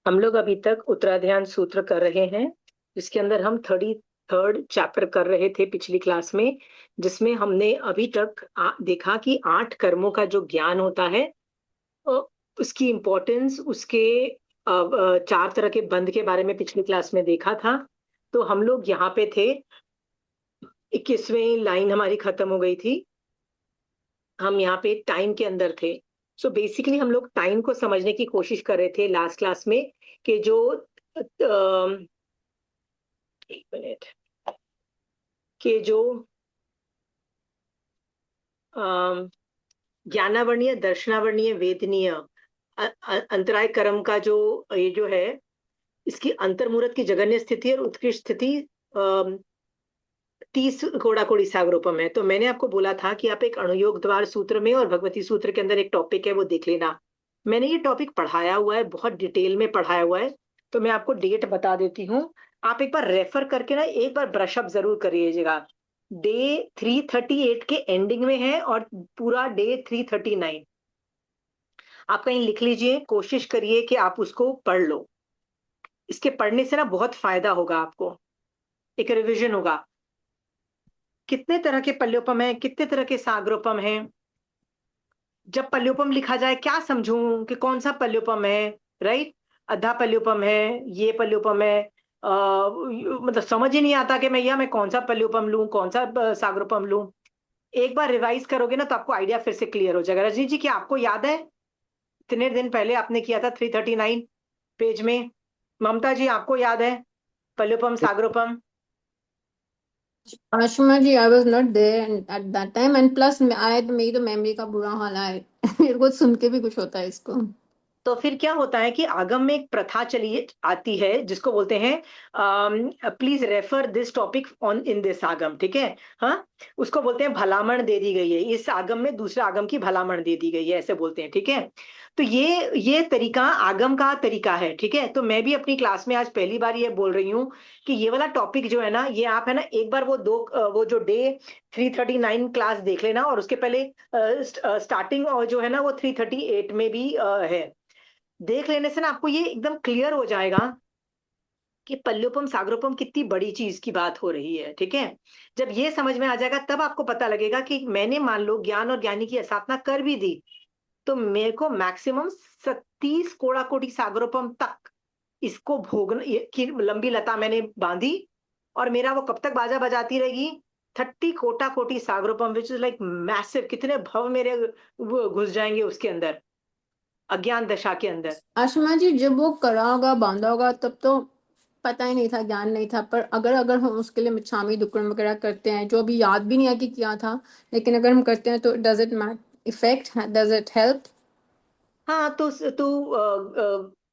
हम लोग अभी तक उत्तराध्यान सूत्र कर रहे हैं, जिसके अंदर हम 33rd चैप्टर कर रहे थे पिछली क्लास में, जिसमें हमने अभी तक देखा कि 8 कर्मों का जो ज्ञान होता है, अ, उसकी इम्पोर्टेंस, उसके 4 तरह के बंध के बारे में पिछली क्लास में देखा था। तो हम लोग यहाँ पे थे, 21वीं लाइन हमारी खत्म हो गई थी। हम यहाँ पे टाइम के अंदर थे। सो बेसिकली हम लोग टाइम को समझने की कोशिश कर रहे थे लास्ट क्लास में, कि जो एक मिनट, कि जो अम, ज्ञानावर्णीय, दर्शनावर्णीय, वेदनीय, अंतराय कर्म का जो ये जो है, इसकी अंतर्मुहूर्त की जगन्य स्थिति और उत्कृष्ट स्थिति 30 कोड़ा कोड़ी सागरोपम है। तो मैंने आपको बोला था कि आप एक अणुयोग द्वार सूत्र में और भगवती सूत्र के अंदर एक टॉपिक है, वो देख लेना। मैंने ये टॉपिक पढ़ाया हुआ है, बहुत डिटेल में पढ़ाया हुआ है। तो मैं आपको डेट बता देती हूँ, आप एक बार रेफर करके ना एक बार ब्रशअप जरूर करिएगा। डे 338 के एंडिंग में है और पूरा डे 339 आप कहीं लिख लीजिए, कोशिश करिए कि आप उसको पढ़ लो। इसके पढ़ने से ना बहुत फायदा होगा आपको, एक रिवीजन होगा। कितने तरह के पल्योपम है, कितने तरह के सागरोपम है। जब पल्योपम लिखा जाए क्या समझूं कि कौन सा पल्योपम है, राइट? अद्धा पल्योपम है, ये पल्योपम है। मतलब समझ ही नहीं आता कि मैं कौन सा पल्योपम लूं, कौन सा सागरोपम लूं। एक बार रिवाइज करोगे ना तो आपको आइडिया फिर से क्लियर हो जाएगा। रजनी जी, क्या आपको याद है इतने दिन पहले आपने किया था 339 पेज में? ममता जी, आपको याद है पल्योपम सागरोपम? Ashuma ji, I was not there at that time and plus आए तो मेरी तो मेमोरी का बुरा हाल है। मेरे को सुन के भी कुछ होता है इसको। तो फिर क्या होता है कि आगम में एक प्रथा चली आती है जिसको बोलते हैं, please refer this topic on in this आगम, ठीक है? हाँ, उसको बोलते हैं भलामण दे दी गई है, इस आगम में दूसरे आगम की भलामण दे दी गई है, ऐसे बोलते हैं, ठीक है? तो ये तरीका आगम का तरीका है, ठीक है? तो मैं भी अपनी क्लास में आज पहली बार ये बोल रही हूँ कि ये वाला टॉपिक जो है ना, ये आप है ना एक बार वो जो डे 339 क्लास देख लेना, और उसके पहले स्टार्टिंग और जो है ना वो 338 में भी है। देख लेने से ना आपको ये एकदम क्लियर हो जाएगा कि पल्योपम सागरोपम कितनी बड़ी चीज की बात हो रही है, ठीक है? जब ये समझ में आ जाएगा तब आपको पता लगेगा कि मैंने मान लो ज्ञान और ज्ञानी की स्थापना कर भी दी, तो मेरे को मैक्सिमम 37 कोड़ा कोटी सागरोपम तक इसको भोगना की लंबी लता मैंने बांधी, और मेरा वो कब तक बाजा बजाती रहेगी? 30 कोटा कोटी सागरोपम, विच इज लाइक मैसिव। कितने भव मेरे वो घुस जाएंगे उसके अंदर, अज्ञान दशा के अंदर। आशुमा जी, जब वो करा होगा बांधा होगा तब तो पता ही नहीं था, ज्ञान नहीं था। पर अगर अगर हम उसके लिए मिच्छामी दुक्कड़ वगैरह करते हैं जो अभी याद भी नहीं है कि किया था, लेकिन अगर हम करते हैं तो does it make effect, does it help? हाँ, तो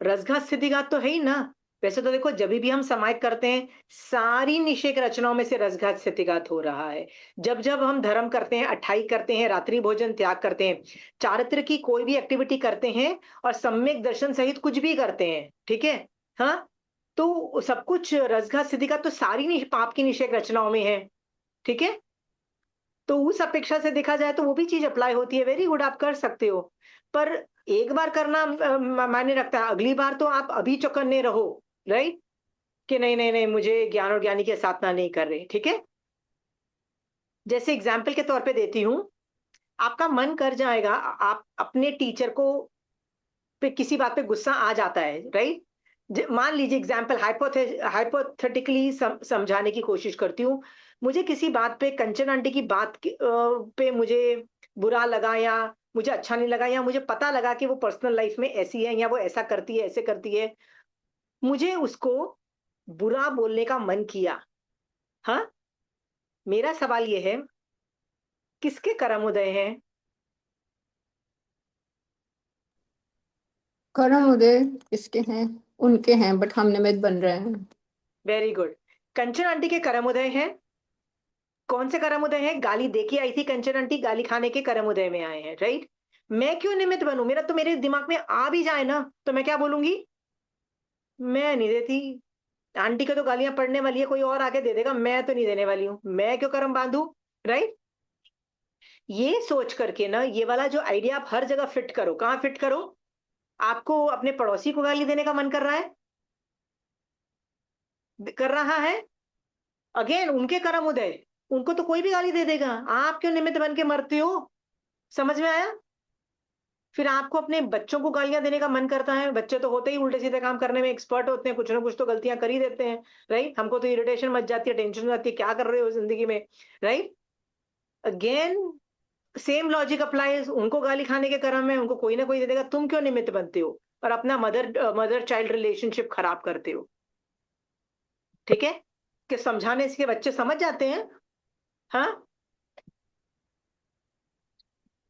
रसघात सिद्धिघात तो है ही ना। वैसे तो देखो, जब भी हम समाहित करते हैं, सारी निषेक रचनाओं में से रसघात सिद्धिघात हो रहा है। जब जब हम धर्म करते हैं, अठाई करते हैं, रात्रि भोजन त्याग करते हैं, चारित्र की कोई भी एक्टिविटी करते हैं, और सम्यक दर्शन सहित कुछ भी करते हैं, ठीक है? हाँ, तो सब कुछ रसघात सिद्धिघात तो सारी पाप की निषेक रचनाओं में है, ठीक है? तो उस अपेक्षा से देखा जाए तो वो भी चीज अप्लाई होती है। वेरी गुड, आप कर सकते हो। पर एक बार करना मायने रखता है, अगली बार तो आप अभी चौकन्ने रहो, राइट? कि नहीं नहीं नहीं, मुझे ज्ञान और ज्ञानी की साधना नहीं कर रहे, ठीक है? जैसे एग्जाम्पल के तौर पे देती हूँ, आपका मन कर जाएगा, आप अपने टीचर को पे किसी बात पे गुस्सा आ जाता है, राइट? मान लीजिए एग्जाम्पल, हाइपोथेटिकली समझाने की कोशिश करती हूँ। मुझे किसी बात पे, कंचन आंटी की बात पे मुझे बुरा लगा, या मुझे अच्छा नहीं लगा, या मुझे पता लगा कि वो पर्सनल लाइफ में ऐसी है, या वो ऐसा करती है, ऐसे करती है, मुझे उसको बुरा बोलने का मन किया। हाँ, मेरा सवाल ये है, किसके कर्म उदय हैं? कर्म उदय किसके हैं? उनके हैं, बट हम निमित्त बन रहे हैं। Very good. कंचन आंटी के कर्म उदय हैं। कौन से कर्म उदय हैं? गाली दे के आई थी कंचन आंटी, गाली खाने के कर्म उदय में आए हैं, राइट? मैं क्यों निमित्त बनूं? मेरा तो मेरे दिमाग में आ भी जाए ना, तो मैं क्या बोलूंगी? मैं नहीं देती। आंटी को तो गालियां पड़ने वाली है, कोई और आके दे देगा, मैं तो नहीं देने वाली हूं, मैं क्यों कर्म बांधू, राइट? ये सोच करके ना, ये वाला जो आइडिया आप हर जगह फिट करो। कहाँ फिट करो? आपको अपने पड़ोसी को गाली देने का मन कर रहा है? कर रहा है? अगेन उनके कर्म उदय, उनको तो कोई भी गाली दे देगा, आप क्यों निमित्त बन के मरते हो? समझ में आया? फिर आपको अपने बच्चों को गालियां देने का मन करता है, बच्चे तो होते ही उल्टे सीधे काम करने में एक्सपर्ट होते हैं, कुछ ना कुछ तो गलतियां कर ही देते हैं, राइट? हमको तो इरिटेशन मच जाती है, टेंशन हो जाती है, क्या कर रहे हो जिंदगी में, right? Again same logic applies, उनको गाली खाने के क्रम में उनको कोई ना कोई दे देगा, तुम क्यों निमित्त बनते हो और अपना मदर चाइल्ड रिलेशनशिप खराब करते हो? ठीक है, कि समझाने से बच्चे समझ जाते हैं। हाँ,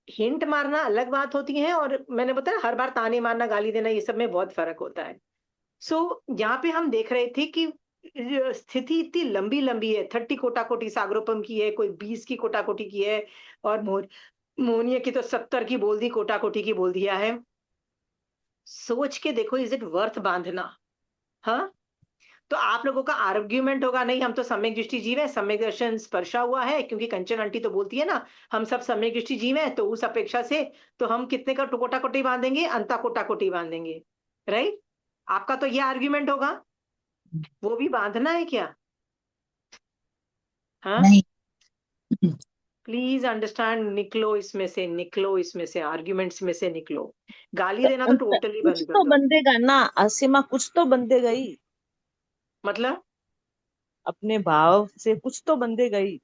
हिंट मारना अलग बात होती है, और मैंने बताया हर बार ताने मारना, गाली देना, ये सब में बहुत फर्क होता है। सो यहाँ पे हम देख रहे थे कि स्थिति इतनी लंबी लंबी है, 30 कोटाकोटी सागरोपम की है, कोई 20 की कोटाकोटी की है, और मोहनीय की तो 70 की बोल दी, कोटाकोटी की बोल दिया है। सोच के देखो, इज इट वर्थ बांधना? हाँ, तो आप लोगों का आर्ग्यूमेंट होगा, नहीं हम तो सम्यक दृष्टि जीव है, सम्यक दर्शन स्पर्शा हुआ है, क्योंकि कंचन आंटी तो बोलती है ना, हम सब सम्यक दृष्टि जीव है, तो उस अपेक्षा से तो हम कितने का कोटा कोटी बांधेंगे, अंता कोटा कोटी बांधेंगे, राइट? आपका तो ये आर्ग्यूमेंट होगा, वो भी बांधना है क्या? हाँ, नहीं। प्लीज अंडरस्टैंड, निकलो इसमें से, निकलो इसमें से, आर्ग्यूमेंट्स में से निकलो। गाली देना तो टोटली कुछ बंद कर तो दो। बंदेगा ना असीमा, कुछ तो बंदेगा ही। मतलब अपने भाव से कुछ तो बंदेगा ही।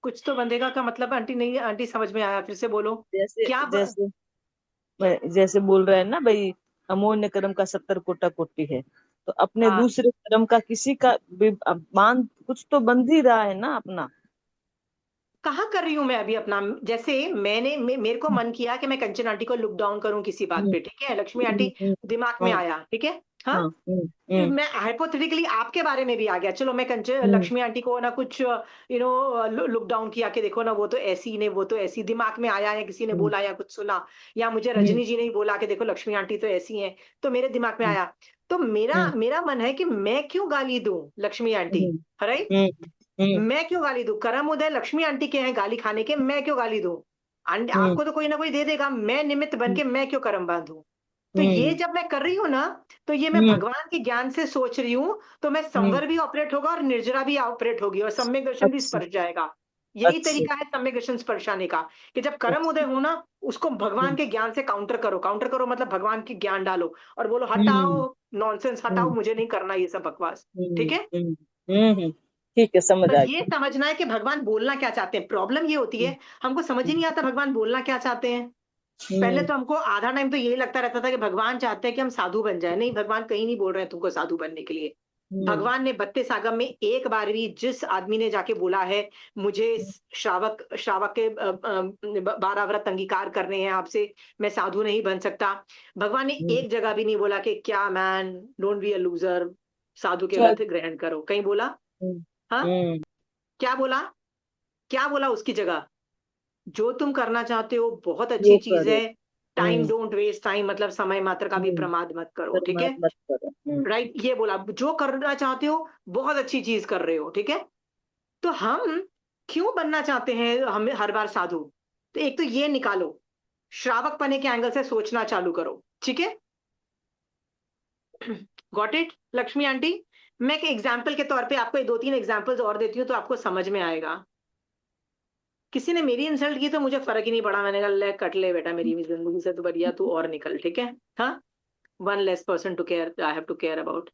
कुछ तो बंदेगा का मतलब आंटी नहीं, आंटी समझ में आया, फिर से बोलो। जैसे क्या जैसे जैसे बोल रहे हैं ना भाई, अमोन्य कर्म का 70 कोटा कोटि है, तो अपने हाँ, दूसरे कर्म का किसी का भी बांध, कुछ तो बंध ही रहा है ना अपना। कहाँ कर रही हूँ मैं अभी अपना? जैसे मेरे को मन किया कि मैं कंचन आंटी को लुक डाउन करूं किसी बात हम्म, पे, ठीक है, लक्ष्मी हम्म, आंटी दिमाग में हाँ, आया, ठीक है। हाँ, हाँ, मैं हाइपोथेटिकली आपके बारे में भी आ गया, चलो मैं कंचन हम्म, लक्ष्मी आंटी को ना कुछ लुक डाउन किया कि देखो ना वो तो ऐसी ने, वो तो ऐसी, दिमाग में आया, या किसी ने हम्म, बोला या कुछ सुना, या मुझे हम्म, रजनी जी ने ही बोला कि देखो लक्ष्मी आंटी तो ऐसी हैं, तो मेरे दिमाग में हम्म, आया। तो मेरा हम्म, मेरा मन है कि मैं क्यों गाली दूं लक्ष्मी आंटी, हम्म, राइट? हम्म, हम्म, मैं क्यों गाली दूं? करम उदय लक्ष्मी आंटी के हैं गाली खाने के, मैं क्यों गाली दूं? हम्म, आपको तो कोई ना कोई दे देगा, मैं निमित्त बन के मैं क्यों करम बांधूं? तो ये हम्म, जब मैं कर रही हूँ ना, तो ये मैं हम्म, भगवान के ज्ञान से सोच रही हूँ, तो मैं हम्म, संवर भी ऑपरेट होगा और निर्जरा भी ऑपरेट होगी, और सम्यक दर्शन भी अच्छा, स्पर्श जाएगा। यही अच्छा, तरीका है सम्यक दर्शन स्पर्शाने का, कि जब कर्म उदय अच्छा, हो ना, उसको भगवान हम्म, के ज्ञान से काउंटर करो, काउंटर करो मतलब भगवान के ज्ञान डालो, और बोलो हम्म, हटाओ, नॉनसेंस हटाओ, हम्म, मुझे नहीं करना ये सब बकवास। ठीक हम्म, है, हम्म, ठीक है, समझ तो आ ये गया। समझना है कि भगवान बोलना क्या चाहते हैं। प्रॉब्लम ये होती हम्म, है, हमको समझ ही नहीं आता भगवान बोलना क्या चाहते हैं। पहले हम्म, तो हमको आधा टाइम तो यही लगता रहता था कि भगवान चाहते हैं कि हम साधु बन जाए, नहीं, भगवान कहीं नहीं बोल रहे हैं तुमको साधु बनने के लिए। हम्म, भगवान ने 32 आगम में एक बार भी जिस आदमी ने जाके बोला है मुझे श्रावक श्रावक के 12 व्रत अंगीकार करने हैं आपसे, मैं साधु नहीं बन सकता, भगवान ने हम्म, एक जगह भी नहीं बोला कि क्या man, don't be a loser, साधु के चल, व्रत ग्रहण करो, कहीं बोला? हम्म, हाँ, हम्म, क्या बोला? क्या बोला उसकी जगह? जो तुम करना चाहते हो बहुत अच्छी वो चीज करो। है, time hmm, don't waste time, मतलब समय मात्र का भी हम्म, प्रमाद मत करो, ठीक बर्बाद है, मत करो। राइट? ये बोला, जो करना चाहते हो बहुत अच्छी चीज कर रहे हो, ठीक है। तो हम क्यों बनना चाहते हैं हमें हर बार साधु? तो एक तो ये निकालो, श्रावक पने के एंगल से सोचना चालू करो, ठीक है। Got it Lakshmi aunty? मैं एक एग्जाम्पल के तौर पे आपको 2-3 एग्जाम्पल्स और देती हूँ तो आपको समझ में आएगा। किसी ने मेरी इंसल्ट की तो मुझे फर्क ही नहीं पड़ा, मैंने कहा ले कट ले बेटा, मेरी जिंदगी से तो बढ़िया तू और निकल, ठीक है। हाँ, one less person to care, I have to care about.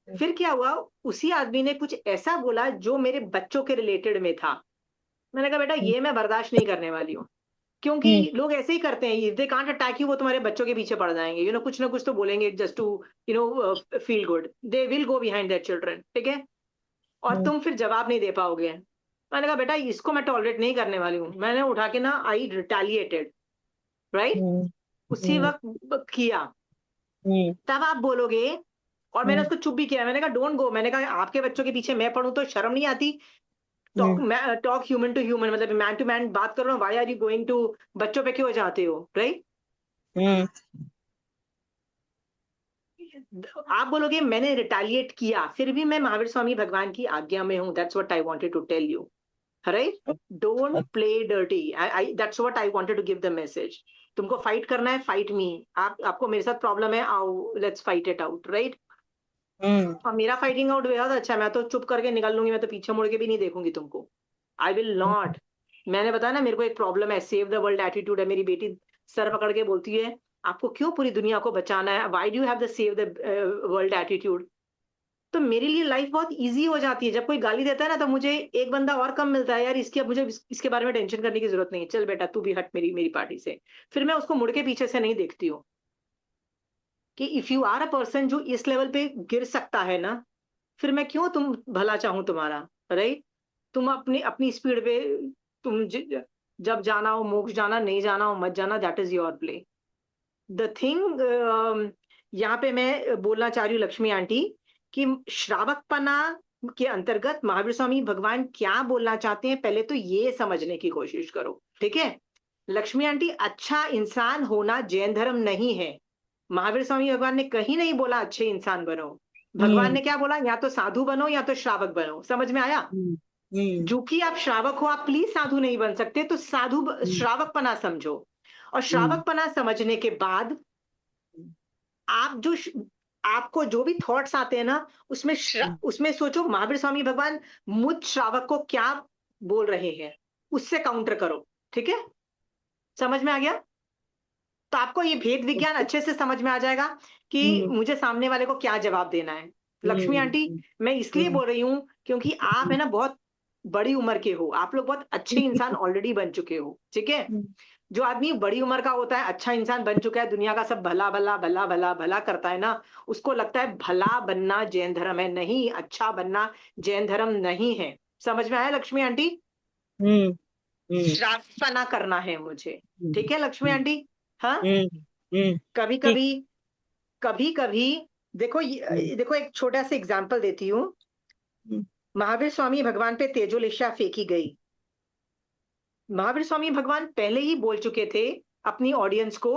फिर क्या हुआ, उसी आदमी ने कुछ ऐसा बोला जो मेरे बच्चों के रिलेटेड में था। मैंने कहा बेटा हम्म, ये मैं बर्दाश्त नहीं करने वाली हूँ, क्योंकि हम्म, लोग ऐसे ही करते हैं, if they can't attack you वो तुम्हारे बच्चों के पीछे पड़ जाएंगे, कुछ ना कुछ तो बोलेंगे just to feel good, they will go behind their children, ठीक है, और हम्म, तुम फिर जवाब नहीं दे पाओगे। मैंने कहा बेटा इसको मैं टॉलरेट नहीं करने वाली हूँ, मैंने उठा के ना आई रिटेलिएटेड, राइट? हम्म, उसी हम्म, वक्त किया, हम्म, तब आप बोलोगे। और मैंने हम्म, उसको चुप भी किया, मैंने कहा डोंट गो, मैंने कहा आपके बच्चों के पीछे मैं पढ़ूं तो शर्म नहीं आती? Hmm, talk human to human, मतलब मैन टू मैन बात कर रहा हूँ, why are you going to बच्चों पे क्यों जाते हो, राइट? हम्म, आप बोलोगे मैंने रिटेलिएट किया, फिर भी मैं महावीर स्वामी भगवान की आज्ञा में हूं, that's what I wanted to tell you, right? Don't play dirty, I that's what I wanted to give the message. तुमको फाइट करना है, फाइट मी। आपको मेरे साथ प्रॉब्लम है, आओ let's fight it out, right? और मेरा फाइटिंग आउट बेहद अच्छा है, मैं तो चुप करके निकल लूंगी, मैं तो पीछे मुड़ के भी नहीं देखूंगी तुमको। I will not. मैंने बताया ना, मेरे को एक प्रॉब्लम है, सेव द वर्ल्ड एटीट्यूड है। मेरी बेटी सर पकड़ के बोलती है, आपको क्यों पूरी दुनिया को बचाना है, why do you have the save the world attitude? तो मेरे लिए लाइफ बहुत इजी हो जाती है। जब कोई गाली देता है ना, तो मुझे एक बंदा और कम मिलता है, यार इसकी अब मुझे इसके बारे में टेंशन करने की जरूरत नहीं है, चल बेटा तू भी हट मेरी मेरी पार्टी से। फिर मैं उसको मुड़ के पीछे से नहीं देखती हूँ कि if you are a person जो इस लेवल पे गिर सकता है ना, फिर मैं क्यों तुम भला चाहूं तुम्हारा, राइट? तुम अपनी अपनी स्पीड पे, तुम जब जाना हो मोक्ष जाना, नहीं जाना हो मत जाना, that is your play. The thing यहाँ पे मैं बोलना चाह रही हूँ लक्ष्मी आंटी, कि श्रावकपना के अंतर्गत महावीर स्वामी भगवान क्या बोलना चाहते हैं, पहले तो ये समझने की कोशिश करो, ठीक है? लक्ष्मी आंटी, अच्छा इंसान होना जैन धर्म नहीं है। महावीर स्वामी भगवान ने कहीं नहीं बोला अच्छे इंसान बनो। भगवान ने क्या बोला, या तो साधु बनो या तो श्रावक बनो। समझ में आया? जो कि आप श्रावक हो, आप प्लीज साधु नहीं बन सकते, तो साधु श्रावकपना समझो। और श्रावकपना समझने के बाद आप आपको जो भी थॉट्स आते हैं ना, उसमें सोचो महावीर स्वामी भगवान मुझ श्रावक को क्या बोल रहे हैं, उससे काउंटर करो, ठीक है? समझ में आ गया? तो आपको ये भेद विज्ञान अच्छे से समझ में आ जाएगा कि मुझे सामने वाले को क्या जवाब देना है। लक्ष्मी आंटी, मैं इसलिए बोल रही हूँ क्योंकि आप है ना बहुत बड़ी उम्र के हो, आप लोग बहुत अच्छे इंसान ऑलरेडी बन चुके हो, ठीक है? जो आदमी बड़ी उम्र का होता है, अच्छा इंसान बन चुका है, दुनिया का सब भला भला भला भला भला करता है ना, उसको लगता है भला बनना जैन धर्म है। नहीं, अच्छा बनना जैन धर्म नहीं है। समझ में आया लक्ष्मी आंटी? श्रावकपना करना है मुझे, ठीक है लक्ष्मी आंटी? हाँ, कभी ठीक। कभी, कभी कभी देखो देखो एक छोटा सा एग्जाम्पल देती हूँ। महावीर स्वामी भगवान पे तेजोलिशा फेंकी गई। महावीर स्वामी भगवान पहले ही बोल चुके थे अपनी ऑडियंस को,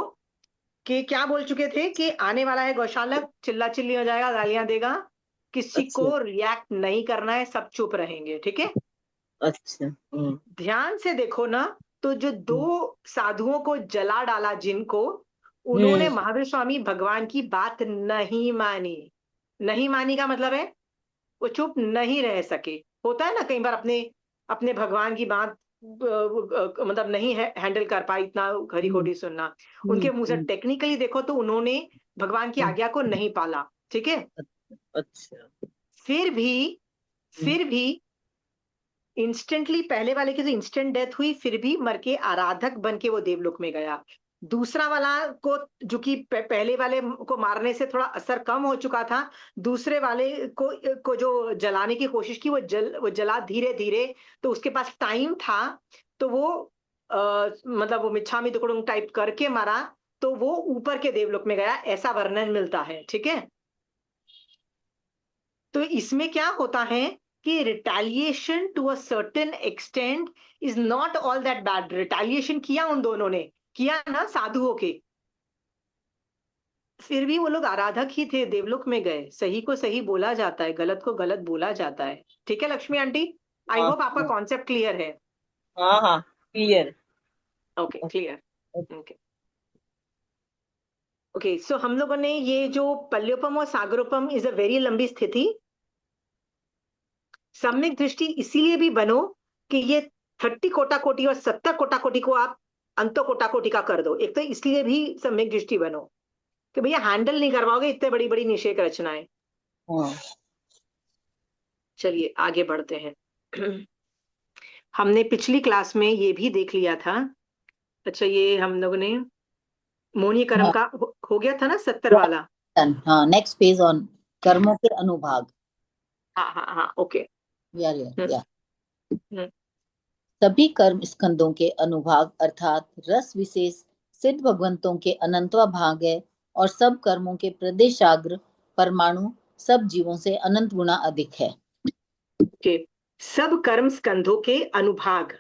कि क्या बोल चुके थे कि आने वाला है गौशालक, चिल्ला चिल्ली हो जाएगा, गालियां देगा, किसी अच्छा को रिएक्ट नहीं करना है, सब चुप रहेंगे, ठीक है? अच्छा। ध्यान से देखो ना, तो जो दो साधुओं को जला डाला जिनको, उन्होंने महावीर स्वामी भगवान की बात नहीं मानी। नहीं मानी का मतलब है वो चुप नहीं रह सके। होता है ना कई बार अपने अपने भगवान की बात मतलब नहीं हैंडल कर पाई, इतना खरी खोटी सुनना। उनके मुंह से टेक्निकली देखो तो उन्होंने भगवान की आज्ञा को नहीं पाला, ठीक है? अच्छा। फिर भी फिर भी इंस्टेंटली, पहले वाले की तो इंस्टेंट डेथ हुई, फिर भी मर के आराधक बन के वो देवलोक में गया। दूसरा वाला को, जो कि पहले वाले को मारने से थोड़ा असर कम हो चुका था, दूसरे वाले को जो जलाने की कोशिश की, वो जला धीरे धीरे, तो उसके पास टाइम था, तो वो मतलब वो मिच्छामी दुक्कड़म टाइप करके मरा, तो वो ऊपर के देवलोक में गया, ऐसा वर्णन मिलता है, ठीक है? तो इसमें क्या होता है कि retaliation to a certain extent is not all that bad. Retaliation किया उन दोनों ने, किया ना साधुओं के, फिर भी वो लोग आराधक ही थे, देवलोक में गए। सही को सही बोला जाता है, गलत को गलत बोला जाता है, ठीक है लक्ष्मी आंटी? आई हाँ होप आपका कॉन्सेप्ट क्लियर है। हाँ हाँ, clear. Okay, clear. Okay okay, so हम लोगों ने ये जो पल्योपम और सागरोपम इज अ वेरी लंबी स्थिति। सम्यक दृष्टि इसीलिए भी बनो कि ये 30 कोटा कोटि और 70 कोटा कोटि को आप अंतो कोटा कोटि का कर दो। एक तो इसलिए भी सम्यक दृष्टि बनो कि भैया हैंडल नहीं कर पाओगे इतने बड़ी बड़ी निषेक रचनाएं। हाँ चलिए आगे बढ़ते हैं। हमने पिछली क्लास में ये भी देख लिया था। अच्छा, ये हम लोगों ने मोहनीय कर्म हाँ का हो गया था ना 70 वाला। हाँ, नेक्स्ट पेज ऑन कर्मों के अनुभाग। हाँ हाँ हाँ, ओके। या हम्म, सभी कर्म स्कंदों के अनुभाग अर्थात रस विशेष सिद्ध भगवंतों के अनंतवा भाग है, और सब कर्मों के प्रदेशाग्र परमाणु सब जीवों से अनंत गुना अधिक है। ओके, सब कर्म स्कंधों के अनुभाग,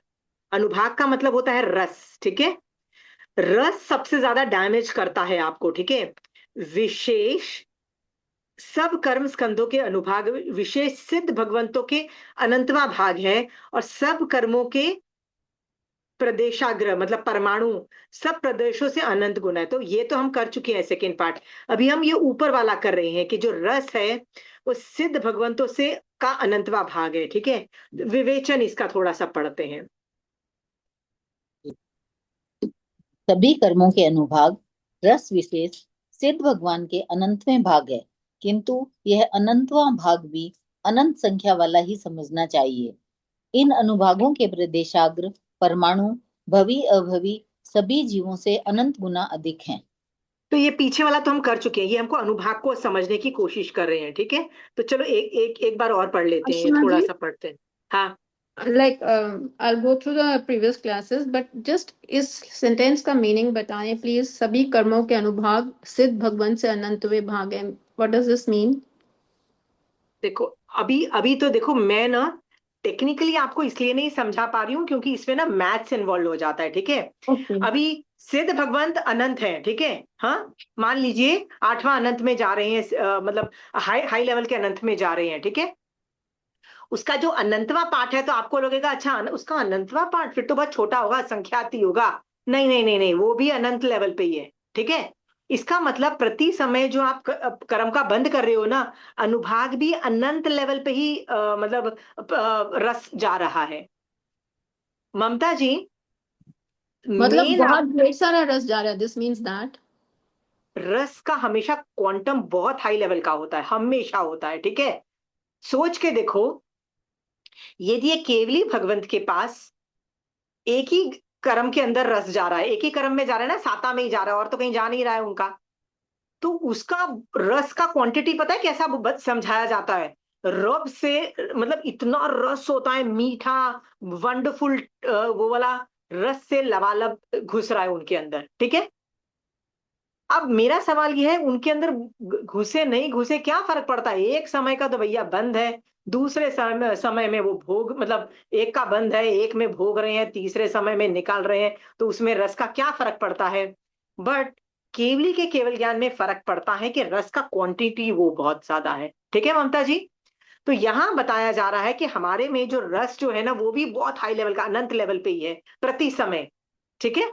अनुभाग का मतलब होता है रस, ठीक है? रस सबसे ज्यादा डैमेज करता है आपको, ठीक है? विशेष सब कर्म स्कंधों के अनुभाग विशेष सिद्ध भगवंतों के अनंतवा भाग है, और सब कर्मों के प्रदेशाग्र मतलब परमाणु सब प्रदेशों से अनंत गुना है। तो ये तो हम कर चुके हैं सेकेंड पार्ट। अभी हम ये ऊपर वाला कर रहे हैं कि जो रस है वो सिद्ध भगवंतों से का अनंतवा भाग है। ठीक है, विवेचन इसका थोड़ा सा पढ़ते हैं। सभी कर्मों के अनुभाग रस विशेष सिद्ध भगवान के अनंतवें भाग है, किंतु यह अनंतवां भाग भी अनंत संख्या वाला ही समझना चाहिए। इन अनुभागों के प्रदेशाग्र परमाणु भवी अभवी सभी जीवों से अनंत गुना अधिक हैं। तो ये पीछे वाला तो हम कर चुके हैं, ये हमको अनुभाग को समझने की कोशिश कर रहे हैं। ठीक है, तो चलो एक बार और पढ़ लेते हैं, ये Ashima थोड़ा ji, सा पढ़ते हैं। हाँ, like I'll go through the previous classes, but just इस सेंटेंस का मीनिंग बताएं प्लीज। सभी कर्मों के अनुभाग सिद्ध भगवान से अनंतवे भाग है। What does this mean? देखो अभी अभी तो देखो मैं ना टेक्निकली आपको इसलिए नहीं समझा पा रही हूँ क्योंकि इसमें ना मैथ्स इन्वॉल्व हो जाता है। ठीक है, ओके। अभी सिद्ध भगवंत अनंत है। ठीक है, हाँ, मान लीजिए आठवां अनंत में जा रहे हैं, मतलब हाई हाई लेवल के अनंत में जा रहे हैं। ठीक है, उसका जो अनंतवा पाठ है तो आपको लगेगा अच्छा उसका अनंतवा पाठ फिर तो बहुत छोटा होगा, संख्याती होगा। नहीं नहीं नहीं नहीं, वो भी अनंत लेवल पे ही है। ठीक है, इसका मतलब प्रति समय जो आप कर्म का बंद कर रहे हो ना, अनुभाग भी अनंत लेवल पे ही मतलब रस जा रहा है। ममता जी, मतलब मेन बहुत ढेर सारा रस जा रहा है, दिस मीन्स दैट। रस का हमेशा क्वांटम बहुत हाई लेवल का होता है, हमेशा होता है। ठीक है, सोच के देखो, यदि ये केवली भगवंत के पास एक ही कर्म के अंदर रस जा रहा है, एक ही कर्म में जा रहा है ना, साता में ही जा रहा है और तो कहीं जा नहीं रहा है उनका, तो उसका रस का क्वांटिटी पता है कैसा समझाया जाता है? रब से मतलब इतना रस होता है मीठा, वंडरफुल, वो वाला रस से लबालब घुस रहा है उनके अंदर। ठीक है, अब मेरा सवाल यह है उनके अंदर घुसे नहीं घुसे क्या फर्क पड़ता है? एक समय का तो भैया बंद है, दूसरे समय में वो भोग मतलब एक का बंद है, एक में भोग रहे हैं, तीसरे समय में निकाल रहे हैं, तो उसमें रस का क्या फर्क पड़ता है? बट केवली के केवल ज्ञान में फर्क पड़ता है कि रस का क्वांटिटी वो बहुत ज्यादा है। ठीक है ममता जी, तो यहां बताया जा रहा है कि हमारे में जो रस जो है ना वो भी बहुत हाई लेवल का अनंत लेवल पे ही है प्रति समय। ठीक है,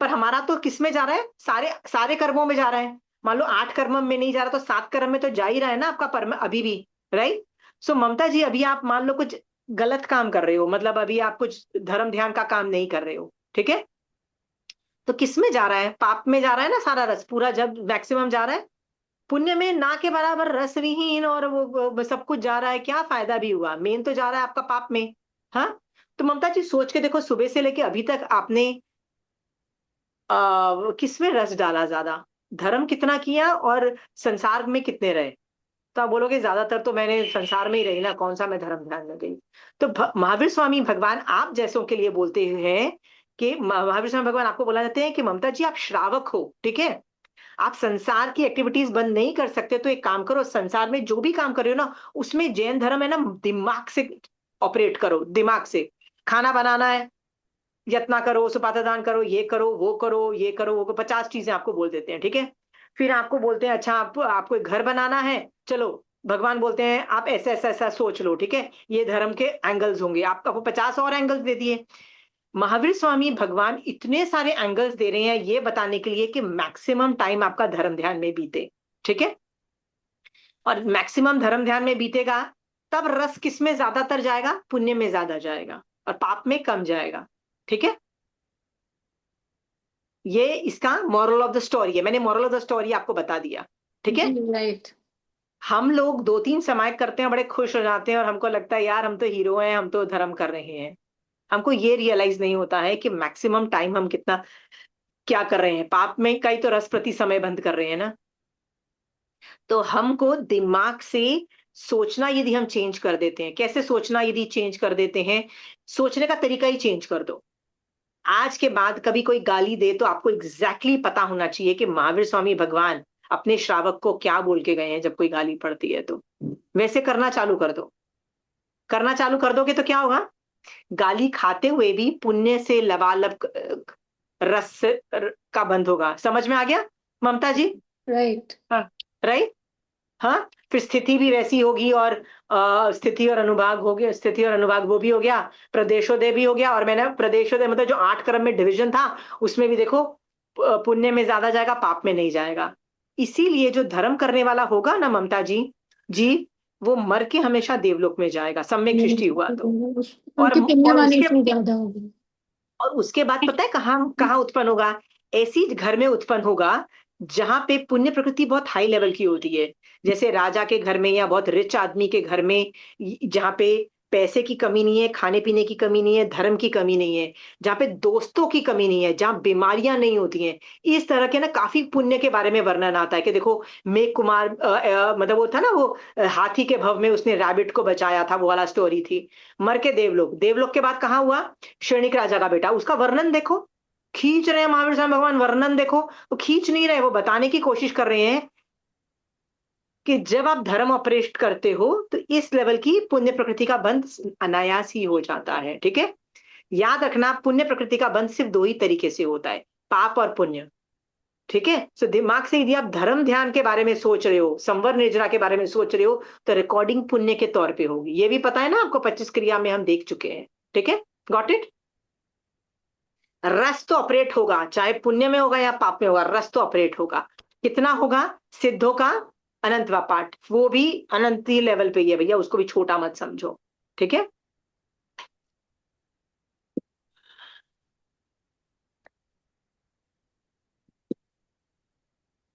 पर हमारा तो किस में जा रहा है? सारे सारे कर्मों में जा रहा है। मान लो 8 कर्म में नहीं जा रहा तो 7 कर्म में तो जा ही रहा है ना आपका परम अभी भी। राइट, सो ममता जी अभी आप मान लो कुछ गलत काम कर रहे हो, मतलब अभी आप कुछ धर्म ध्यान का काम नहीं कर रहे हो। ठीक है, तो किस में जा रहा है? पाप में जा रहा है ना सारा रस, पूरा जब मैक्सिमम जा रहा है। पुण्य में ना के बराबर रस विहीन और वो सब कुछ जा रहा है, क्या फायदा भी हुआ? मेन तो जा रहा है आपका पाप में। हाँ, तो ममता जी सोच के देखो, सुबह से लेके अभी तक आपने किस में रस डाला ज्यादा? धर्म कितना किया और संसार में कितने रहे? तो आप बोलोगे ज्यादातर तो मैंने संसार में ही रही ना, कौन सा मैं धर्म ध्यान में गई। तो महावीर स्वामी भगवान आप जैसों के लिए बोलते हैं कि महावीर स्वामी भगवान आपको बोला जाते हैं कि ममता जी आप श्रावक हो। ठीक है, आप संसार की एक्टिविटीज बंद नहीं कर सकते, तो एक काम करो, संसार में जो भी काम कर रहे हो ना उसमें जैन धर्म है ना, दिमाग से ऑपरेट करो, दिमाग से। खाना बनाना है, यत्ना करो, सुपात्र दान करो, ये करो वो करो ये करो वो करो, 50 चीजें आपको बोल देते हैं। ठीक है, फिर आपको बोलते हैं अच्छा आपको एक घर बनाना है, चलो भगवान बोलते हैं आप ऐसा ऐसा ऐसा सोच लो। ठीक है, ये धर्म के एंगल्स होंगे, आपको 50 और एंगल्स दे दिए। महावीर स्वामी भगवान इतने सारे एंगल्स दे रहे हैं ये बताने के लिए कि मैक्सिमम टाइम आपका धर्म ध्यान में बीते। ठीक है, और मैक्सिमम धर्म ध्यान में बीतेगा तब रस किस में ज्यादातर जाएगा? पुण्य में ज्यादा जाएगा और पाप में कम जाएगा। ठीक है, ये इसका मॉरल ऑफ द स्टोरी है, मैंने मॉरल ऑफ द स्टोरी आपको बता दिया। ठीक है, जी राइट। हम लोग 2-3 समाय करते हैं, बड़े खुश हो जाते हैं और हमको लगता है यार हम तो हीरो हैं, हम तो धर्म कर रहे हैं। हमको ये रियलाइज नहीं होता है कि मैक्सिमम टाइम हम कितना क्या कर रहे हैं, पाप में का ही तो रस प्रति समय बंद कर रहे हैं ना। तो हमको दिमाग से सोचना यदि हम चेंज कर देते हैं, कैसे सोचना यदि चेंज कर देते हैं? सोचने का तरीका ही चेंज कर दो। आज के बाद कभी कोई गाली दे तो आपको एग्जैक्टली पता होना चाहिए कि महावीर स्वामी भगवान अपने श्रावक को क्या बोल के गए हैं जब कोई गाली पड़ती है। तो वैसे करना चालू कर दो, करना चालू कर दोगे तो क्या होगा? गाली खाते हुए भी पुण्य से लबालब रस का बंध होगा। समझ में आ गया ममता जी? राइट। हाँ, राइट। हाँ, फिर स्थिति भी वैसी होगी, और स्थिति और अनुभाग हो गया, स्थिति और अनुभाग वो भी हो गया, प्रदेशोदय भी हो गया, और मैंने प्रदेशोदय मतलब जो 8 क्रम में डिवीजन था उसमें भी देखो पुण्य में ज्यादा जाएगा, पाप में नहीं जाएगा। इसीलिए जो धर्म करने वाला होगा ना ममता जी, वो मर के हमेशा देवलोक में जाएगा, सम्यक दृष्टि हुआ तो। और उनकी पुण्य और वाली उसके इसमें ज्यादा होगी। और उसके बाद पता है कहाँ कहाँ उत्पन्न होगा? ऐसी घर में उत्पन्न होगा जहां पे पुण्य प्रकृति बहुत हाई लेवल की होती है, जैसे राजा के घर में या बहुत रिच आदमी के घर में, जहाँ पे पैसे की कमी नहीं है, खाने पीने की कमी नहीं है, धर्म की कमी नहीं है, जहाँ पे दोस्तों की कमी नहीं है, जहाँ बीमारियां नहीं होती हैं। इस तरह के ना काफी पुण्य के बारे में वर्णन आता है कि देखो, मेघ कुमार मतलब वो था ना, वो हाथी के भव में उसने रैबिट को बचाया था, वो वाला स्टोरी थी। मर के देवलोक, देवलोक के बाद कहाँ हुआ? क्षणिक राजा का बेटा, उसका वर्णन देखो। खींच रहे हैं महावीर स्वामी भगवान, वर्णन देखो, वो खींच नहीं रहे, वो बताने की कोशिश कर रहे हैं कि जब आप धर्म अपरेष्ट करते हो तो इस लेवल की पुण्य प्रकृति का बंध अनायास ही हो जाता है। ठीक है, याद रखना, पुण्य प्रकृति का बंध सिर्फ दो ही तरीके से होता है, पाप और पुण्य। ठीक है, सो दिमाग से यदि आप धर्म ध्यान के बारे में सोच रहे हो, संवर निर्जरा के बारे में सोच रहे हो, तो रिकॉर्डिंग पुण्य के तौर पे होगी। ये भी पता है ना आपको, 25 क्रिया में हम देख चुके हैं। ठीक है, गॉट इट? रस तो ऑपरेट होगा, चाहे पुण्य में होगा या पाप में होगा, रस तो ऑपरेट होगा। कितना होगा? सिद्धों का अनंतवा पाठ, वो भी अनंत ही लेवल पे ही है भैया, उसको भी छोटा मत समझो। ठीक है,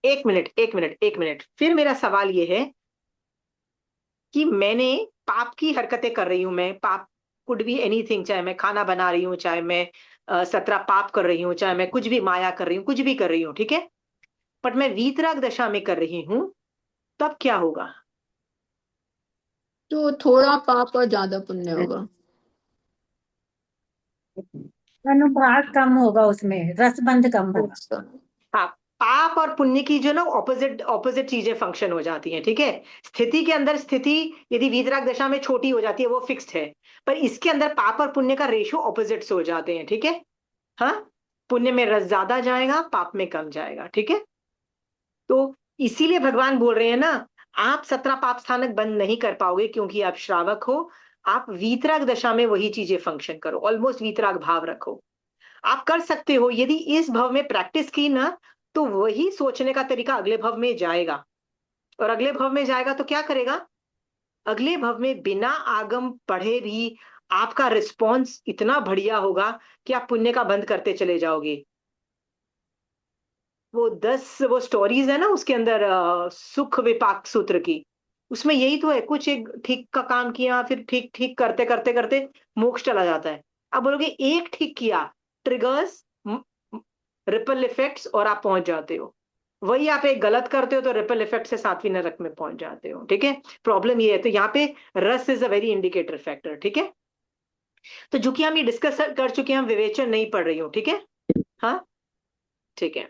एक मिनट, एक मिनट, एक मिनट, फिर मेरा सवाल ये है कि मैंने पाप की हरकतें कर रही हूं, मैं पाप, कुड बी एनीथिंग, चाहे मैं खाना बना रही हूँ, चाहे मैं 17 पाप कर रही हूँ, चाहे मैं कुछ भी माया कर रही हूँ, कुछ भी कर रही हूँ, ठीक है, बट मैं वीतराग दशा में कर रही हूँ, तब क्या होगा? तो थोड़ा पाप और ज्यादा पुण्य होगा। अनुभाग कम होगा, उसमें रसबंध कम होगा। अच्छा। हाँ, पाप और पुण्य की जो ना ऑपोजिट ऑपोजिट चीजें फंक्शन हो जाती हैं। ठीक है, स्थिति के अंदर स्थिति यदि वीतराग दशा में छोटी हो जाती है, वो फिक्स्ड है, पर इसके अंदर पाप और पुण्य का रेशियो ऑपोजिट्स हो जाते हैं। ठीक है, हाँ, पुण्य में रस ज्यादा जाएगा, पाप में कम जाएगा। ठीक है, तो इसीलिए भगवान बोल रहे हैं ना, आप 17 पाप स्थानक बंद नहीं कर पाओगे क्योंकि आप श्रावक हो। आप वीतराग दशा में वही चीजें फंक्शन करो, ऑलमोस्ट वीतराग भाव रखो। आप कर सकते हो, यदि इस भव में प्रैक्टिस की ना, तो वही सोचने का तरीका अगले भव में जाएगा, और अगले भव में जाएगा तो क्या करेगा? अगले भव में बिना आगम पढ़े भी आपका रिस्पॉन्स इतना बढ़िया होगा कि आप पुण्य का बंद करते चले जाओगे। वो 10 वो स्टोरीज है ना उसके अंदर, सुख विपाक सूत्र की, उसमें यही तो है, कुछ एक ठीक का काम किया, फिर ठीक ठीक करते करते करते मोक्ष चला जाता है। अब बोलोगे एक ठीक किया, ट्रिगर्स, रिपल इफेक्ट्स, और आप पहुंच जाते हो। वही आप एक गलत करते हो तो रिपल इफेक्ट से 7वीं नरक में पहुंच जाते हो। ठीक है, प्रॉब्लम ये है, तो यहाँ पे रस is a very indicator factor. ठीक है, तो जो कि हम ये डिस्कस कर चुके हैं, हम विवेचन नहीं पढ़ रही हूँ। ठीक है, हाँ, ठीक है,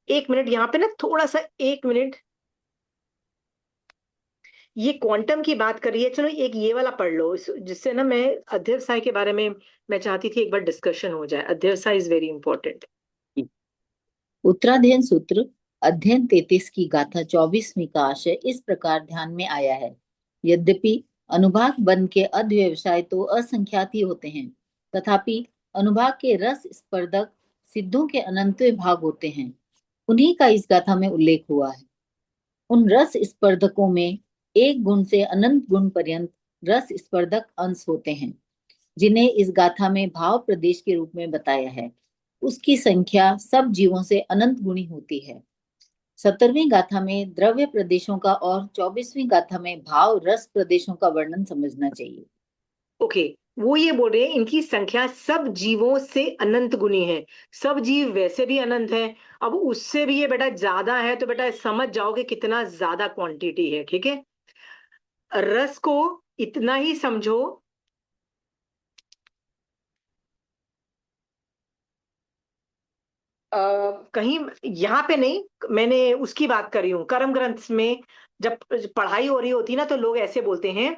एक मिनट यहाँ पे ना, थोड़ा सा, एक मिनट, ये क्वांटम की बात कर रही है, चलो एक ये वाला पढ़ लो, जिससे ना मैं अध्यवसाय के बारे में मैं चाहती थी एक बार डिस्कशन हो जाए। अध्यवसाय इज वेरी इंपॉर्टेंट। उत्तराध्ययन सूत्र अध्ययन 33 की गाथा 24वीं का आशय इस प्रकार ध्यान में आया है। यद्यपि अनुभाग बंध के अध्यवसाय तो असंख्यात ही होते हैं, तथापि अनुभाग के रस स्पर्धक सिद्धों के अनंतवे भाग होते हैं। उन्हीं का इस गाथा में उल्लेख हुआ है। उन रस स्पर्धकों में एक गुण से अनंत गुण पर्यंत रस स्पर्धक अंश होते हैं, जिन्हें इस गाथा में भाव प्रदेश के रूप में बताया है। उसकी संख्या सब जीवों से अनंत गुणी होती है। 17वीं गाथा में द्रव्य प्रदेशों का और 24वीं गाथा में भाव रस प्रदेशों का वर्णन समझना चाहिए। ओके, वो ये बोल रहे हैं इनकी संख्या सब जीवों से अनंत गुनी है। सब जीव वैसे भी अनंत है, अब उससे भी ये बेटा ज्यादा है, तो बेटा समझ जाओगे कितना ज्यादा क्वांटिटी है। ठीक है, रस को इतना ही समझो, कहीं यहाँ पे नहीं, मैंने उसकी बात कर रही हूँ, कर्म ग्रंथ में जब पढ़ाई हो रही होती है ना, तो लोग ऐसे बोलते हैं,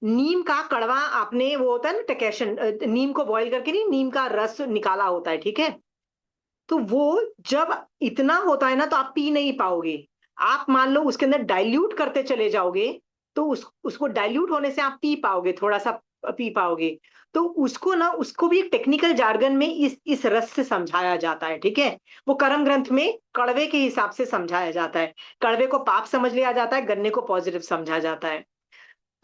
नीम का कड़वा आपने, वो होता है ना टेकेशन, नीम को बॉईल करके नहीं, नीम का रस निकाला होता है। ठीक है, तो वो जब इतना होता है ना तो आप पी नहीं पाओगे। आप मान लो उसके अंदर डाइल्यूट करते चले जाओगे तो उसको डाइल्यूट होने से आप पी पाओगे, थोड़ा सा पी पाओगे। तो उसको ना, उसको भी टेक्निकल जार्गन में इस रस से समझाया जाता है, ठीक है। वो कर्म ग्रंथ में कड़वे के हिसाब से समझाया जाता है। कड़वे को पाप समझ लिया जाता है, गन्ने को पॉजिटिव समझा जाता है।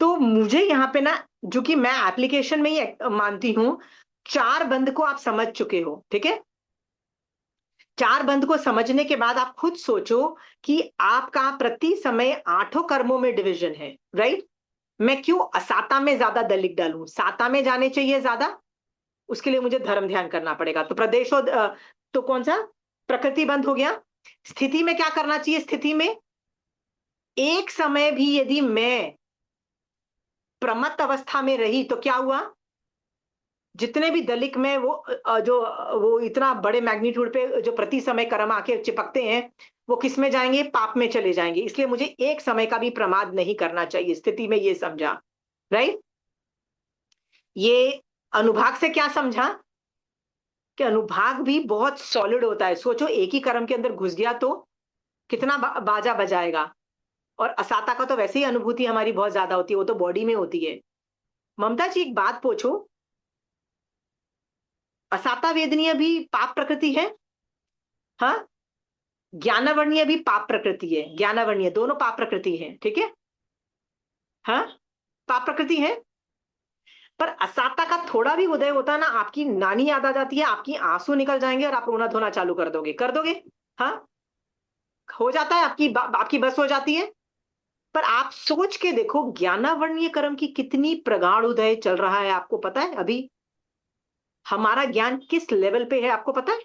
तो मुझे यहाँ पे ना, जो कि मैं एप्लीकेशन में ही मानती हूँ, 4 बंद को आप समझ चुके हो, ठीक है। 4 बंद को समझने के बाद आप खुद सोचो कि आपका प्रति समय 8 कर्मों में डिवीजन है, राइट। मैं क्यों साता में ज्यादा दलिक डालूं, साता में जाने चाहिए ज्यादा, उसके लिए मुझे धर्म ध्यान करना पड़ेगा। तो तो कौन सा प्रकृति बंद हो गया। स्थिति में क्या करना चाहिए, स्थिति में एक समय भी यदि मैं प्रमत्त अवस्था में रही तो क्या हुआ, जितने भी दलिक में वो इतना बड़े मैग्नीट्यूड पे जो प्रति समय कर्म आके चिपकते हैं, वो किस में जाएंगे, पाप में चले जाएंगे। इसलिए मुझे एक समय का भी प्रमाद नहीं करना चाहिए, स्थिति में ये समझा, राइट। ये अनुभाग से क्या समझा कि अनुभाग भी बहुत सॉलिड होता है। सोचो एक ही कर्म के अंदर घुस गया तो कितना बाजा बजाएगा। और असाता का तो वैसे ही अनुभूति हमारी बहुत ज्यादा होती है, वो तो बॉडी में होती है। ममता जी एक बात पूछो, असाता वेदनीय भी पाप प्रकृति है? हाँ, ज्ञानावर्णीय भी पाप प्रकृति है, ज्ञानावर्णीय दोनों पाप प्रकृति है, ठीक है। हाँ, पाप प्रकृति है। पर असाता का थोड़ा भी उदय होता है ना, आपकी नानी याद आ जाती है, आपकी आंसू निकल जाएंगे और आप रोना धोना चालू कर दोगे, कर दोगे। हाँ, हो जाता है, आपकी बस हो जाती है। पर आप सोच के देखो, ज्ञानावर्णीय कर्म की कितनी प्रगाढ़ उदय चल रहा है, आपको पता है अभी हमारा ज्ञान किस लेवल पे है, आपको पता है।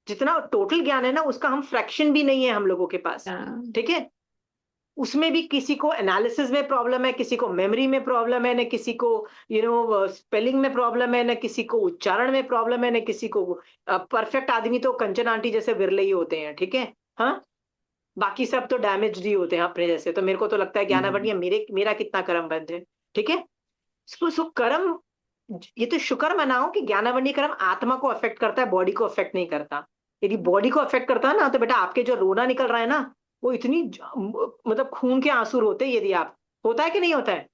जितना टोटल ज्ञान है ना, उसका हम फ्रैक्शन भी नहीं है हम लोगों के पास, ठीक है। उसमें भी किसी को एनालिसिस में प्रॉब्लम है, किसी को मेमोरी में प्रॉब्लम है, न किसी को स्पेलिंग में प्रॉब्लम है, न किसी को उच्चारण में प्रॉब्लम है, न किसी को परफेक्ट आदमी तो कंचन आंटी जैसे विरले ही होते हैं, ठीक है। हाँ, बाकी सब तो डैमेज्ड ही होते हैं अपने जैसे। तो मेरे को तो लगता है ज्ञानावर्णीय मेरा कितना कर्म बंद है, ठीक है। सो कर्म, ये तो शुक्र मनाओ कि ज्ञानावर्णीय कर्म आत्मा को अफेक्ट करता है, बॉडी को अफेक्ट नहीं करता। यदि बॉडी को अफेक्ट करता है ना, तो बेटा आपके जो रोना निकल रहा है ना, वो इतनी मतलब खून के आंसू रोते हैं यदि आप, होता है कि नहीं होता है।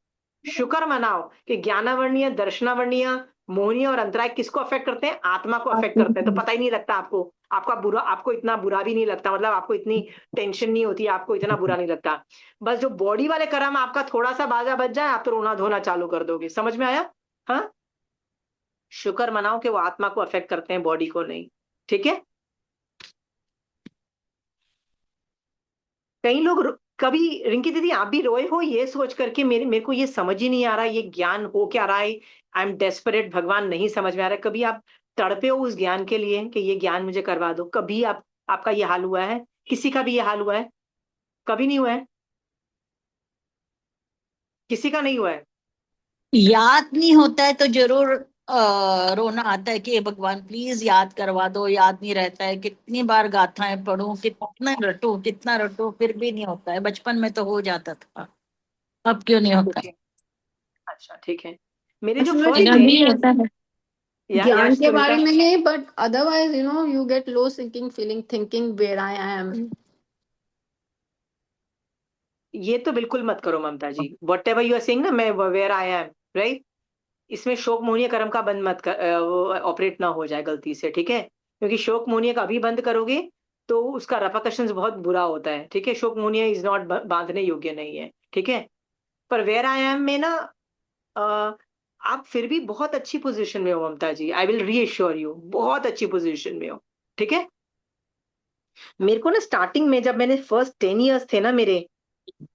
शुक्र मनाओ कि ज्ञानावर्णीय, दर्शनावर्णीय, मोहनीय और अंतराय किसको अफेक्ट करते हैं, आत्मा को अफेक्ट करते हैं। तो पता ही नहीं लगता आपको, आपको इतना बुरा भी नहीं लगता, मतलब आपको इतनी टेंशन नहीं होती, आपको इतना बुरा नहीं लगता। बस जो बॉडी वाले कर्म आपका थोड़ा सा बाजा बच जाए, आप तो रोना धोना चालू कर दोगे। समझ में आया। हाँ, शुक्र मनाओ कि वो आत्मा को अफेक्ट करते हैं, बॉडी को नहीं, ठीक है। कई लोग कभी, रिंकी दीदी आप भी रोए हो ये सोच करके, मेरे को ये समझ ही नहीं आ रहा ये ज्ञान हो क्या रहा है, आई एम डेस्परेट, भगवान नहीं समझ में आ रहा है। कभी आप तड़पे हो उस ज्ञान के लिए कि ये ज्ञान मुझे करवा दो, कभी आपका ये हाल हुआ है, किसी का भी ये हाल हुआ है? कभी नहीं हुआ है, किसी का नहीं हुआ है। याद नहीं होता है तो जरूर रोना आता है कि भगवान प्लीज याद करवा दो। याद नहीं रहता है, कितनी बार गाथाएं पढ़ूं, कितना रटूं, फिर भी नहीं होता है। बचपन में तो हो जाता था, अब क्यों नहीं होता। अच्छा ठीक है। मेरे जो उसमें फर्स्ट मेरा भी होता है ज्ञान याश के बारे सुनीता, में नहीं, but otherwise you get low sinking feeling thinking where I am. ये तो बिल्कुल मत करो Mamta ji, what you are saying ना, मैं वेयर आई एम, राइट। इसमें शोक मोहनीय कर्म का बंद मत कर, वो ऑपरेट ना हो जाए गलती से, ठीक है। क्योंकि शोक मोहनीय का अभी बंद करोगे तो उसका रेपरकशंस बहुत बुरा होता है, ठीक है। शोक मोहनीय इज नॉट, बांधने योग्य नहीं है, ठीक है। पर वेयर आई एम में ना, आप फिर भी बहुत अच्छी पोजीशन में हो ममता जी, आई विल रीअश्योर यू, बहुत अच्छी पोजीशन में हो, ठीक है। मेरे को ना स्टार्टिंग में जब मैंने फर्स्ट 10 years थे ना मेरे,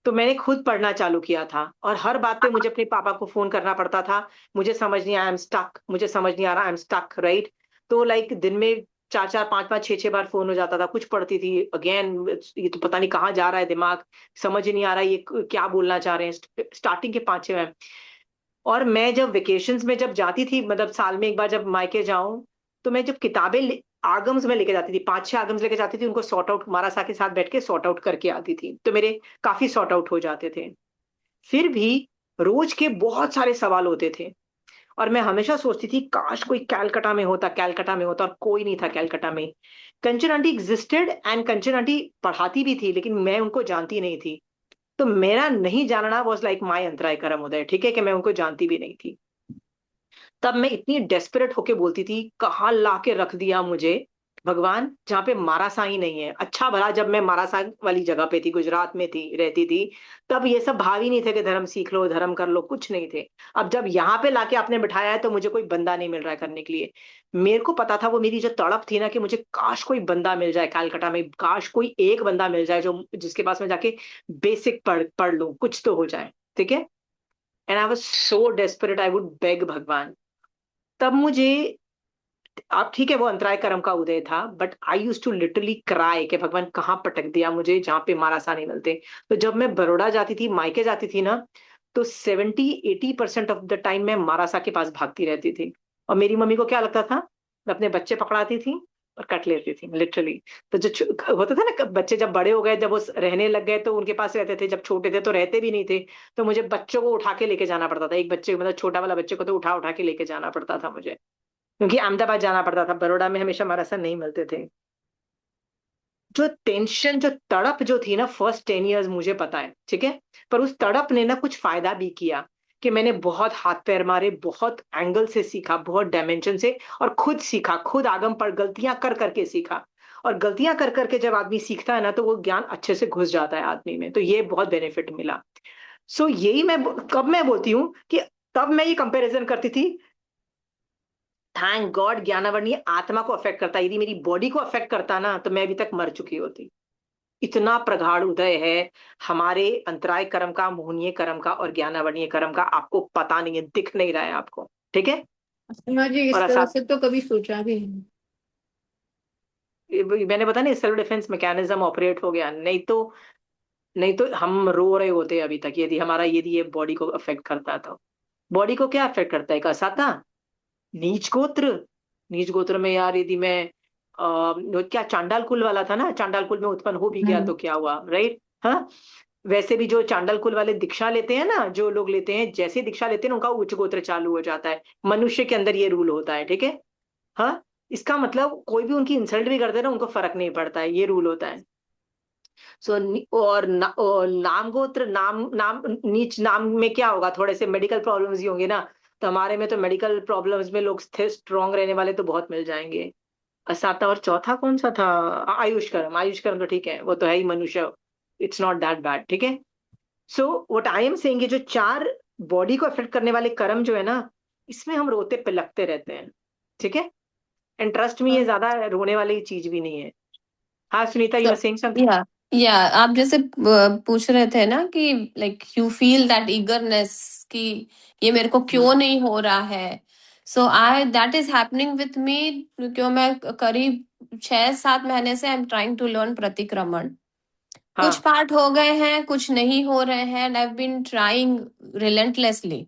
तो मैंने खुद पढ़ना चालू किया था और हर बात पे मुझे अपने पापा को फोन करना पड़ता था। मुझे समझ नहीं आया, आई एम स्टक, मुझे समझ नहीं आ रहा, आई एम स्टक, राइट। तो लाइक दिन में 4 4 5 5 6 6 बार फोन हो जाता था। कुछ पढ़ती थी, अगेन ये तो पता नहीं कहाँ जा रहा है दिमाग, समझ ही नहीं आ रहा ये क्या बोलना चाह रहे हैं, स्टार्टिंग के 5 6 में। और मैं जब वेकेशंस में जब जाती थी, मतलब साल में एक बार जब मायके जाऊं, तो मैं जब किताबें आगम्स में लेके जाती थी, 5 6 आगम्स लेके जाती थी, उनको सॉर्ट आउट मारा के साथ बैठ के सॉर्ट आउट करके आती थी, तो मेरे काफी सॉर्ट आउट हो जाते थे। फिर भी रोज के बहुत सारे सवाल होते थे, और मैं हमेशा सोचती थी काश कोई कैलकाटा में होता, कैलकाटा में होता, और कोई नहीं था कैलकाटा में। Kanchan aunty existed, and Kanchan aunty पढ़ाती भी थी, लेकिन मैं उनको जानती नहीं थी। तो मेरा नहीं जानना वॉज लाइक माई अंतराय करम उदय, ठीक है, कि मैं उनको जानती भी नहीं थी। तब मैं इतनी डेस्परेट होके बोलती थी, कहाँ ला के रख दिया मुझे भगवान, जहाँ पे मारासा ही नहीं है। अच्छा भला जब मैं मारासा वाली जगह पे थी, गुजरात में थी, रहती थी, तब ये सब भाव ही नहीं थे कि धर्म सीख लो, धर्म कर लो, कुछ नहीं थे। अब जब यहाँ पे लाके आपने बिठाया है तो मुझे कोई बंदा नहीं मिल रहा है करने के लिए। मेरे को पता था, वो मेरी जो तड़प थी ना, कि मुझे काश कोई बंदा मिल जाए कलकत्ता में, काश कोई एक बंदा मिल जाए जो जिसके पास मैं जाके बेसिक पढ़ पढ़ लूं, कुछ तो हो जाए, ठीक है। And I was so desperate, I would beg भगवान। तब मुझे, अब ठीक है वो अंतराय कर्म का उदय था, but I use to literally cry कि भगवान कहाँ पटक दिया मुझे जहाँ पे मारासा नहीं मिलते। तो जब मैं बड़ौदा जाती थी, मायके जाती थी ना, तो 70-80% ऑफ द टाइम मैं मारासा के पास भागती रहती थी। और मेरी मम्मी को क्या लगता था, मैं अपने बच्चे पकड़ाती थी और कट लेती थी लिटरली। तो जो होता था ना, बच्चे जब बड़े हो गए, जब वो रहने लग गए, तो उनके पास रहते थे, जब छोटे थे तो रहते भी नहीं थे। तो मुझे बच्चों को उठा के लेके जाना पड़ता था, एक बच्चे मतलब छोटा वाला बच्चे को तो उठा उठा के लेके जाना पड़ता था मुझे, क्योंकि अहमदाबाद जाना पड़ता था, बड़ौदा में हमेशा मारासन नहीं मिलते थे। जो टेंशन, जो तड़प जो थी ना, फर्स्ट 10 years मुझे पता है, ठीक है। पर उस तड़प ने ना कुछ फायदा भी किया, कि मैंने बहुत हाथ पैर मारे, बहुत एंगल से सीखा, बहुत डायमेंशन से, और खुद सीखा, खुद आगम पर गलतियां कर करके सीखा। और गलतियां कर करके जब आदमी सीखता है ना, तो वो ज्ञान अच्छे से घुस जाता है आदमी में, तो ये बहुत बेनिफिट मिला। सो यही मैं कब मैं बोलती हूँ कि तब मैं ये कंपैरिजन करती थी, थैंक गॉड ज्ञानावर्णीय आत्मा को अफेक्ट करता है, यदि मेरी बॉडी को अफेक्ट करता ना, तो मैं अभी तक मर चुकी होती। इतना प्रगाढ़ उदय है हमारे अंतराय कर्म का, मोहनीय कर्म का और ज्ञानावर्णीय कर्म का, आपको पता नहीं है, दिख नहीं रहा है आपको, ठीक है। अस्मा जी और इस तरह असा से तो कभी सोचा भी नहीं। मैंने बता नहीं, सेल्फ डिफेंस मैकेनिज्म ऑपरेट हो गया, नहीं तो हम रो रहे होते अभी तक, यदि ये बॉडी को अफेक्ट करता तो। बॉडी को क्या अफेक्ट करता है, कसाता, नीच गोत्र। नीच गोत्र में यार, यदि मैं क्या चांडाल कुल वाला था ना, चांडाल कुल में उत्पन्न हो भी गया हम्म। तो क्या हुआ, राइट। हाँ, वैसे भी जो चांडाल कुल वाले दीक्षा लेते हैं ना, जो लोग लेते हैं, जैसे दीक्षा लेते हैं ना, उनका उच्च गोत्र चालू हो जाता है। मनुष्य के अंदर ये रूल होता है, ठीक है। हाँ, इसका मतलब कोई भी उनकी इंसल्ट भी करते हैं ना, उनको फर्क नहीं पड़ता है, ये रूल होता है। सो और नाम गोत्र, नाम नाम नीच नाम में क्या होगा, थोड़े से मेडिकल प्रॉब्लम्स ही होंगे ना। तो हमारे में तो मेडिकल प्रॉब्लम्स में लोग स्थिर स्ट्रांग रहने वाले तो बहुत मिल जाएंगे। साता, और चौथा कौन सा था, आयुष कर्म। आयुष कर्म तो ठीक है, वो तो है ही मनुष्य, इट्स नॉट दैट बैड, ठीक है। So what I am saying, जो चार बॉडी को अफेक्ट करने वाले कर्म जो है ना, इसमें हम रोते पिलकते रहते हैं, ठीक है। एंड ट्रस्ट में, ये ज्यादा रोने वाली चीज भी नहीं है। हाँ Sunita, you are So, saying something. yeah, yeah, आप जैसे पूछ रहे थे ना कि like you feel that eagerness कि ये मेरे को क्यों नहीं हो रहा है। So I that is happening with me, क्यों मैं करीब 6-7 महीने से I am trying to learn प्रतिक्रमण। कुछ हाँ, पार्ट हो गए हैं, कुछ नहीं हो रहे हैं, and I have been trying relentlessly.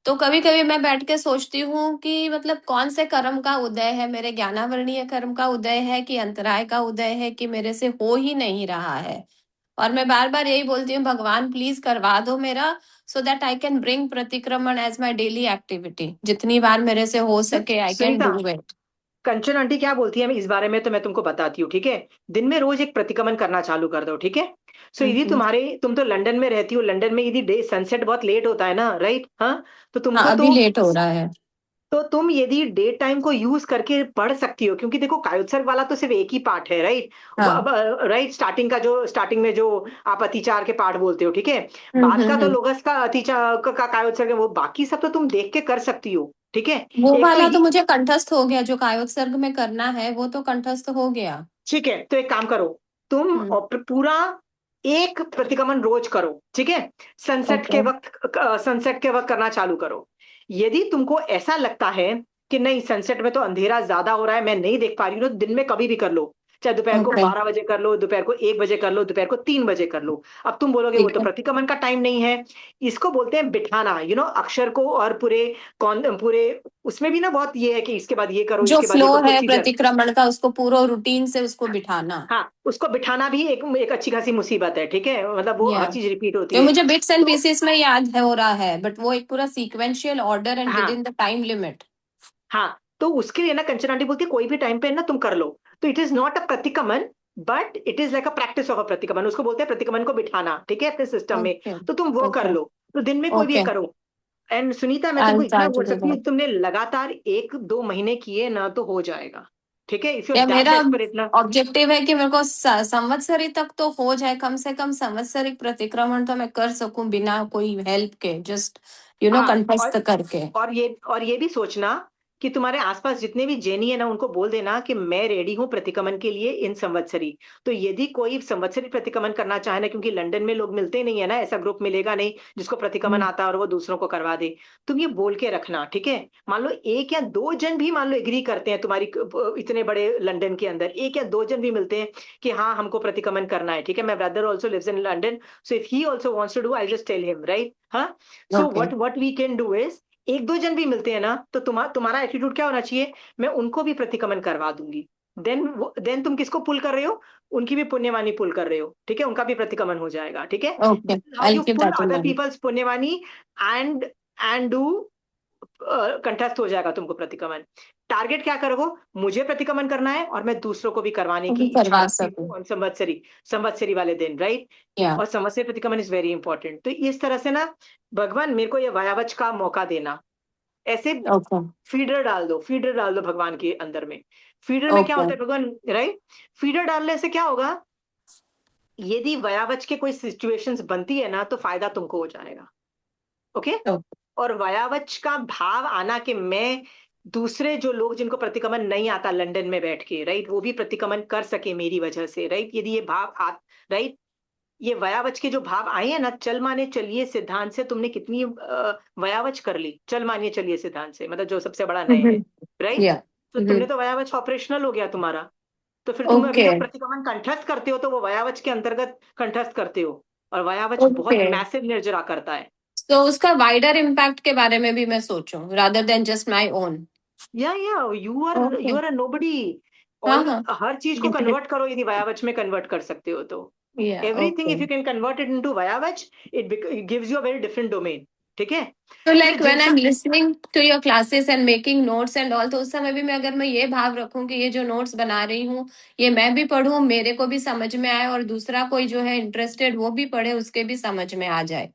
तो कभी कभी मैं बैठ के सोचती हूँ कि मतलब कौन से कर्म का उदय है, मेरे ज्ञानावरणीय कर्म का उदय है कि अंतराय का उदय है, कि मेरे से हो ही नहीं रहा है। और मैं बार बार यही बोलती हूँ, भगवान प्लीज करवा दो मेरा, so that I can bring प्रतिक्रमण एज माई डेली एक्टिविटी, जितनी बार मेरे से हो सके I can Sunita, do it. Kanchan aunty क्या बोलती है इस बारे में, तो मैं तुमको बताती हूँ, ठीक है। दिन में रोज एक प्रतिक्रमण करना चालू कर दो, ठीक है। सो यदि तुम तो लंदन में रहती हो, लंदन में यदि डे सनसेट बहुत लेट होता है ना, राइट, हाँ, तो हाँ, तुमको अभी तो लेट हो रहा है। तो तुम यदि डे टाइम को यूज करके पढ़ सकती हो, क्योंकि देखो कायोत्सर्ग वाला तो सिर्फ एक ही पार्ट है, राइट। हाँ। राइट, स्टार्टिंग में जो आप अतिचार के पार्ट बोलते हो, ठीक है। बाद का तो हम्म। लोगस का अतिचार का कायोत्सर्ग है, वो बाकी सब तो तुम देख के कर सकती हो, ठीक है। वो एक तो वाला तो मुझे कंठस्थ हो गया, जो कायोत्सर्ग में करना है वो तो कंठस्थ हो गया। ठीक है, तो एक काम करो, तुम हम्म। पूरा एक प्रतिक्रमण रोज करो, ठीक है। ओके। सनसेट के वक्त करना चालू करो। यदि तुमको ऐसा लगता है कि नहीं, सनसेट में तो अंधेरा ज्यादा हो रहा है, मैं नहीं देख पा रही हूँ, तो दिन में कभी भी कर लो। चाहे दोपहर को ओके 12 बजे कर लो, दोपहर को 1 बजे कर लो, दोपहर को 3 बजे कर लो। अब तुम बोलोगे वो ठीक तो है प्रतिक्रमण का टाइम नहीं है। इसको बोलते हैं बिठाना, अक्षर को, और पूरे उसमें भी ना बहुत ये है कि इसके बाद ये करो, जो इसके बाद ये फ्लो करो, है प्रोसीजर। प्रतिक्रमण का उसको पूरा रूटीन से उसको बिठाना हाँ, उसको बिठाना भी एक अच्छी खासी मुसीबत है, ठीक है, मतलब वो या हर चीज रिपीट होती जो है। मुझे बिट्स एंड तो पीसेस में याद है हो रहा है बट वो एक पूरा सीक्वेंशियल ऑर्डर एंड विद हाँ, इन द टाइम लिमिट हाँ, तो उसके लिए ना कंचन आंटी बोलती है कोई भी टाइम पे ना तुम कर लो। तो इट इज नॉट अ प्रतिक्रमण, but it is like a practice of a प्रतिक्रमण। उसको बोलते हैं प्रतिक्रमण को बिठाना, ठीक है, अपने सिस्टम में। ओके तो तुम वो कर ओके लो, तो दिन में कोई भी ओके एक करो। एंड सुनीता, मैं आई तुमको विल इतना ट्राई टू बोल डू सकती हूँ, दैट तुमने लगातार 1-2 महीने किए ना तो हो जाएगा, ठीक है, इफ यू या दैट मेरा डेस्परेट ना। ऑब्जेक्टिव है कि मेरे को संवत्सरी तक तो हो जाए कम से कम संवत्सरिक प्रतिक्रमण तो मैं कर सकूं बिना कोई हेल्प के जस्ट हाँ, कंठस्थ करके और ये भी सोचना कि तुम्हारे आसपास जितने भी जैनी है ना, उनको बोल देना कि मैं रेडी हूँ प्रतिक्रमण के लिए इन संवत्सरी। तो यदि कोई संवत्सरी प्रतिक्रमण करना चाहे ना, क्योंकि लंदन में लोग मिलते नहीं है ना, ऐसा ग्रुप मिलेगा नहीं जिसको प्रतिक्रमण हम्म, आता है और वो दूसरों को करवा दे। तुम ये बोल के रखना, ठीक है। मान लो 1 या 2 जन भी मान लो एग्री करते हैं तुम्हारी, इतने बड़े लंदन के अंदर 1 या 2 जन भी मिलते हैं कि हाँ हमको प्रतिक्रमण करना है, ठीक है। My brother also lives in London, so if he also wants to do, I just tell him, right. हाँ, so okay what we can do is, 1-2 जन भी मिलते हैं ना, तो तुम्हारा एटीट्यूड क्या होना चाहिए, मैं उनको भी प्रतिक्रमण करवा दूंगी। देन तुम किसको पुल कर रहे हो, उनकी भी पुण्यवानी पुल कर रहे हो, ठीक है, उनका भी प्रतिक्रमण हो जाएगा, ठीक है। Okay this is how I will you keep pull that in other mind peoples पुण्यवानी, एंड डू कंठस्थ हो जाएगा तुमको प्रतिक्रमण। टारगेट क्या करोगे, मुझे प्रतिक्रमण करना है और मैं दूसरों को भी करवाने वो की भी इच्छा करवा रखती सकूं हूँ on संवत्सरी वाले दिन, राइट। या और संवत्सरी प्रतिक्रमण इज वेरी इंपॉर्टेंट। तो इस तरह से ना, भगवान मेरे को ये वायावच का मौका देना, ऐसे ओके फीडर डाल दो भगवान के अंदर में। फीडर में क्या ओके होता है भगवान, राइट। फीडर डालने से क्या होगा, यदि वयावच के कोई सिचुएशंस बनती है ना, तो फायदा तुमको हो जाएगा, ओके। और वयावच का भाव आना कि मैं दूसरे जो लोग जिनको प्रतिक्रमण नहीं आता लंदन में बैठ के, राइट, वो भी प्रतिक्रमण कर सके मेरी वजह से, राइट, यदि ये भाव आ, राइट, ये वयावच के जो भाव आए हैं ना, चल माने चलिए सिद्धांत से तुमने कितनी वयावच कर ली, चल मानिए चलिए सिद्धांत से, मतलब जो सबसे बड़ा नए है, राइट। या तो तुमने तो वयावच ऑपरेशनल हो गया तुम्हारा। तो फिर तुम अभी ओके जब प्रतिक्रमण कंठस्थ करते हो तो वो वयावच के अंतर्गत कंठस्थ करते हो, और वयावच बहुत ओके मैसिव निर्जरा करता है। तो उसका वाइडर इम्पैक्ट के बारे में भी मैं सोचूं rather than just my own या okay you are a nobody. हाँ ऑल हाँ हर चीज को कन्वर्ट करो, यदि वयावच में कन्वर्ट कर सकते हो तो। या everything okay if you can convert it into वयावच, it gives you a very different domain, ठीक है। तो फिर लाइक व्हेन आई जिनसा am listening to your classes and making notes and all तो उस समय भी मैं अगर मैं ये भाव रखूं कि ये जो नोट्स बना रही हूँ ये मैं भी पढूं मेरे को भी समझ में आए और दूसरा कोई जो है इंटरेस्टेड वो भी पढ़े उसके भी समझ में आ जाए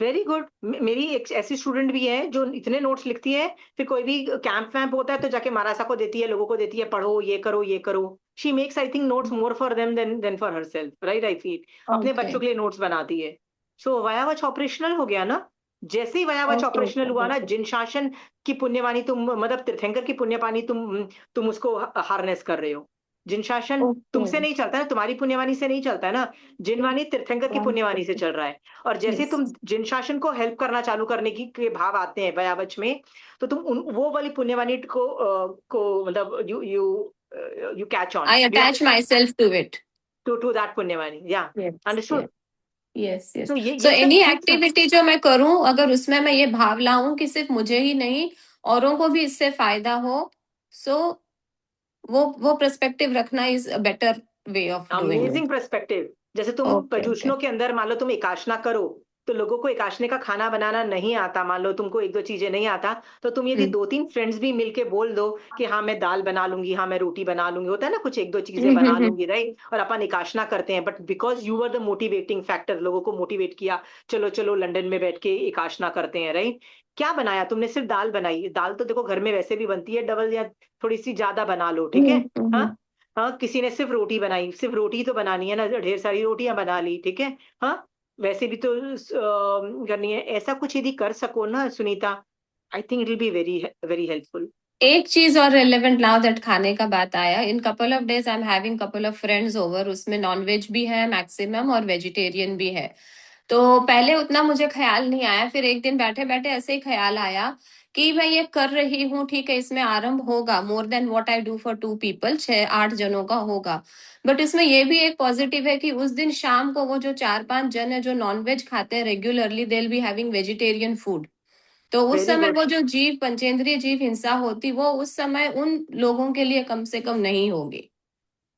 वेरी गुड। मेरी एक ऐसी स्टूडेंट भी है जो इतने नोट्स लिखती है, फिर कोई भी कैंप वैम्प होता है तो जाके महाराजा को देती है, लोगों को देती है, पढ़ो ये करो ये करो। She makes I think notes more for them than for herself, right, I feel. अपने ओके बच्चों के लिए नोट्स बनाती है। सो वयावच ऑपरेशनल हो गया ना। जैसे ही वयावच ओके ऑपरेशनल हुआ ना, ओके जिन शासन की पुण्यवानी तुम, मतलब तीर्थंकर की पुण्यवानी तुम उसको हार्नेस कर रहे हो। जिन शासन ओके तुमसे नहीं चलता है ना, तुम्हारी पुण्यवानी से नहीं चलता है ना, जिनवानी तीर्थंकर की पुण्यवानी से चल रहा है। और जैसे यस तुम जिन शासन को हेल्प करना चालू करने की के भाव आते हैं वयावच में, तो तुम वो वाली पुण्यवानी को मतलब you catch on, I you attach myself to it to that पुण्यवानी, या यस अंडरस्टूड। यस यस तो ये सो ये सब एनी ट्रिक्स हैं। एक्टिविटी जो मैं करूं अगर उसमें मैं ये भाव लाऊं कि सिर्फ मुझे ही नहीं औरों को भी इससे फायदा हो सो वो पर्सपेक्टिव रखना is a better way of doing amazing it perspective. जैसे तुम ओके ओके प्रदूषणों के अंदर मान लो तुम एकाशना करो, तो लोगों को एकाशने का खाना बनाना नहीं आता, मान लो तुमको 1-2 चीजें नहीं आता, तो तुम यदि 2-3 फ्रेंड्स भी मिलके बोल दो कि हाँ मैं दाल बना लूंगी, हाँ मैं रोटी बना लूंगी, होता है ना कुछ 1-2 चीजें बना लूंगी, राइट, और अपन एकाशना करते हैं, but because you were the motivating factor, लोगों को मोटिवेट किया, चलो चलो लंदन में बैठ के एकाशना करते हैं, राइट। क्या बनाया तुमने, सिर्फ दाल बनाई, दाल तो देखो घर में वैसे भी बनती है, डबल या थोड़ी सी ज्यादा बना लो, ठीक है। हाँ, हाँ, किसी ने सिर्फ रोटी बनाई, सिर्फ रोटी तो बनानी है ना, ढेर सारी रोटियां बना ली, ठीक है। हाँ, वैसे भी तो करनी है, ऐसा कुछ यदि कर सको ना Sunita, I think it will be very very helpful. एक चीज और रेलेवेंट नाउ दैट खाने का बात आया in couple of days I am having couple of friends over उसमें नॉनवेज भी है मैक्सिमम और वेजिटेरियन भी है तो पहले उतना मुझे ख्याल नहीं आया फिर एक दिन बैठे बैठे ऐसे ही ख्याल आया कि मैं ये कर रही हूँ, ठीक है, इसमें आरंभ होगा, more than what I do for 2 people, 6-8 जनों का होगा। बट इसमें ये भी एक पॉजिटिव है कि उस दिन शाम को वो जो 4-5 जन है जो नॉनवेज खाते हैं regularly, they will be having vegetarian food. तो उस वेरी समय गुड, वो जो जीव, पंचेंद्रिय जीव हिंसा होती, वो उस समय उन लोगों के लिए कम से कम नहीं होगी।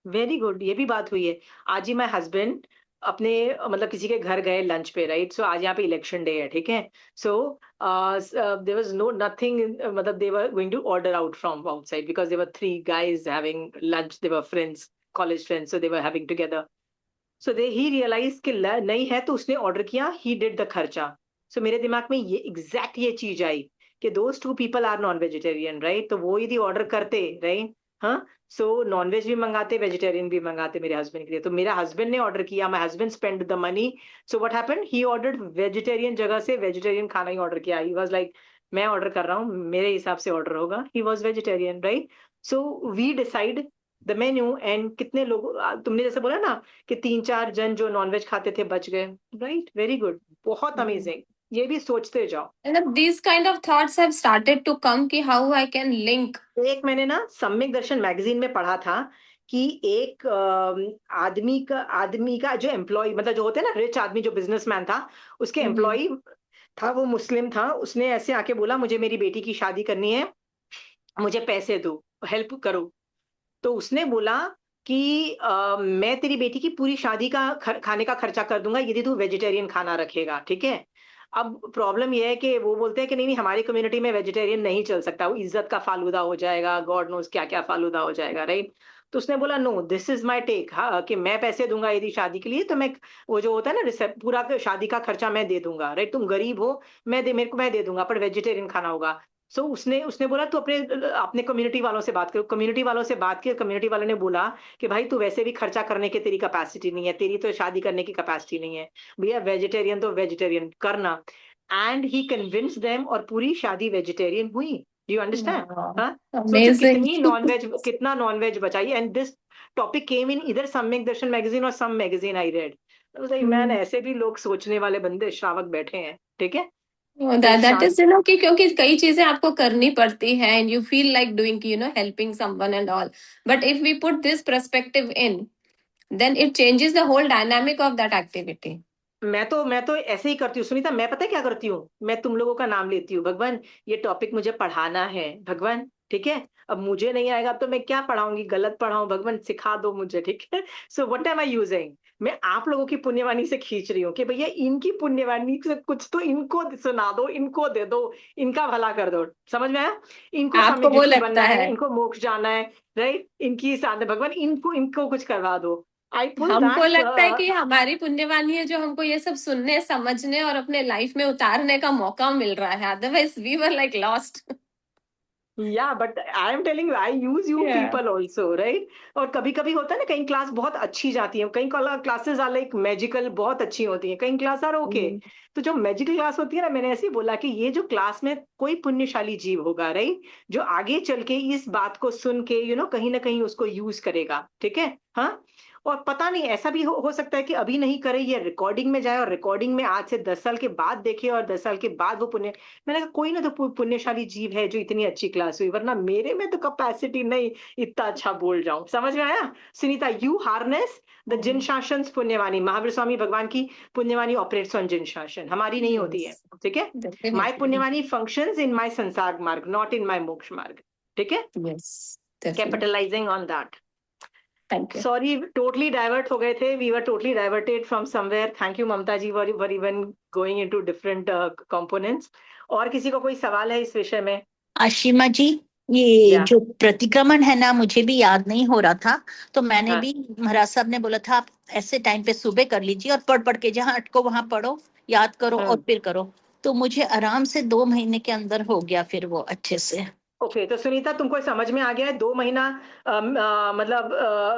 वेरी गुड, ये भी बात हुई है। आज ही माय हस्बैंड अपने मतलब किसी के घर गए लंच पे, राइट? सो आज यहाँ पे इलेक्शन डे है, ठीक है? So there was no nothing, मतलब they were going to order out from outside because there were 3 guys having lunch, they were friends, college friends, so they were having together. So they ही realize कि नहीं है, तो उसने order किया, he did the खर्चा। सो मेरे दिमाग में ये एग्जैक्ट ये चीज आई कि those 2 people are non vegetarian, right? तो वो यदि ऑर्डर करते, राइट, हाँ, सो नॉन वेज भी मंगाते, वेजिटेरियन भी मंगाते मेरे हस्बैंड के लिए। तो मेरा हस्बैंड ने ऑर्डर किया, my husband spend the money. So what happened, he ordered vegetarian जगह से वेजिटेरियन खाना ही ऑर्डर किया। ही वाज लाइक, मैं ऑर्डर कर रहा हूँ, मेरे हिसाब से ऑर्डर होगा। He was vegetarian, right? So we decide the menu. And कितने लोग, तुमने जैसे बोला ना कि 3-4 जन जो नॉनवेज खाते थे बच गए, राइट? वेरी गुड, बहुत अमेजिंग। ये भी सोचते जाओ। मतलब these kind of thoughts have started to come कि how I can link। एक मैंने ना सम्यक दर्शन मैगजीन में पढ़ा था कि एक आदमी का जो एम्प्लॉय, मतलब जो होते हैं ना रिच आदमी, जो बिजनेसमैन था, उसके एम्प्लॉय था, वो मुस्लिम था। उसने ऐसे आके बोला, मुझे मेरी बेटी की शादी करनी है, मुझे पैसे दो, हेल्प करो। तो उसने बोला कि मैं तेरी बेटी की पूरी शादी का खाने का खर्चा कर दूंगा यदि तू वेजिटेरियन खाना रखेगा, ठीक है? अब प्रॉब्लम ये है कि वो बोलते हैं कि नहीं नहीं, हमारी कम्युनिटी में वेजिटेरियन नहीं चल सकता, वो इज्जत का फालूदा हो जाएगा, गॉड नोज क्या क्या फालूदा हो जाएगा, राइट? तो उसने बोला, no, this is my take, हाँ, कि मैं पैसे दूंगा यदि शादी के लिए, तो मैं वो जो होता है ना पूरा शादी का खर्चा मैं दे दूंगा, राइट? तुम गरीब हो, मेरे को मैं दे दूंगा, पर वेजिटेरियन खाना होगा। सो उसने उसने बोला, तो अपने अपने कम्युनिटी वालों से बात करो। कम्युनिटी वालों से बात की, कम्युनिटी वालों ने बोला कि भाई तू वैसे भी खर्चा करने की तेरी कैपेसिटी नहीं है, तेरी तो शादी करने की कैपेसिटी नहीं है, भैया वेजिटेरियन तो वेजिटेरियन करना। एंड ही कन्विंस देम, और पूरी शादी वेजिटेरियन हुई। Do you understand? Wow, हाँ, सोचो amazing। कितनी नॉनवेज, कितना नॉनवेज बचाई। एंड दिस टॉपिक केम इन इधर सम्यक दर्शन मैगजीन और सम मैगजीन आई रेड। मैन, ऐसे भी लोग सोचने वाले बंदे श्रावक बैठे हैं, ठीक है? तो दैट शांत, इज कि क्योंकि कई चीजें आपको करनी पड़ती है and you feel like doing, helping someone and all, but if we put this perspective in, then it changes the whole dynamic of that activity। मैं तो ऐसे ही करती हूँ सुनीता। मैं पता है क्या करती हूँ, मैं तुम लोगों का नाम लेती हूँ, भगवान ये टॉपिक मुझे पढ़ाना है, भगवान, ठीक है? अब मुझे नहीं आएगा तो मैं क्या पढ़ाऊंगी, गलत पढ़ाऊं, भगवान सिखा दो मुझे, ठीक है? So what am I using, मैं आप लोगों की पुण्यवाणी से खींच रही हूँ कि भैया इनकी पुण्यवाणी से कुछ तो इनको सुना दो, इनको दे दो, इनका भला कर दो। समझ में आया? इनको आपको सम्यक वो दृष्टि लगता बनना है, है, इनको मोक्ष जाना है, राइट? इनकी साधना, भगवान इनको इनको कुछ करवा दो। आई पुल हमको दैट। लगता है कि हमारी पुण्यवानी है जो हमको ये सब सुनने, समझने और अपने लाइफ में उतारने का मौका मिल रहा है, otherwise we were like lost. Yeah, but I am telling you, I use you Yeah। people also, right? और कभी कभी होता है ना, कई क्लास बहुत अच्छी जाती है, कई क्लासेस आर लाइक मैजिकल, बहुत अच्छी होती है, कई क्लास आर ओके। तो जो मैजिकल क्लास होती है ना, मैंने ऐसे ही बोला कि ये जो क्लास में कोई पुण्यशाली जीव होगा, राइट, जो आगे चल के इस बात को सुन के कहीं ना कहीं उसको यूज करेगा, ठीक है? हाँ, और पता नहीं, ऐसा भी हो सकता है कि अभी नहीं करे, ये रिकॉर्डिंग में जाए और रिकॉर्डिंग में आज से 10 साल के बाद देखे और 10 साल के बाद वो पुण्य। मैंने कहा कोई ना तो पुण्यशाली जीव है जो इतनी अच्छी क्लास हुई, वरना मेरे में तो कैपेसिटी नहीं इतना अच्छा बोल जाऊं। समझ में आया सुनीता? यू हार्नेस द जिन शासन पुण्यवाणी, महावीर स्वामी भगवान की पुण्यवाणी ऑपरेट्स ऑन जिन शासन, हमारी नहीं होती है, Yes, ठीक है? My definitely। पुण्यवाणी फंक्शंस इन माय संसार मार्ग, नॉट इन माय मोक्ष मार्ग, ठीक है? Yes, definitely। Capitalizing on that. Thank you। Sorry, totally divert हो गए थे, we were totally diverted from somewhere. Thank you Mamta ji for even going into different components. और किसी को कोई सवाल है इस विषय में? आशिमा जी, ये या, जो प्रतिक्रमण है ना, मुझे भी याद नहीं हो रहा था, तो मैंने हाँ, भी, महाराज साहब ने बोला था आप ऐसे टाइम पे सुबह कर लीजिए और पढ़ पढ़ के जहाँ अटको वहां पढ़ो, याद करो और फिर करो। तो मुझे आराम से 2 महीने के अंदर हो गया फिर वो अच्छे से। ओके। तो सुनीता, तुमको समझ में आ गया है? 2 महीना मतलब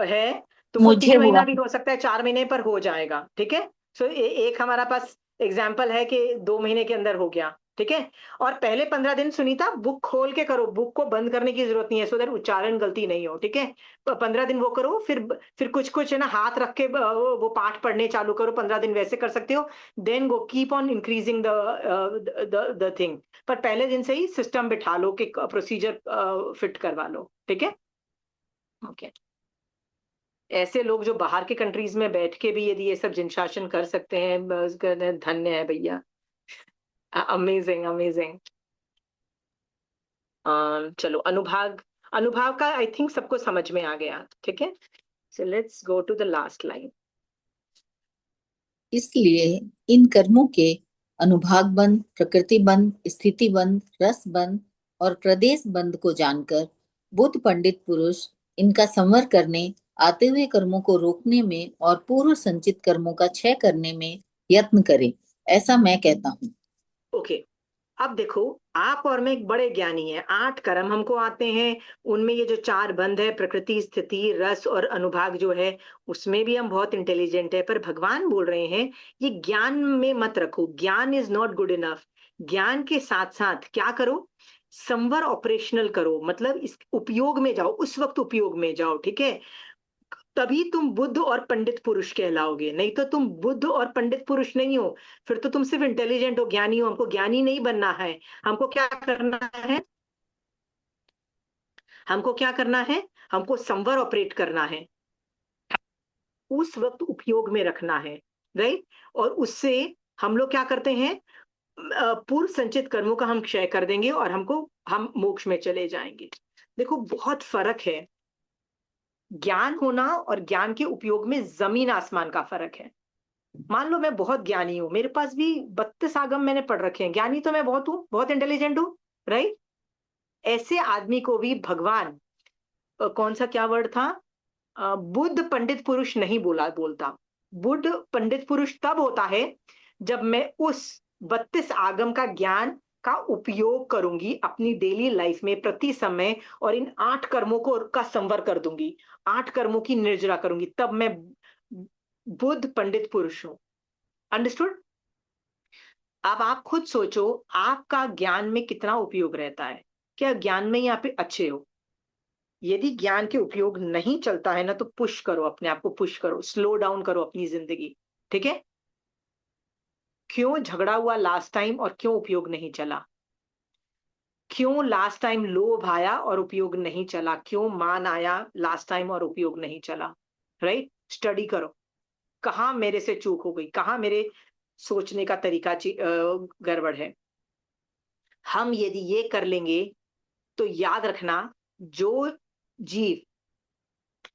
है, तो वो मुझे 3 महीना हुआ भी हो सकता है, 4 महीने पर हो जाएगा, ठीक है? सो एक हमारा पास एग्जाम्पल है कि 2 महीने के अंदर हो गया। ठीक है। और पहले 15 दिन सुनीता बुक खोल के करो, बुक को बंद करने की जरूरत नहीं है, सो दैट उच्चारण गलती नहीं हो, ठीक है। 15 दिन वो करो, फिर कुछ कुछ है ना हाथ रख के वो पाठ पढ़ने चालू करो, 15 दिन वैसे कर सकते हो। Then go keep on increasing the thing, पर पहले दिन से ही सिस्टम बिठा लो कि प्रोसीजर फिट करवा लो, ठीक है। ओके। ऐसे लोग जो बाहर के कंट्रीज में बैठ के भी यदि ये सब जिनशासन कर सकते हैं, धन्य है भैया। Amazing amazing. चलो अनुभाग, अनुभाग का आई थिंक सबको समझ में आ गया, ठीक है। So let's go to the last line. इसलिए इन कर्मों के अनुभाग बंध, प्रकृति बंध, स्थिति बंध, रस बंध और प्रदेश बंध को जानकर बुद्ध पंडित पुरुष इनका संवर करने, आते हुए कर्मों को रोकने में और पूर्व संचित कर्मों का क्षय करने में यत्न करें, ऐसा मैं कहता हूँ। ओके। अब देखो, आप और मैं एक बड़े ज्ञानी हैं, 8 कर्म हमको आते हैं, उनमें ये जो 4 बंध है, प्रकृति, स्थिति, रस और अनुभाग जो है, उसमें भी हम बहुत इंटेलिजेंट है। पर भगवान बोल रहे हैं ये ज्ञान में मत रखो, ज्ञान इज नॉट गुड इनफ। ज्ञान के साथ साथ क्या करो, संवर ऑपरेशनल करो, मतलब इस उपयोग में जाओ, उस वक्त उपयोग में जाओ, ठीक है। तभी तुम बुद्ध और पंडित पुरुष कहलाओगे, नहीं तो तुम बुद्ध और पंडित पुरुष नहीं हो, फिर तो तुम सिर्फ इंटेलिजेंट हो, ज्ञानी हो। हमको ज्ञानी नहीं बनना है, हमको क्या करना है, हमको क्या करना है, हमको संवर ऑपरेट करना है, उस वक्त उपयोग में रखना है, राइट। और उससे हम लोग क्या करते हैं, पूर्व संचित कर्मों का हम क्षय कर देंगे और हम मोक्ष में चले जाएंगे। देखो बहुत फर्क है, ज्ञान होना और ज्ञान के उपयोग में जमीन आसमान का फर्क है। मान लो मैं बहुत ज्ञानी हूं, मेरे पास भी 32 आगम मैंने पढ़ रखे हैं, ज्ञानी तो मैं बहुत हूं, बहुत इंटेलिजेंट हूं, राइट। ऐसे आदमी को भी भगवान कौन सा क्या वर्ड था, बुद्ध पंडित पुरुष नहीं बोलता। बुद्ध पंडित पुरुष तब होता है जब मैं उस 32 आगम का ज्ञान का उपयोग करूंगी अपनी डेली लाइफ में प्रति समय, और इन 8 कर्मों को का संवर कर दूंगी, 8 कर्मों की निर्जरा करूंगी, तब मैं बुद्ध पंडित पुरुष हूं। अंडरस्टूड। अब आप खुद सोचो आपका ज्ञान में कितना उपयोग रहता है, क्या ज्ञान में यहाँ पे अच्छे हो। यदि ज्ञान के उपयोग नहीं चलता है ना, तो पुश करो, अपने आप को पुश करो, स्लो डाउन करो अपनी जिंदगी, ठीक है। क्यों झगड़ा हुआ लास्ट टाइम और क्यों उपयोग नहीं चला, क्यों लास्ट टाइम लोभ आया और उपयोग नहीं चला, क्यों मान आया लास्ट टाइम और उपयोग नहीं चला, राइट। स्टडी करो, कहाँ मेरे से चूक हो गई, कहाँ मेरे सोचने का तरीका गड़बड़ है। हम यदि ये कर लेंगे तो याद रखना, जो जीव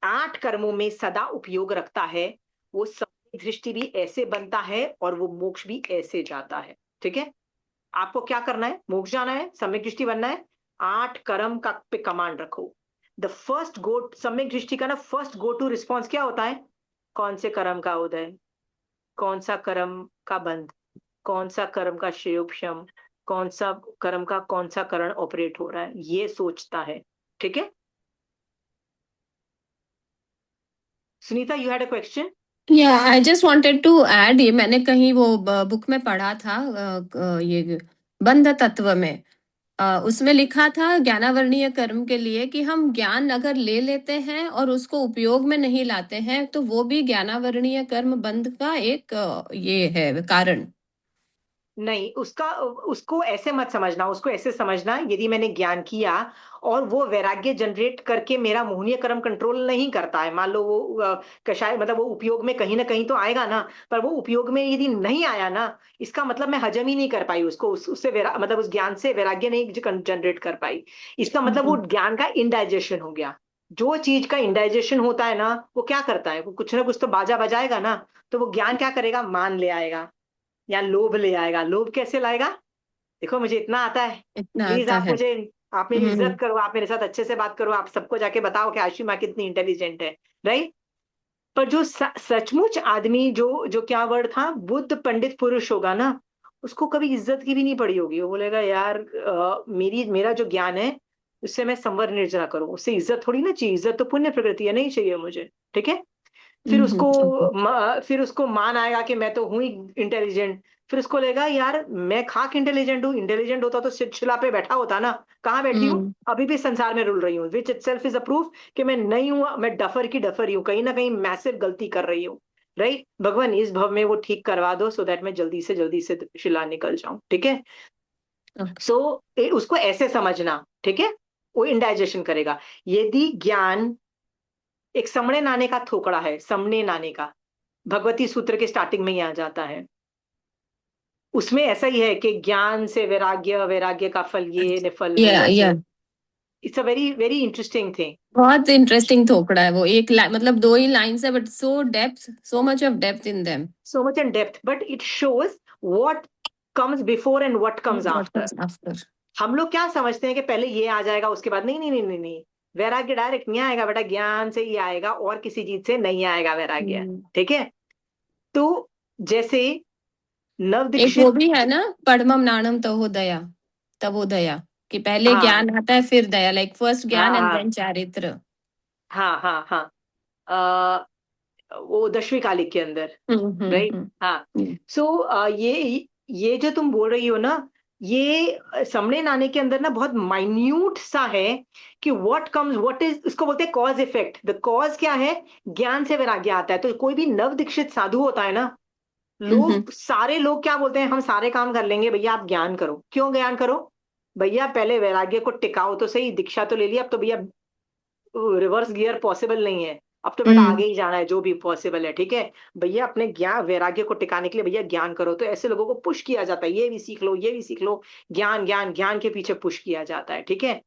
8 कर्मों में सदा उपयोग रखता है, वो सम्यक दृष्टि भी ऐसे बनता है और वो मोक्ष भी ऐसे जाता है, ठीक है। आपको क्या करना है, मोक्ष जाना है, सम्यक दृष्टि बनना है, 8 कर्म का पे कमांड रखो। द फर्स्ट गो, सम्यक दृष्टि का ना फर्स्ट गो टू रिस्पॉन्स क्या होता है, कौन से कर्म का उदय, कौन सा कर्म का बंध, कौन सा कर्म का श्रेयोपशम, कौन सा कर्म का कौन सा करण ऑपरेट हो रहा है, ये सोचता है, ठीक है। Sunita, you had a question. या I just wanted to add, ये मैंने कहीं वो बुक में पढ़ा था, ये बंध तत्व में, उसमें लिखा था ज्ञानावरणीय कर्म के लिए कि हम ज्ञान अगर ले लेते हैं और उसको उपयोग में नहीं लाते हैं तो वो भी ज्ञानावरणीय कर्म बंध का एक ये है कारण। नहीं, उसको ऐसे मत समझना, उसको ऐसे समझना, यदि मैंने ज्ञान किया और वो वैराग्य जनरेट करके मेरा मोहनीय कर्म कंट्रोल नहीं करता है, मान लो वो कषाय, मतलब वो उपयोग में कहीं ना कहीं तो आएगा ना, पर वो उपयोग में यदि नहीं आया ना, इसका मतलब मैं हजम ही नहीं कर पाई उसको, उससे मतलब उस ज्ञान से वैराग्य नहीं जनरेट कर पाई, इसका मतलब वो ज्ञान का इनडाइजेशन हो गया। जो चीज का इनडाइजेशन होता है ना, वो क्या करता है, वो कुछ ना कुछ तो बाजा बजाएगा ना, तो वो ज्ञान क्या करेगा, मान ले आएगा या लोभ ले आएगा। लोभ कैसे लाएगा, देखो मुझे इतना आता है, इतना प्लीज आता है। आप मेरी हम्म। इज्जत करो, आप मेरे साथ अच्छे से बात करो, आप सबको जाके बताओ कि आशी माँ कितनी इंटेलिजेंट है, राइट। पर जो सचमुच आदमी, जो जो क्या वर्ड था, बुद्ध पंडित पुरुष होगा ना, उसको कभी इज्जत की भी नहीं पड़ी होगी, वो बोलेगा यार मेरा जो ज्ञान है उससे मैं संवर निर्जरा करूं, उससे इज्जत थोड़ी ना चाहिए, इज्जत तो पुण्य प्रकृति है, नहीं चाहिए मुझे, ठीक है। फिर उसको okay. फिर उसको मान आएगा कि मैं तो हूं ही इंटेलिजेंट, फिर उसको लगेगा यार मैं खाक इंटेलिजेंट हूँ, इंटेलिजेंट होता तो शिला पे बैठा होता ना, कहाँ बैठी हूँ, अभी भी संसार में रुल रही हूँ, विच इटसेल्फ इज अ प्रूफ कि मैं नहीं हूँ, मैं डफर की डफर ही हूँ, कहीं ना कहीं मैसिव गलती कर रही हूँ। राइट, भगवान इस भव में वो ठीक करवा दो सो दैट मैं जल्दी से शिला निकल जाऊं। ठीक है, Okay. सो उसको ऐसे समझना। ठीक है, वो इंडाइजेशन करेगा। यदि ज्ञान एक समणे नाने का थोकड़ा है, समणे नाने का, भगवती सूत्र के स्टार्टिंग में ही आ जाता है, उसमें ऐसा ही है कि ज्ञान से वैराग्य, वैराग्य का फल ये निफल वो Yeah, ऐसे। yeah. It's a very very interesting thing. बहुत इंटरेस्टिंग थोपड़ा है वो, एक मतलब 2 ही लाइन्स है, but so depth, so much of depth in them, so much in depth, but it shows what comes before and what comes what after. Comes after. हम लोग क्या समझते हैं कि पहले ये आ जाएगा उसके बाद, नहीं नहीं नहीं नहीं नहीं, वैराग्य डायरेक्ट नहीं आएगा बेटा, ज्ञान से ही आएगा और किसी चीज से नहीं आएगा वैराग्य। ठीक है, तो जैसे नव एक वो दीक्षित। भी है ना, परमम नाणम तहोदया, तवोदया, कि पहले हाँ ज्ञान आता है फिर दया, लाइक फर्स्ट ज्ञान हाँ एंड हाँ देन चारित्र। हाँ हाँ हाँ, वो दशवीं कालिक के अंदर। राइट, हाँ। हम्म। सो ये जो तुम बोल रही हो ना, ये सामने आने के अंदर ना बहुत माइन्यूट सा है कि व्हाट कम्स, व्हाट इज, इसको बोलते हैं कॉज इफेक्ट। द कॉज क्या है, ज्ञान से वैराग्य आता है। तो कोई भी नव दीक्षित साधु होता है ना, लोग सारे लोग क्या बोलते हैं, हम सारे काम कर लेंगे भैया, आप ज्ञान करो। क्यों ज्ञान करो भैया, पहले वैराग्य को टिकाओ तो सही, दीक्षा तो ले लिया, अब तो भैया रिवर्स गियर पॉसिबल नहीं है, अब तो बेटा आगे ही जाना है जो भी पॉसिबल है। ठीक है भैया, अपने ज्ञान वैराग्य को टिकाने के लिए भैया ज्ञान करो। तो ऐसे लोगों को पुश किया जाता है, ये भी सीख लो, ये भी सीख लो, ज्ञान ज्ञान ज्ञान के पीछे पुश किया जाता है। ठीक है,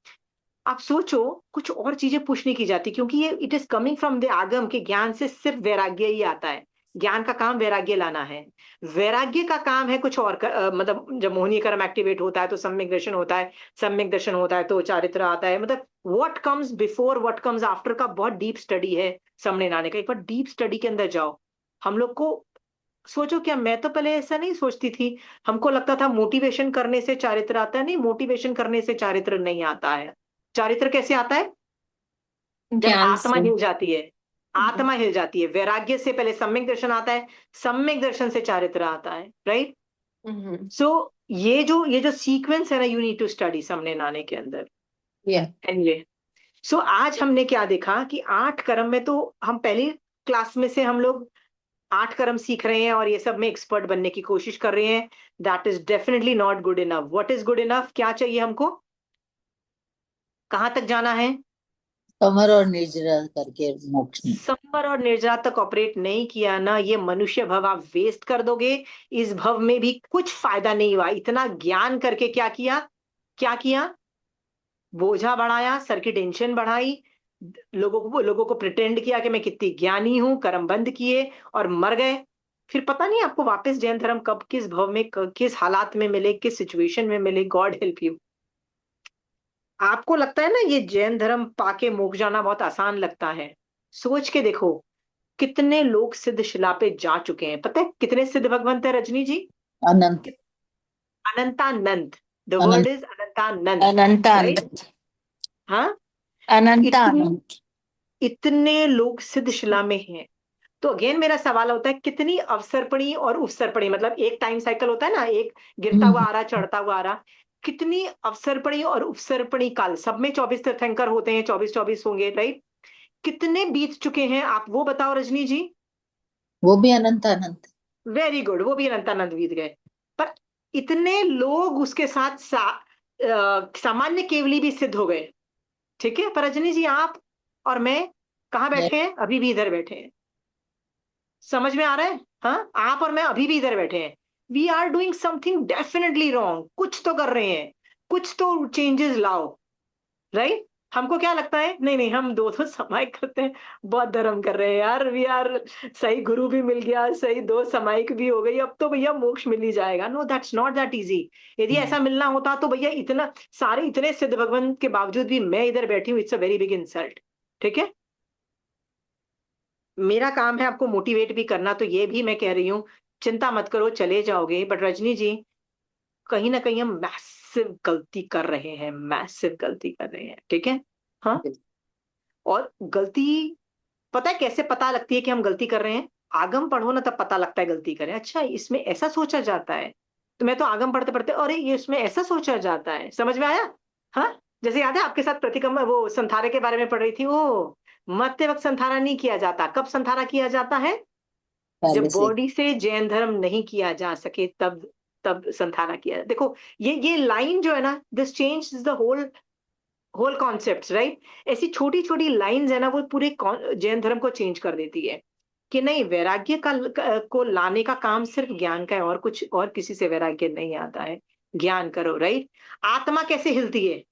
आप सोचो कुछ और चीजें पुश नहीं की जाती, क्योंकि ये it is coming from the आगम के ज्ञान से सिर्फ वैराग्य ही आता है। ज्ञान का काम वैराग्य लाना है, वैराग्य का काम है कुछ और मतलब जब मोहिनी कर्म एक्टिवेट होता है तो सम्यक दर्शन होता है, सम्यक दर्शन होता है तो चारित्र आता है। मतलब what comes before what comes after का बहुत डीप स्टडी है सामने आने का। एक बार डीप स्टडी के अंदर जाओ। हम लोग को सोचो, क्या मैं तो पहले ऐसा नहीं सोचती थी, हमको लगता था मोटिवेशन करने से चारित्र आता है। नहीं, मोटिवेशन करने से चारित्र नहीं आता है। चारित्र कैसे आता है, जब ज्ञान आत्मा से। हिल जाती है, आत्मा हिल जाती है। वैराग्य से पहले सम्यक दर्शन आता है, सम्यक दर्शन से चारित्र आता है। राइट, सो ये जो सीक्वेंस है ना, यू नीड टू स्टडी सामने आने के अंदर। या एनीवे, सो आज हमने क्या देखा कि 8 कर्म में तो हम पहली क्लास में से हम लोग 8 कर्म सीख रहे हैं और ये सब में एक्सपर्ट बनने की कोशिश कर रहे हैं। That is definitely not good enough. What is good enough, क्या चाहिए हमको, कहां तक जाना है, समर और निर्जरा करके मोक्ष में। समर और निर्जरा तक ऑपरेट नहीं किया ना, ये मनुष्य भव आप वेस्ट कर दोगे। इस भव में भी कुछ फायदा नहीं हुआ। इतना ज्ञान करके क्या किया, क्या किया, बोझा बढ़ाया, सर की टेंशन बढ़ाई, लोगों को प्रिटेंड किया कि मैं कितनी ज्ञानी हूं, कर्म बंद किए और मर गए। फिर पता नहीं आपको वापस जैन धर्म कब, किस भव में, किस हालात में मिले, किस सिचुएशन में मिले। God help you. आपको लगता है ना ये जैन धर्म पाके मोक्ष जाना बहुत आसान लगता है, सोच के देखो कितने लोग सिद्ध शिला पे जा चुके हैं। पता है कितने सिद्ध भगवंत है रजनी जी, अनंत। अनंतानंत। द वर्ड अनंत। इज अनंतानंत। राइट, अनंतानंत। हाँ, इतने अनंतानंत। इतने लोग सिद्ध शिला में हैं। तो अगेन मेरा सवाल होता है, कितनी अवसर्पणी और उपसर्पणी, मतलब एक टाइम साइकिल होता है ना, एक गिरता हुआ आ रहा, चढ़ता हुआ आ रहा, कितनी अवसर्पणी और उपसर्पणी काल, सब में 24 तीर्थंकर होते हैं, 24-24 होंगे। राइट, कितने बीत चुके हैं आप वो बताओ रजनी जी। वो भी अनंत अनंत। वेरी गुड, वो भी अनंतानंद बीत गए। पर इतने लोग उसके साथ सामान्य केवली भी सिद्ध हो गए। ठीक है, पर रजनी जी आप और मैं कहाँ है। बैठे हैं, अभी भी इधर बैठे हैं। समझ में आ रहा है, हाँ, आप और मैं अभी भी इधर बैठे हैं। We are doing something definitely wrong, कुछ तो कर रहे हैं, कुछ तो चेंजेस लाओ। राइट, हमको क्या लगता है, नहीं नहीं हम दो सामायिक करते हैं, बहुत धर्म कर रहे हैं यार, वी आर, सही गुरु भी मिल गया, सही 2 सामायिक भी हो गई, अब तो भैया मोक्ष मिल ही जाएगा। No, that's not that easy. यदि ऐसा मिलना होता तो भैया इतना सारे इतने सिद्ध भगवान के बावजूद भी मैं इधर बैठी हूँ, it's a very big insult. ठीक है, मेरा काम है आपको मोटिवेट भी करना, तो ये भी मैं कह रही हूँ चिंता मत करो, चले जाओगे। बट रजनी जी, कहीं ना कहीं हम मैसिव गलती कर रहे हैं, मैसिव गलती कर रहे हैं। ठीक है, हाँ, और गलती पता है कैसे पता लगती है कि हम गलती कर रहे हैं? आगम पढ़ो ना, तब पता लगता है गलती करें। अच्छा, इसमें ऐसा सोचा जाता है। तो मैं तो आगम पढ़ते पढ़ते अरे ये इसमें ऐसा सोचा जाता है, समझ में आया? हाँ, जैसे याद है आपके साथ प्रतिक्रमण वो संथारे के बारे में पढ़ रही थी। ओ, मरते वक्त संथारा नहीं किया जाता। कब संथारा किया जाता है? पहले जब से। बॉडी से जैन धर्म नहीं किया जा सके, तब तब संथारा किया। देखो ये लाइन जो है ना, this change the whole whole concept, right? ऐसी छोटी छोटी लाइंस है ना, वो पूरे जैन धर्म को चेंज कर देती है कि नहीं, वैराग्य को लाने का काम सिर्फ ज्ञान का है, और कुछ और किसी से वैराग्य नहीं आता है। ज्ञान करो, राइट? आत्मा कैसे हिलती है?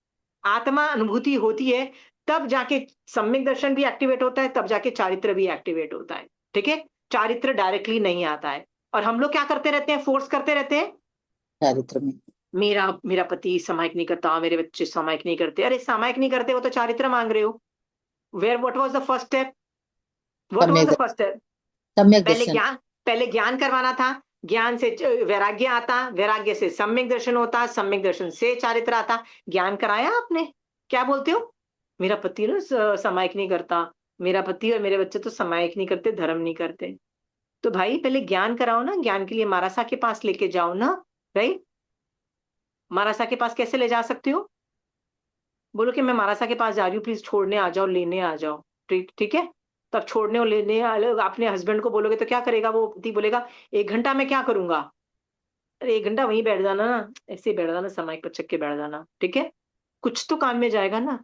आत्मा अनुभूति होती है, तब जाके सम्यक दर्शन भी एक्टिवेट होता है, तब जाके चारित्र भी एक्टिवेट होता है। ठीक है? चारित्र डायरेक्टली नहीं आता है। और हम लोग क्या करते रहते हैं? फोर्स करते रहते हैं। चारित्र में। मेरा मेरा पति सामायिक नहीं करता, मेरे बच्चे सामायिक नहीं करते। अरे सामायिक नहीं करते, वो तो चारित्र मांग रहे हो। Where what was the first step? What was सम्यक द फर्स्ट स्टेप? सम्यक पहले दर्शन। ज्ञान, पहले ज्ञान करवाना था। ज्ञान से वैराग्य आता, वैराग्य से सम्यक दर्शन होता, सम्यक दर्शन से चारित्र आता। ज्ञान कराया आपने? क्या बोलते हो? मेरा पति ना सामायिक नहीं करता, मेरा पति और मेरे बच्चे तो सामायिक नहीं करते, धर्म नहीं करते। तो भाई पहले ज्ञान कराओ ना। ज्ञान के लिए मारासा के पास लेके जाओ ना, राइट? मारासा के पास कैसे ले जा सकते हो? बोलो कि मैं मारासा के पास जा रही हूँ, प्लीज छोड़ने आ जाओ, लेने आ जाओ। ठीक ठीक है? तब छोड़ने और लेने अपने हस्बैंड को बोलोगे तो क्या करेगा वो पति? बोलेगा 1 घंटा मैं क्या करूंगा? अरे 1 घंटा वहीं बैठ जाना ना, ऐसे ही बैठ जाना, समय पर चक्के बैठ जाना। ठीक है? कुछ तो काम में जाएगा ना।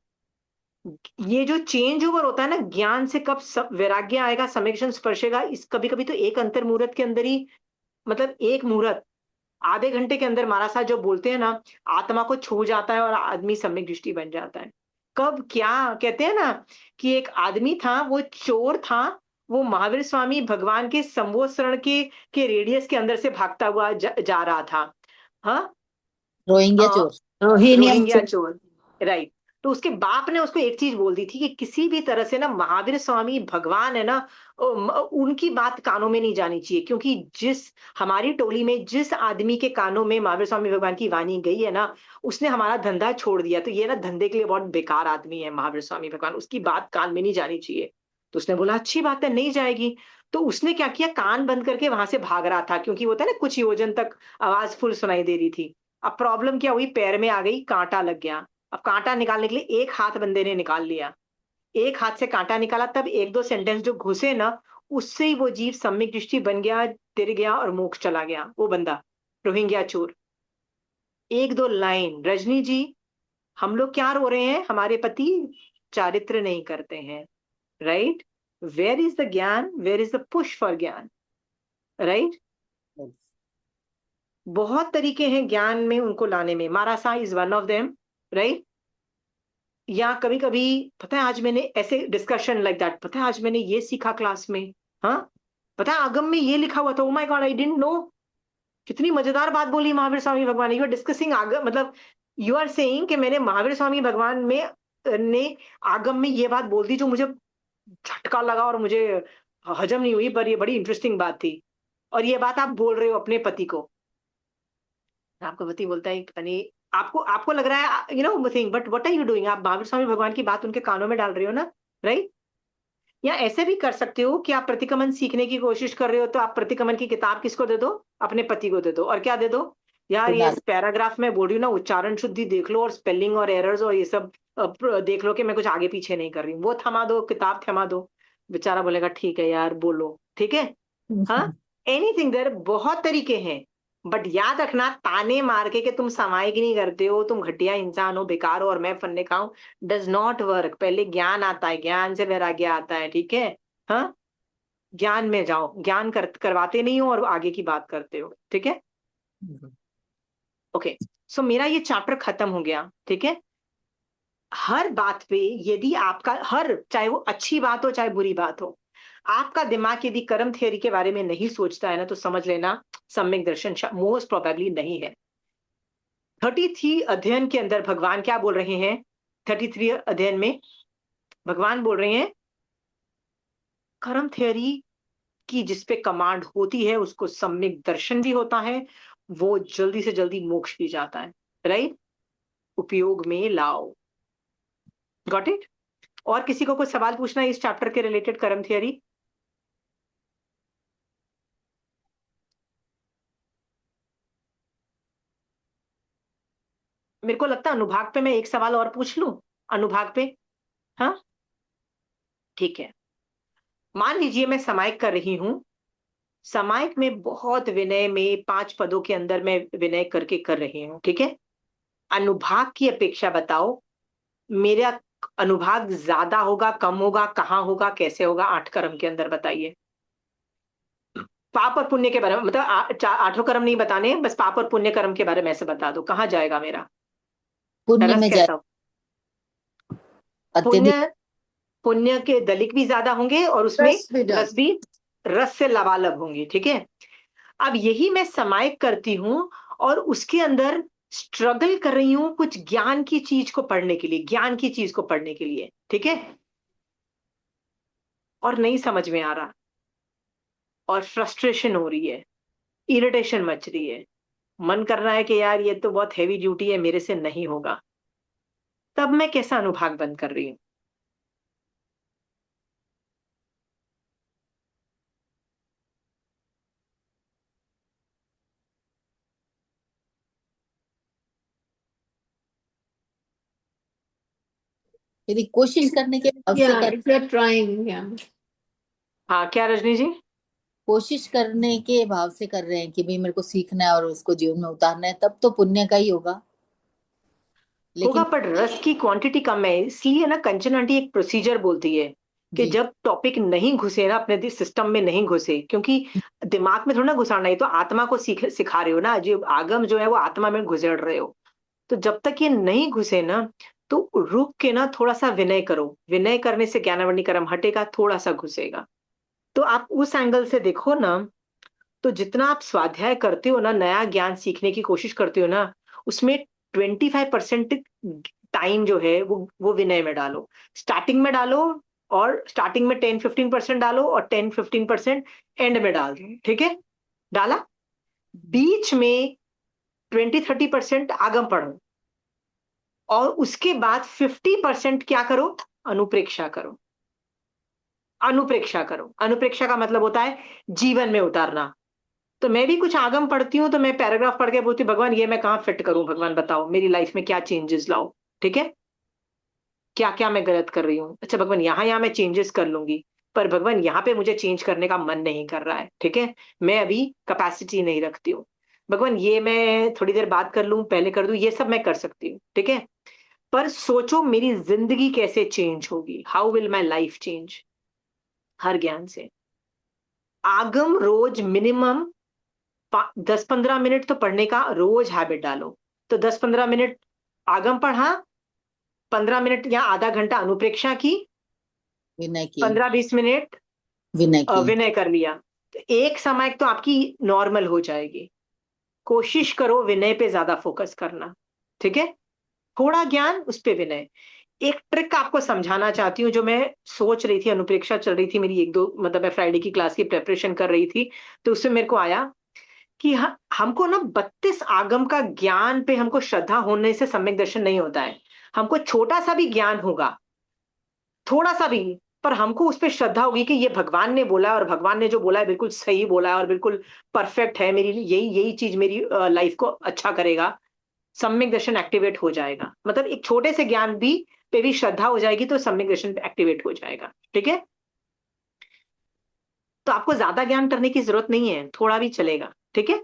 ये जो चेंज ओवर होता है ना ज्ञान से, कब सब वैराग्य आएगा, समेक्षण स्पर्शेगा, इस कभी कभी तो एक अंतर मुहूर्त के अंदर ही, मतलब एक मुहूर्त, आधे घंटे के अंदर महाराज साहब जो बोलते हैं ना, आत्मा को छू जाता है और आदमी सम्यक दृष्टि बन जाता है। कब क्या कहते हैं ना कि एक आदमी था, वो चोर था, वो महावीर स्वामी भगवान के संवत्सरण के रेडियस के अंदर से भागता हुआ जा रहा था। हाँ, रोहिंग्या चोर। रोहिणी रोहिंग्या चोर, राइट? तो उसके बाप ने उसको एक चीज बोल दी थी कि किसी भी तरह से ना महावीर स्वामी भगवान है ना, उनकी बात कानों में नहीं जानी चाहिए, क्योंकि जिस हमारी टोली में जिस आदमी के कानों में महावीर स्वामी भगवान की वाणी गई है ना, उसने हमारा धंधा छोड़ दिया। तो ये ना धंधे के लिए बहुत बेकार आदमी है महावीर स्वामी भगवान, उसकी बात कान में नहीं जानी चाहिए। तो उसने बोला अच्छी बात है, नहीं जाएगी। तो उसने क्या किया, कान बंद करके वहां से भाग रहा था, क्योंकि वो था ना कुछ योजन तक आवाज फुल सुनाई दे रही थी। अब प्रॉब्लम क्या हुई, पैर में आ गई, कांटा लग गया। अब कांटा निकालने के लिए एक हाथ बंदे ने निकाल लिया, एक हाथ से कांटा निकाला, तब एक दो सेंटेंस जो घुसे ना, उससे ही वो जीव सम्यक दृष्टि बन गया, तिर गया और मोक्ष चला गया वो बंदा, रोहिंग्या चोर। एक दो लाइन, रजनी जी, हम लोग क्या रो रहे हैं? हमारे पति चारित्र नहीं करते हैं, राइट? वेयर इज द ज्ञान? Where is the push for ज्ञान, राइट? बहुत तरीके हैं ज्ञान में उनको लाने में, मारासा is one of them, right? या कभी कभी पता है आज मैंने ऐसे डिस्कशन लाइक दैट, पता है आज मैंने ये सीखा क्लास में। हाँ, पता है आगम में ये लिखा हुआ था, oh my God I didn't know. कितनी मजेदार बात बोली महावीर स्वामी भगवान ने। यू आर डिस्कसिंग आगम, मतलब यू आर सेइंग कि मैंने महावीर स्वामी भगवान में ने आगम में ये बात बोल दी जो मुझे झटका लगा और मुझे हजम नहीं हुई, पर ये बड़ी इंटरेस्टिंग बात थी। और ये बात आप बोल रहे हो अपने पति को। आपका पति बोलता है पता नहीं, आपको आपको लग रहा है you know thing, but what are you doing? आप महावीर स्वामी भगवान की बात उनके कानों में डाल रहे हो ना, राइट? या ऐसे भी कर सकते हो कि आप प्रतिक्रमण सीखने की कोशिश कर रहे हो, तो आप प्रतिक्रमण की किताब किसको दे दो? अपने पति को दे दो। और क्या दे दो? यार ये कुणाल। इस पैराग्राफ में बोल रही हूँ ना, उच्चारण शुद्धि देख लो और स्पेलिंग और एरर्स और ये सब देख लो कि मैं कुछ आगे पीछे नहीं कर रही हूँ। वो थमा दो, किताब थमा दो। बेचारा बोलेगा ठीक है यार बोलो, ठीक है? हाँ, एनीथिंग, देयर बहुत तरीके हैं। बट याद रखना, ताने मार के कि तुम सामायिक नहीं करते हो, तुम घटिया इंसान हो, बेकार हो और मैं फन्ने खाऊं, डज नॉट वर्क। पहले ज्ञान आता है, ज्ञान से वैराग्य आता है, ठीक है? हाँ, ज्ञान में जाओ, ज्ञान करवाते नहीं हो और आगे की बात करते हो, ठीक है? ओके, सो मेरा ये चैप्टर खत्म हो गया, ठीक है? हर बात पे यदि आपका, हर, चाहे वो अच्छी बात हो चाहे बुरी बात हो, आपका दिमाग यदि कर्म थियरी के बारे में नहीं सोचता है ना, तो समझ लेना सम्यक दर्शन मोस्ट प्रोबेबली नहीं है। 33 अध्ययन के अंदर भगवान क्या बोल रहे हैं? 33 अध्ययन में भगवान बोल रहे हैं कर्म थियरी की जिस पे कमांड होती है उसको सम्यक दर्शन भी होता है, वो जल्दी से जल्दी मोक्ष भी जाता है, राइट? उपयोग में लाओ। Got it? और किसी को कुछ सवाल पूछना है इस चैप्टर के रिलेटेड कर्म थियरी? मेरे को लगता है अनुभाग पे मैं एक सवाल और पूछ लूं, अनुभाग पे। हाँ, ठीक है। मान लीजिए मैं समायक कर रही हूं, समायक में बहुत विनय में 5 पदों के अंदर मैं विनय करके कर रही हूं, ठीक है। अनुभाग की अपेक्षा बताओ, मेरा अनुभाग ज्यादा होगा, कम होगा, कहाँ होगा, कैसे होगा 8 कर्म के अंदर, बताइए। पाप और पुण्य के बारे में, मतलब 8 कर्म नहीं बताने, बस पाप और पुण्य कर्म के बारे में ऐसे बता दो, कहाँ जाएगा मेरा पुण्य रस, में जाए, कैसा? अत्यधिक। पुण्य, पुण्य के दलिक भी ज्यादा होंगे और उसमें रस भी रस भी, रस से लबालब होंगी, ठीक है। अब यही मैं समायक करती हूं और उसके अंदर स्ट्रगल कर रही हूं कुछ ज्ञान की चीज को पढ़ने के लिए, ज्ञान की चीज को पढ़ने के लिए, ठीक है। और नहीं समझ में आ रहा और फ्रस्ट्रेशन हो रही है, इरिटेशन मच रही है, मन कर रहा है कि यार ये तो बहुत हैवी ड्यूटी है, मेरे से नहीं होगा, तब मैं कैसा अनुभाग बंद कर रही हूँ? यदि कोशिश करने के भाव से yeah, कर, if you're trying, yeah. हाँ, क्या रजनी जी? कोशिश करने के भाव से कर रहे हैं कि भाई मेरे को सीखना है और उसको जीवन में उतारना है, तब तो पुण्य का ही होगा। होगा, लेकिन पर रस की क्वांटिटी कम है, इसलिए ना कंचन आंटी एक प्रोसीजर बोलती है कि जी, जब टॉपिक नहीं घुसे ना, अपने सिस्टम में नहीं घुसे, क्योंकि दिमाग में थोड़ा ना घुसाना है, तो आत्मा को सिखा रहे हो ना, जो आगम जो है वो आत्मा में घुसेड़ रहे हो। तो जब तक ये नहीं घुसे ना, तो रुक के ना थोड़ा सा विनय करो, विनय करने से ज्ञानावरणी कर्म हटेगा, थोड़ा सा घुसेगा। तो आप उस एंगल से देखो ना, तो जितना आप स्वाध्याय करते हो ना, नया ज्ञान सीखने की कोशिश करते हो ना, उसमें 25% टाइम जो है वो विनय में डालो, स्टार्टिंग में डालो, और स्टार्टिंग में 10-15% डालो, और 10-15% एंड में डाल दो, ठीक है। डाला, बीच में 20-30% आगम पढ़ो, और उसके बाद 50% क्या करो? अनुप्रेक्षा करो। अनुप्रेक्षा करो, अनुप्रेक्षा का मतलब होता है जीवन में उतारना। तो मैं भी कुछ आगम पढ़ती हूँ, तो मैं पैराग्राफ पढ़ के बोलती हूँ, भगवान ये मैं कहाँ फिट करूं, भगवान बताओ मेरी लाइफ में क्या चेंजेस लाओ, ठीक है। क्या क्या मैं गलत कर रही हूँ, अच्छा भगवान यहाँ यहाँ मैं चेंजेस कर लूंगी, पर भगवान यहाँ पे मुझे चेंज करने का मन नहीं कर रहा है, ठीक है। मैं अभी कैपेसिटी नहीं रखती हूँ, भगवान ये मैं थोड़ी देर बात कर लूं, पहले कर दूं, ये सब मैं कर सकती हूँ, ठीक है। पर सोचो मेरी जिंदगी कैसे चेंज होगी, how will my life change, हर ज्ञान से। आगम रोज मिनिमम 10-15 मिनट तो पढ़ने का रोज हैबिट डालो। तो 10-15 मिनट आगम पढ़ा, 15 मिनट या आधा घंटा अनुप्रेक्षा की, विनय की, 15-20 मिनट विनय की। विनय कर लिया, तो एक समय तो आपकी नॉर्मल हो जाएगी। कोशिश करो विनय पे ज्यादा फोकस करना, ठीक है। थोड़ा ज्ञान, उस पे विनय। एक ट्रिक आपको समझाना चाहती हूँ, जो मैं सोच रही थी, अनुप्रेक्षा चल रही थी मेरी, एक दो, मतलब मैं फ्राइडे की क्लास की प्रेपरेशन कर रही थी, तो उससे मेरे को आया कि हमको ना 32 आगम का ज्ञान पे हमको श्रद्धा होने से सम्यक दर्शन नहीं होता है। हमको छोटा सा भी ज्ञान होगा, थोड़ा सा भी, पर हमको उस पर श्रद्धा होगी कि ये भगवान ने बोला है, और भगवान ने जो बोला है बिल्कुल सही बोला है और बिल्कुल परफेक्ट है, मेरी यही यही चीज मेरी लाइफ को अच्छा करेगा, सम्यक दर्शन एक्टिवेट हो जाएगा। मतलब एक छोटे से ज्ञान भी पे भी श्रद्धा हो जाएगी, तो सम्यक दर्शन एक्टिवेट हो जाएगा, ठीक है। तो आपको ज्यादा ज्ञान करने की जरूरत नहीं है, थोड़ा भी चलेगा, ठीक है।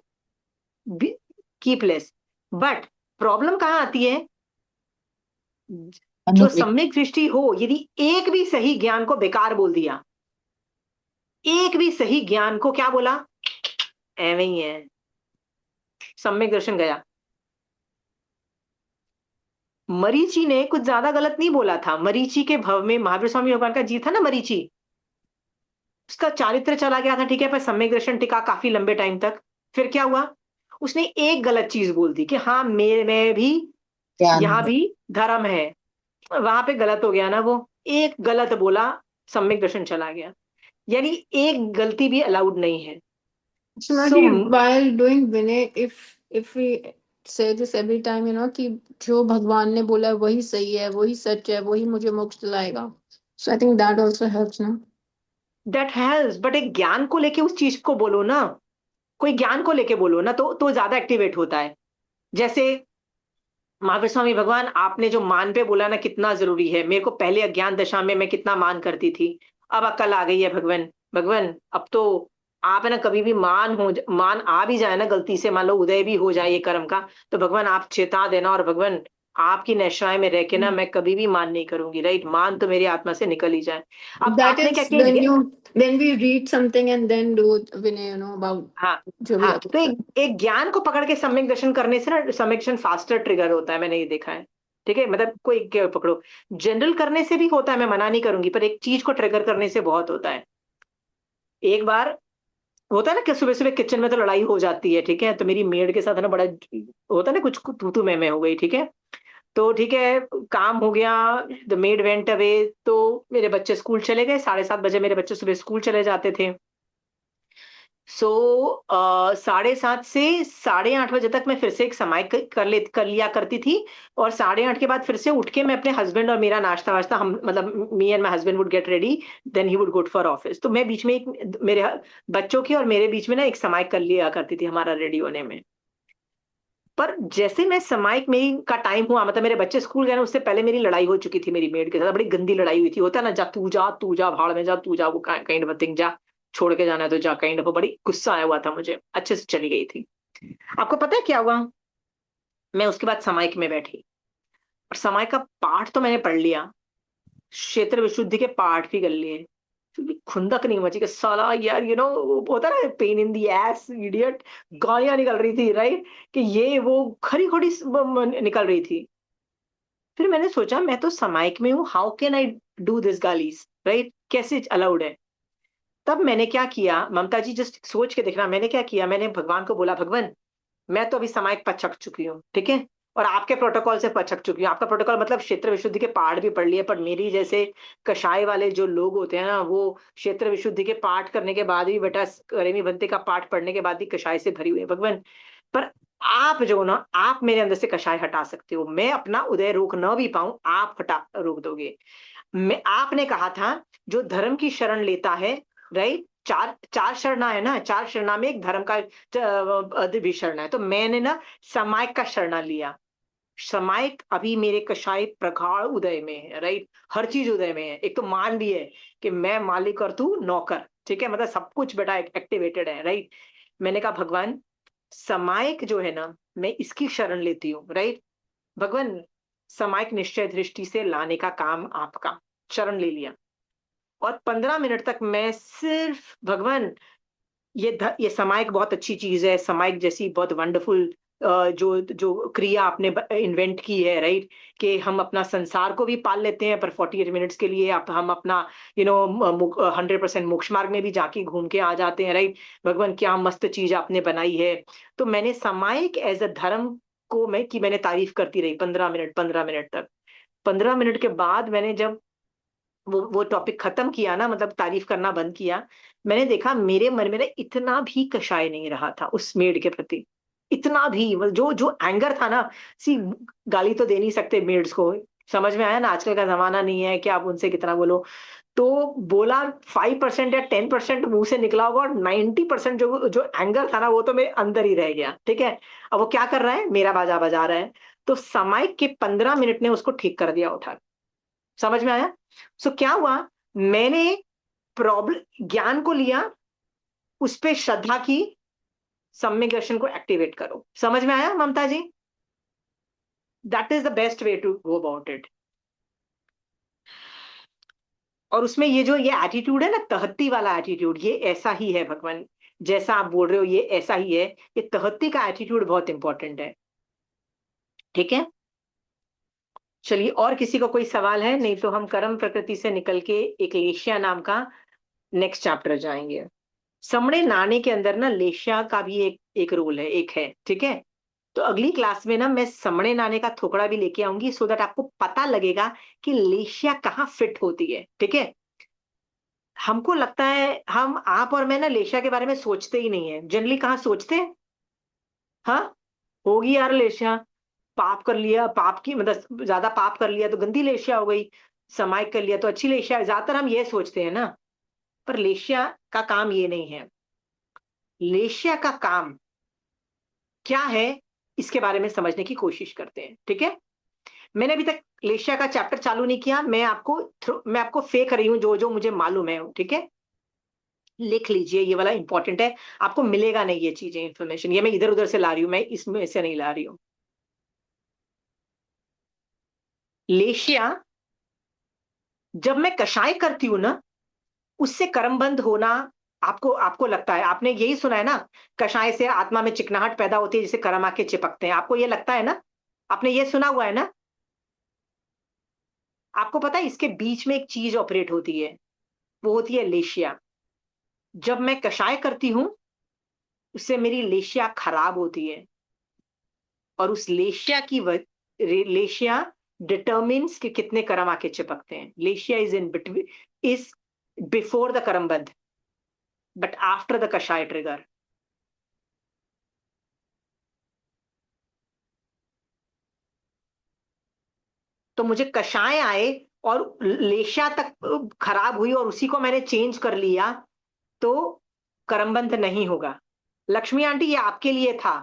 Keep less. बट प्रॉब्लम कहाँ आती है? जो अनुप्रेक्षा। सम्यक दृष्टि हो, यदि एक भी सही ज्ञान को बेकार बोल दिया, एक भी सही ज्ञान को क्या बोला, एवे ही है, सम्यक दर्शन गया। मरीचि ने कुछ ज्यादा गलत नहीं बोला था, मरीचि के भव में महावीर स्वामी भगवान का जी था ना, मरीचि, उसका चारित्र चला गया था, ठीक है, पर सम्यक दर्शन टिका काफी लंबे टाइम तक। फिर क्या हुआ? उसने एक गलत चीज बोल दी कि हाँ मेरे में भी, ज्ञान यहाँ है। भी धर्म है, वहां पे गलत हो गया ना वो, एक गलत बोला, सम्यक दर्शन चला गया। यानी एक गलती भी अलाउड नहीं है। सो Shimati, while doing Vinay, if we say this every time, कि जो भगवान ने बोला है वही सही है, वही सच है, वही मुझे मोक्ष दिलाएगा, So I think that also helps, no? That helps, but एक ज्ञान को लेके उस चीज को बोलो ना, कोई ज्ञान को लेके बोलो ना, तो ज्यादा एक्टिवेट होता है। जैसे महावीर स्वामी भगवान, आपने जो मान पे बोला ना कितना जरूरी है, मेरे को पहले अज्ञान दशा में मैं कितना मान करती थी, अब अक्ल आ गई है भगवान। भगवान अब तो आप है ना, कभी भी मान आ भी जाए ना, गलती से मान लो उदय भी हो जाए ये कर्म का, तो भगवान आप चेता देना, और भगवान आपकी निश्चय में रह के ना मैं कभी भी मान नहीं करूंगी, राइट, मान तो मेरी आत्मा से निकल ही जाए। अब That आपने क्या is when किया? we read something and then do Vinay, about हाँ जो भी हाँ, होता तो है। एक ज्ञान को पकड़ के सम्यक दर्शन करने से ना सम्यक दर्शन फास्टर ट्रिगर होता है, मैंने ये देखा है। ठीक है, मतलब कोई पकड़ो, जनरल करने से भी होता है, मैं मना नहीं करूंगी, पर एक चीज को ट्रिगर करने से बहुत होता है। एक बार होता है ना कि सुबह सुबह किचन में तो लड़ाई हो जाती है, ठीक है, तो मेरी मेड के साथ है ना बड़ा होता है ना, कुछ तू तू मैं हो गई, ठीक है, तो ठीक है, काम हो गया, द मेड वेंट अवे, तो मेरे बच्चे स्कूल चले गए, 7:30 बजे मेरे बच्चे सुबह स्कूल चले जाते थे। सो 7:30 से 8:30 बजे तक मैं फिर से एक समय कर लिया करती थी, और 8:30 के बाद फिर से उठ के मैं अपने हस्बैंड और मेरा नाश्ता वाश्ता, हम मतलब me and my husband would get ready, then he would go for office, तो मैं बीच में एक मेरे बच्चों की और मेरे बीच में ना एक समय कर लिया करती थी हमारा रेडी होने में। पर जैसे मैं समाइक मेरी का टाइम हुआ, मतलब मेरे बच्चे स्कूल गए ना, उससे पहले मेरी लड़ाई हो चुकी थी मेरी मेड के साथ, बड़ी गंदी लड़ाई हुई थी, होता है ना, जा तू जा भाड़ में जा, तू जा, वो काइंड ऑफ थिंग, जा छोड़ के जाना है तो जा, काइंड ऑफ, बड़ी गुस्सा आया हुआ था मुझे, अच्छे से चली गई थी। आपको पता है क्या हुआ? मैं उसके बाद समाइक में बैठी, और समाइक का पाठ तो मैंने पढ़ लिया, क्षेत्र विशुद्धि के पाठ भी कर लिए, फिर भी खुंदक नहीं मची कि साला यार, होता ना, pain in the S idiot, गालियां निकल रही थी, राइट, कि ये वो खरी खोटी निकल रही थी। फिर मैंने सोचा मैं तो समाइक में हूँ, how can I do this गालीज, राइट, कैसे अलाउड है? तब मैंने क्या किया, ममता जी जस्ट सोच के देखना, मैंने क्या किया, मैंने भगवान को बोला, भगवान मैं तो अभी समाइक पचक चुकी हूँ, ठीक है, और आपके प्रोटोकॉल से पचक चुकी हूँ, आपका प्रोटोकॉल मतलब क्षेत्र विशुद्धि के पाठ भी पढ़ लिए, पर मेरी जैसे कषाय वाले जो लोग होते हैं ना, वो क्षेत्र विशुद्धि के पाठ करने के बाद भी बेटा, करेमी बनते का पाठ पढ़ने के बाद भी कषाय से भरी हुई है भगवान। पर आप जो ना, आप मेरे अंदर से कषाय हटा सकते हो, मैं अपना उदय रोक ना भी पाऊं, आप हटा रोक दोगे। मैं आपने कहा था जो धर्म की शरण लेता है, राइट, चार चार शरणा है ना, चार शरणा में एक धर्म का भी शरण है, तो मैंने ना समायक का शरणा लिया। समायक अभी मेरे कषाय प्रगाढ़ उदय में है, राइट, हर चीज उदय में है, एक तो मान भी है कि मैं मालिक और तू नौकर, ठीक है, मतलब सब कुछ बेटा एक्टिवेटेड है, राइट। मैंने कहा भगवान समायक जो है ना, मैं इसकी शरण लेती हूँ, राइट, भगवान समायिक निश्चय दृष्टि से लाने का काम आपका, शरण ले लिया। और 15 मिनट तक मैं सिर्फ भगवान, ये समायिक बहुत अच्छी चीज है, समायिक जैसी बहुत वंडरफुल जो जो क्रिया आपने इन्वेंट की है, राइट, कि हम अपना संसार को भी पाल लेते हैं, पर 48 मिनट्स के लिए हम अपना 100% मोक्ष मार्ग में भी जाके घूम के आ जाते हैं, राइट। भगवान क्या मस्त चीज आपने बनाई है। तो मैंने समायिक एज अ धर्म को मैंने तारीफ करती रही 15 मिनट, 15 मिनट तक। 15 मिनट के बाद मैंने जब वो टॉपिक खत्म किया ना, मतलब तारीफ करना बंद किया, मैंने देखा मेरे मन में ना इतना भी कषाय नहीं रहा था उस मेड के प्रति, इतना भी जो जो एंगर था ना। सी, गाली तो दे नहीं सकते मेड्स को, समझ में आया ना, आजकल का जमाना नहीं है कि आप उनसे कितना बोलो। तो बोला 5% या 10% मुंह से निकला होगा, और 90% जो जो एंगर था ना, वो तो मेरे अंदर ही रह गया, ठीक है। अब वो क्या कर रहा है, मेरा बाजा बजा रहा है। तो समय के 15 मिनट ने उसको ठीक कर दिया, उठा। समझ में आया? सो क्या हुआ, मैंने प्रॉब्लम ज्ञान को लिया, उस पे श्रद्धा की, सम्यक दर्शन को एक्टिवेट करो। समझ में आया Mamta ji? That is the best way to go about it. और उसमें ये एटीट्यूड है ना, तहत्ती वाला एटीट्यूड, ये ऐसा ही है भगवान, जैसा आप बोल रहे हो ये ऐसा ही है। ये तहत्ती का एटीट्यूड बहुत इंपॉर्टेंट है, ठीक है। चलिए, और किसी को कोई सवाल है? नहीं तो हम कर्म प्रकृति से निकल के एक लेशिया नाम का नेक्स्ट चैप्टर जाएंगे। समणे नाने के अंदर ना लेशिया का भी एक रोल है, एक है, ठीक है। तो अगली क्लास में ना मैं समणे नाने का थोकड़ा भी लेके आऊंगी, सो दैट आपको पता लगेगा कि लेशिया कहाँ फिट होती है, ठीक है। हमको लगता है हम आप और मैं ना लेशिया के बारे में सोचते ही नहीं है, जनरली कहाँ सोचते हैं? हाँ, होगी यार लेशिया, पाप कर लिया, पाप की मतलब ज्यादा पाप कर लिया तो गंदी लेशिया हो गई। समाई कर लिया तो अच्छी लेशिया, ज्यादातर हम ये सोचते हैं ना, पर लेशिया का काम ये नहीं है। लेशिया का काम क्या है, इसके बारे में समझने की कोशिश करते हैं, ठीक है। मैंने अभी तक लेशिया का चैप्टर चालू नहीं किया, मैं आपको फेंक रही हूं जो जो मुझे मालूम है, ठीक है। लिख लीजिए, ये वाला इंपॉर्टेंट है, आपको मिलेगा नहीं ये चीजें, इंफॉर्मेशन, ये मैं इधर उधर से ला रही हूं, मैं इसमें से नहीं ला रही हूं। लेशिया, जब मैं कषाय करती हूं ना, उससे कर्मबंध होना, आपको आपको लगता है, आपने यही सुना है ना, कषाय से आत्मा में चिकनाहट पैदा होती है जिसे कर्म आके चिपकते हैं, आपको ये लगता है ना, आपने ये सुना हुआ है ना। आपको पता है इसके बीच में एक चीज ऑपरेट होती है, वो होती है लेशिया। जब मैं कषाय करती हूं, उससे मेरी लेशिया खराब होती है, और उस लेशिया डिटर्मिन्स कि कितने कर्म आके चिपकते हैं। लेशिया is in between, is before the कर्मबंध, बट आफ्टर द कषाय ट्रिगर। तो मुझे कषाय आए और लेशिया तक खराब हुई और उसी को मैंने चेंज कर लिया, तो कर्मबंध नहीं होगा। लक्ष्मी आंटी, ये आपके लिए था,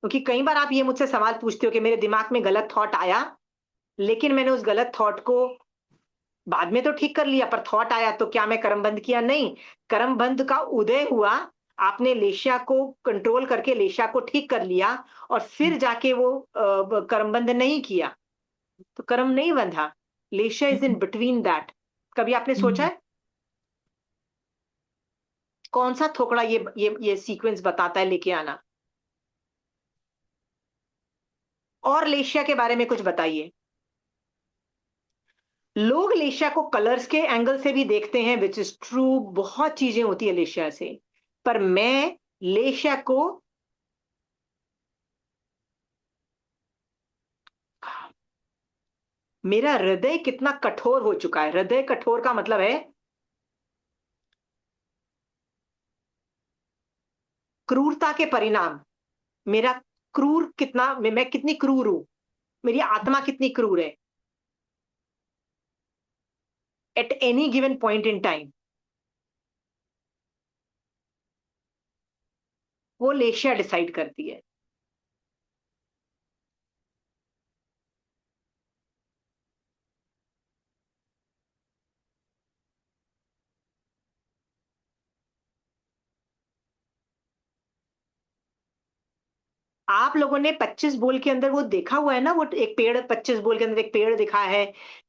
क्योंकि कई बार आप ये मुझसे सवाल पूछते हो कि मेरे दिमाग में गलत थॉट आया, लेकिन मैंने उस गलत थॉट को बाद में तो ठीक कर लिया, पर थॉट आया तो क्या मैं कर्मबंध किया? नहीं, कर्मबंध का उदय हुआ, आपने लेशिया को कंट्रोल करके लेशिया को ठीक कर लिया, और फिर जाके वो कर्मबंध नहीं किया, तो कर्म नहीं बंधा। लेशिया इज इन बिटवीन दैट। कभी आपने सोचा है कौन सा थोकड़ा ये सीक्वेंस बताता है लेके आना? और लेशिया के बारे में कुछ बताइए। लोग लेशिया को कलर्स के एंगल से भी देखते हैं, विच इज ट्रू, बहुत चीजें होती है लेशिया से, पर मैं लेशिया को मेरा हृदय कितना कठोर हो चुका है। हृदय कठोर का मतलब है क्रूरता के परिणाम। मेरा क्रूर कितना, मैं कितनी क्रूर हूं, मेरी आत्मा कितनी क्रूर है at any given point in time, वो लेशिया डिसाइड करती है। आप लोगों ने 25 बोल के अंदर वो देखा हुआ है ना, वो एक पेड़, 25 बोल के अंदर एक पेड़ दिखा है,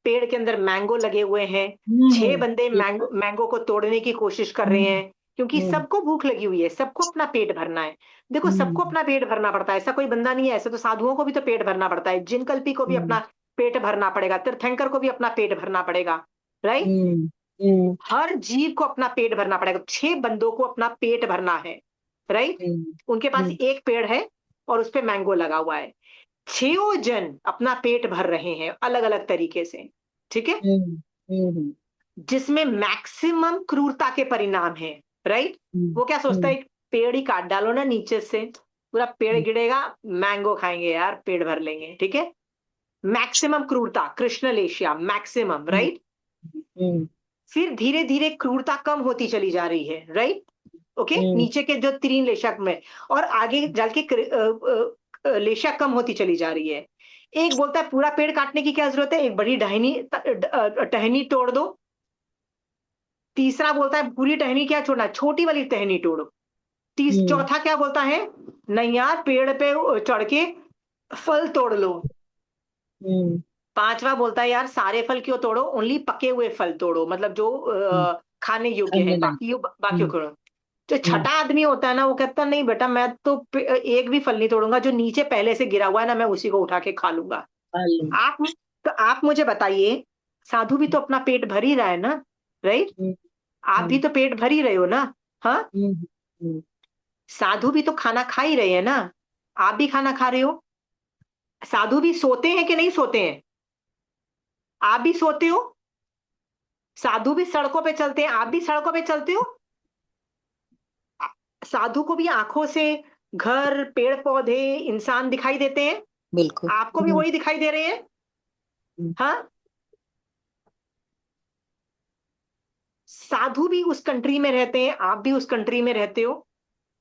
पेड़ के अंदर मैंगो लगे हुए हैं, 6 बंदे मैंगो को तोड़ने की कोशिश कर रहे हैं, क्योंकि सबको भूख लगी हुई है, सबको अपना पेट भरना है। देखो, सबको अपना पेट भरना पड़ता है, ऐसा कोई बंदा नहीं है, ऐसे तो साधुओं को भी तो पेट भरना पड़ता है, जिनकल्पी को भी अपना पेट भरना पड़ेगा, तीर्थंकर को भी अपना पेट भरना पड़ेगा, राइट। हर जीव को अपना पेट भरना पड़ेगा, 6 बंदों को अपना पेट भरना है, राइट। उनके पास एक पेड़ है और उस पे मैंगो लगा हुआ है, 6 जन अपना पेट भर रहे हैं अलग अलग तरीके से, ठीक है, जिसमें मैक्सिमम क्रूरता के परिणाम है, राइट। वो क्या सोचता है, पेड़ ही काट डालो ना नीचे से, पूरा पेड़ गिरेगा, मैंगो खाएंगे यार, पेट भर लेंगे, ठीक है। मैक्सिमम क्रूरता, कृष्ण लेशिया, मैक्सिमम, राइट। फिर धीरे धीरे क्रूरता कम होती चली जा रही है, राइट, ओके, नीचे के जो 3 लेशिया में, और आगे जल के लेशिया कम होती चली जा रही है। एक बोलता है पूरा पेड़ काटने की क्या जरूरत है, एक बड़ी टहनी तोड़ दो। तीसरा बोलता है पूरी टहनी क्या छोड़ना, छोटी वाली टहनी तोड़ो। चौथा क्या बोलता है, नहीं यार, पेड़ पे चढ़ के फल तोड़ लो। पांचवा बोलता है यार, सारे फल क्यों तोड़ो, ओनली पके हुए फल तोड़ो, मतलब जो खाने योग्य है, बाकी करो। जो छठा आदमी होता है ना, वो कहता नहीं बेटा, मैं तो एक भी फल नहीं तोड़ूंगा, जो नीचे पहले से गिरा हुआ है ना, मैं उसी को उठा के खा लूंगा। आप मुझे बताइए, साधु भी तो अपना पेट भर ही रहा है ना, राइट। आप भी तो पेट भर ही रहे हो ना, हाँ। साधु भी तो खाना खा ही रहे हैं ना, आप भी खाना खा रहे हो। साधु भी सोते हैं कि नहीं सोते हैं? आप भी सोते हो। साधु भी सड़कों पे चलते हैं, आप भी सड़कों पे चलते हो। साधु को भी आंखों से घर, पेड़ पौधे, इंसान दिखाई देते हैं, बिल्कुल, आपको भी वही दिखाई दे रहे हैं, हाँ। साधु भी उस कंट्री में रहते हैं, आप भी उस कंट्री में रहते हो,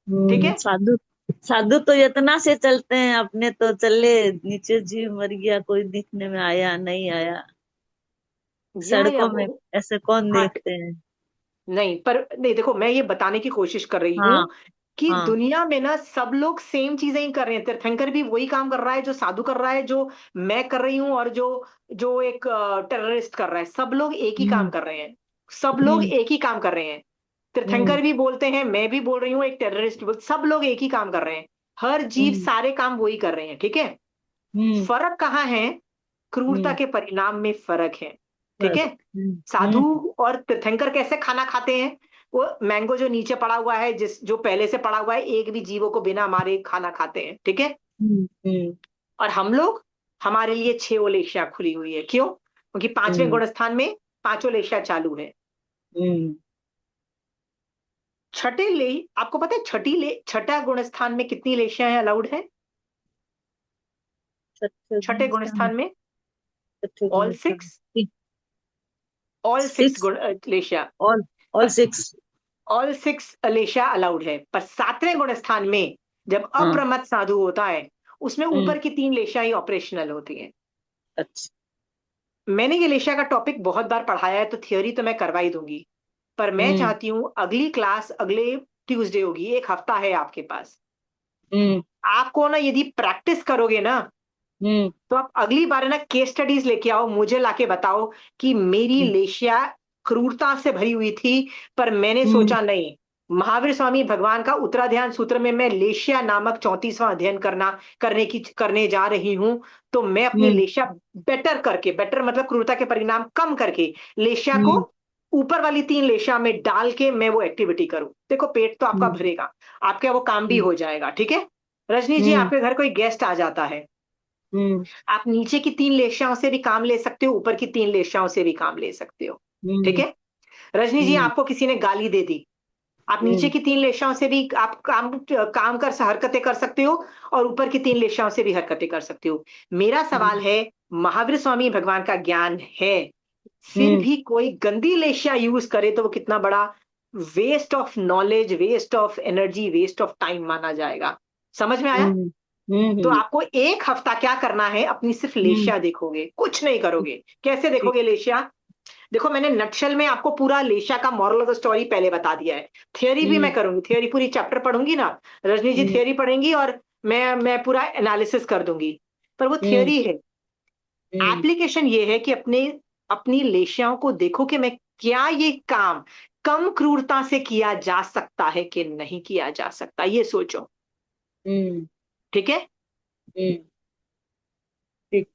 ठीक है। साधु साधु तो यतना से चलते हैं, अपने तो चले, नीचे जीव मर गया, कोई दिखने में आया नहीं आया, या सड़कों में वो, ऐसे कौन हाँ, देखते हैं। नहीं पर नहीं, देखो मैं ये बताने की कोशिश कर रही हाँ हूँ कि हाँ। दुनिया में ना सब लोग सेम चीजें ही कर रहे हैं। तीर्थंकर भी वही काम कर रहा है जो साधु कर रहा है, जो मैं कर रही हूँ, और जो जो एक टेररिस्ट कर रहा है। सब लोग एक ही काम हम्म कर रहे हैं, सब लोग हम्म एक ही काम कर रहे हैं। हम्म तीर्थंकर भी बोलते हैं, मैं भी बोल रही हूँ, एक टेररिस्ट भी सब लोग एक ही काम कर रहे हैं। हर जीव हम्म सारे काम वही कर रहे हैं, ठीक है। हम्म फर्क कहाँ है? क्रूरता हम्म के परिणाम में फर्क है, ठीक बस। है। साधु हम्म और तीर्थंकर कैसे खाना खाते हैं? वो मैंगो जो नीचे पड़ा हुआ है, जो पहले से पड़ा हुआ है, एक भी जीवों को बिना मारे खाना खाते हैं, ठीक है। हम्म और हम लोग, हमारे लिए 6 ओलेशिया खुली हुई है, क्यों? क्योंकि 5वें हम्म गुणस्थान में 5 ओलेशिया चालू है। हम्म छठे ले आपको पता है छठा गुणस्थान में कितनी लेशियां अलाउड है? छठे छठे गुणस्थान, गुणस्थान में छठे ऑल गुणस्थान, 6, ऑल 6 सिक्स, लेशिया, ऑल पर सिक्स। ऑल 6 लेशिया अलाउड है। पर 7वें गुणस्थान में जब हाँ। अप्रमत्त साधु होता है, उसमें हम्म ऊपर की 3 लेशिया ही ऑपरेशनल होती हैं। अच्छा। मैंने ये लेशिया का टॉपिक बहुत बार पढ़ाया है, तो थियोरी तो मैं करवा ही दूंगी। पर मैं हम्म चाहती हूँ अगली क्लास अगले ट्यूसडे होगी, एक हफ्ता है आपके पास। हम्म आपको ना यदि प्रैक्टिस करोगे ना, हम्म तो आप अगली बार है ना केस स्टडीज लेके आओ, मुझे लाके बताओ कि मेरी हम्म लेशिया क्रूरता से भरी हुई थी, पर मैंने हम्म सोचा नहीं। महावीर स्वामी भगवान का उत्तराध्यान सूत्र में मैं लेशिया नामक 34वां अध्ययन करने जा रही हूं। तो मैं अपनी हम्म लेशिया बेटर करके, बेटर मतलब क्रूरता के परिणाम कम करके, लेशिया को हम्म ऊपर वाली 3 लेशिया में डाल के मैं वो एक्टिविटी करूं। देखो पेट तो आपका हम्म भरेगा, आपका वो काम भी हम्म हो जाएगा, ठीक है। रजनी जी, हम्म आपके घर कोई गेस्ट आ जाता है, हम्म आप नीचे की 3 लेशियाओं से भी काम ले सकते हो, ऊपर की 3 लेशियाओं से भी काम ले सकते हो, ठीक हम्म है। रजनी जी, हम्म आपको किसी ने गाली दे दी, आप नीचे हम्म की 3 लेशियाओं से भी आप काम कर हरकतें कर सकते हो, और ऊपर की 3 लेशियाओं से भी हरकतें कर सकते हो। मेरा सवाल है, महावीर स्वामी भगवान का ज्ञान है, फिर हम्म भी कोई गंदी लेशिया यूज करे तो वो कितना बड़ा waste of knowledge, waste of energy, waste of time माना जाएगा। समझ में आया? हम्म तो हम्म आपको एक हफ्ता क्या करना है, अपनी सिर्फ हम्म लेशिया देखोगे, कुछ नहीं करोगे। कैसे ठीक। देखोगे लेशिया? देखो मैंने नटशल में आपको पूरा लेशिया का मॉरल ऑफ द स्टोरी पहले बता दिया है। थियोरी भी मैं हम्म करूंगी, थियोरी पूरी चैप्टर पढ़ूंगी ना, रजनी जी हम्म थियोरी पढ़ेंगी, और मैं पूरा एनालिसिस कर दूंगी। पर वो हम्म थियोरी है। हम्म एप्लीकेशन ये है कि अपने अपनी लेशियाओं को देखो कि मैं क्या ये काम कम क्रूरता से किया जा सकता है कि नहीं किया जा सकता, ये सोचो, हम्म ठीक है। हम्म ठीक।